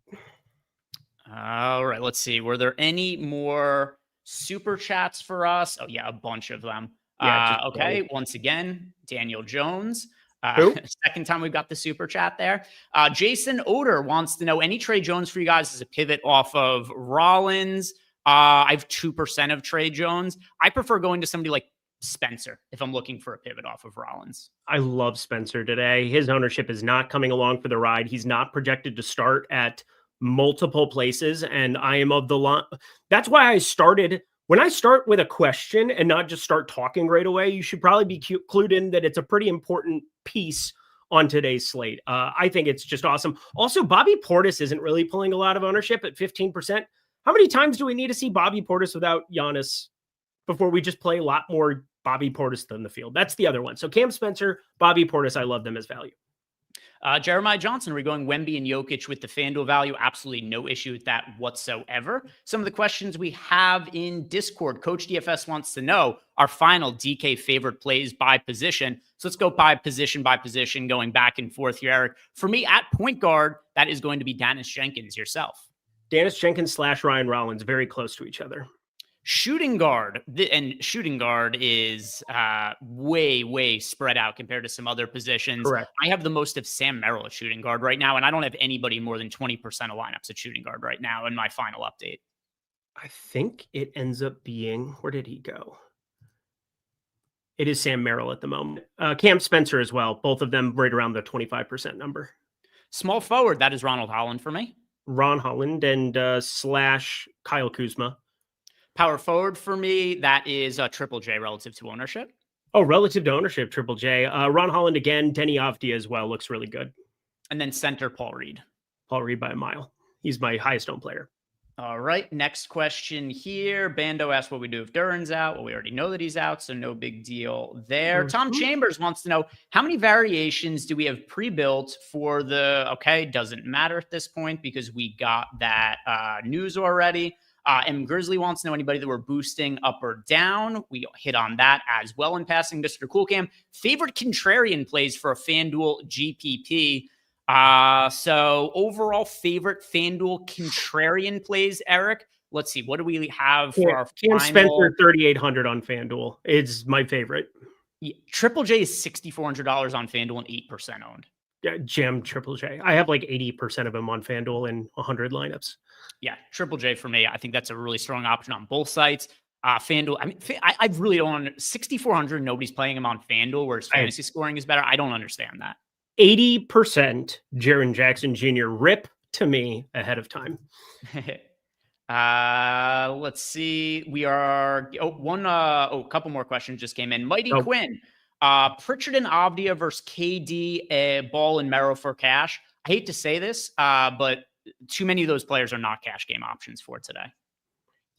All right, let's see. Were there any more super chats for us? Oh, yeah, a bunch of them. Yeah, okay, once again, Daniel Jones. Second time we've got the super chat there. Jason Oder wants to know, any Trey Jones for you guys as a pivot off of Rollins? I have 2% of Trey Jones. I prefer going to somebody like Spencer if I'm looking for a pivot off of Rollins. I love Spencer today. His ownership is not coming along for the ride. He's not projected to start at multiple places, and I am of the line. That's why I started when I start with a question and not just start talking right away, you should probably be clued in that it's a pretty important piece on today's slate. I think it's just awesome. Also, Bobby Portis isn't really pulling a lot of ownership at 15%. How many times do we need to see Bobby Portis without Giannis before we just play a lot more Bobby Portis than the field? That's the other one. So Cam Spencer, Bobby Portis, I love them as value. Jeremiah Johnson, we're going Wemby and Jokic with the FanDuel value. Absolutely no issue with that whatsoever. Some of the questions we have in Discord. Coach DFS wants to know our final DK favorite plays by position. So let's go by position, going back and forth here, Eric. For me, at point guard, that is going to be Dennis Jenkins. Yourself? Dennis Jenkins / Ryan Rollins, very close to each other. Shooting guard, and shooting guard is way spread out compared to some other positions. Correct. I have the most of Sam Merrill at shooting guard right now, and I don't have anybody more than 20% of lineups at shooting guard right now in my final update. I think it ends up being, where did he go? It is Sam Merrill at the moment. Cam Spencer as well. Both of them right around the 25% number. Small forward, that is Ronald Holland for me. Ron Holland and / Kyle Kuzma. Power forward for me, that is Triple J relative to ownership. Oh, relative to ownership, Triple J. Ron Holland again, Denny Avdia as well. Looks really good. And then center, Paul Reed. Paul Reed by a mile. He's my highest owned player. All right, next question here. Bando asked what we do if Duran's out. Well, we already know that he's out, so no big deal there. Tom Chambers wants to know, how many variations do we have pre-built for the, okay, doesn't matter at this point because we got that news already. And Grizzly wants to know anybody that we're boosting up or down. We hit on that as well in passing. Mr. Coolcam, favorite contrarian plays for a FanDuel GPP. So overall favorite FanDuel contrarian plays, Eric. Let's see. What do we have for our Cam final? Spencer 3,800 on FanDuel. It's my favorite. Yeah, Triple J is $6,400 on FanDuel and 8% owned. Yeah, Jam Triple J. I have like 80% of him on FanDuel in 100 lineups. Yeah, Triple J for me. I think that's a really strong option on both sites. FanDuel, I mean, I really don't. 6,400, nobody's playing him on FanDuel where his fantasy scoring is better. I don't understand that. 80% Jaren Jackson Jr. rip to me ahead of time. Let's see. We are a couple more questions just came in. Mighty Quinn. Pritchard and Avdia versus KD, Ball and Merrow for cash. I hate to say this, but too many of those players are not cash game options for today.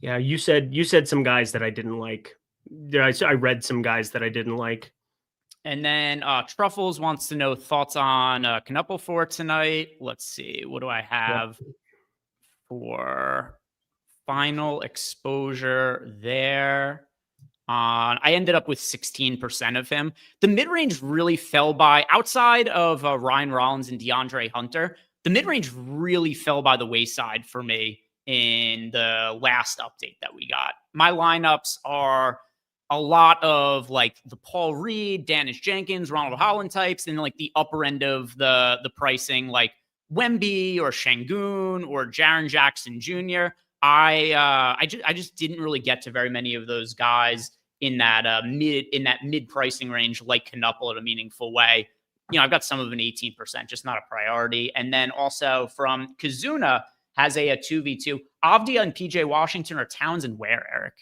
Yeah, you said some guys that I didn't like. I read some guys that I didn't like. And then Truffles wants to know thoughts on Knuckle for tonight. Let's see. What do I have for final exposure there? I ended up with 16% of him. The mid-range really fell by, outside of Ryan Rollins and DeAndre Hunter, the mid-range really fell by the wayside for me in the last update that we got. My lineups are a lot of like the Paul Reed, Dennis Jenkins, Ronald Holland types, and like the upper end of the pricing, like Wemby or Şengün or Jaren Jackson Jr. I just didn't really get to very many of those guys in that mid pricing range, like Knuckle in a meaningful way. You know, I've got some of an 18%, just not a priority. And then also from Kazuna has a 2v2. Avdia and PJ Washington or Towns and Ware, Eric?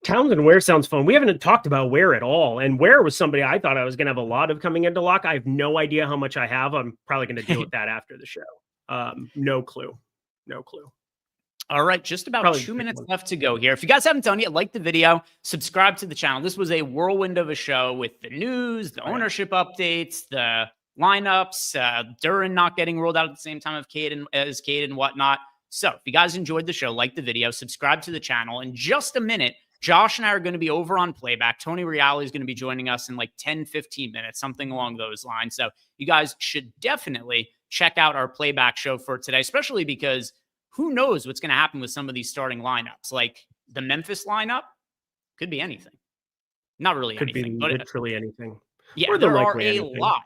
Towns and Ware sounds fun. We haven't talked about Ware at all. And Ware was somebody I thought I was going to have a lot of coming into lock. I have no idea how much I have. I'm probably going to deal with that after the show. No clue. All right, just about 2 minutes left to go here. If you guys haven't done yet, like the video, subscribe to the channel. This was a whirlwind of a show with the news, the ownership updates, the lineups, Duran not getting rolled out at the same time as Cade and whatnot. So if you guys enjoyed the show, like the video, subscribe to the channel. In just a minute, Josh and I are going to be over on playback. Tony Reale is going to be joining us in like 10, 15 minutes, something along those lines. So you guys should definitely check out our playback show for today, especially because who knows what's going to happen with some of these starting lineups. Like the Memphis lineup could be anything. Not really anything, but literally anything. Yeah, there are a lot.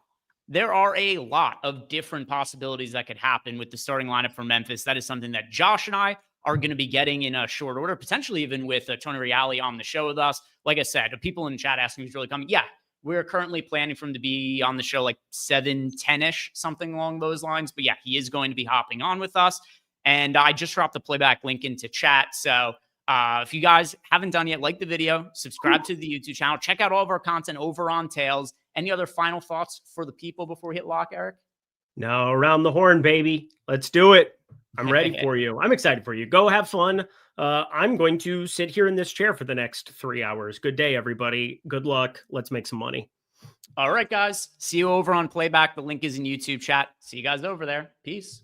There are a lot of different possibilities that could happen with the starting lineup for Memphis. That is something that Josh and I are going to be getting in a short order, potentially even with Tony Reale on the show with us. Like I said, people in the chat asking who's really coming. Yeah, we're currently planning for him to be on the show like 7:10-ish, something along those lines. But yeah, he is going to be hopping on with us. And I just dropped the playback link into chat. So If you guys haven't done yet, like the video, subscribe to the YouTube channel, check out all of our content over on Tails. Any other final thoughts for the people before we hit lock, Eric? No, around the horn, baby. Let's do it. I'm ready for you. I'm excited for you. Go have fun. I'm going to sit here in this chair for the next 3 hours. Good day, everybody. Good luck. Let's make some money. All right, guys. See you over on Playback. The link is in YouTube chat. See you guys over there. Peace.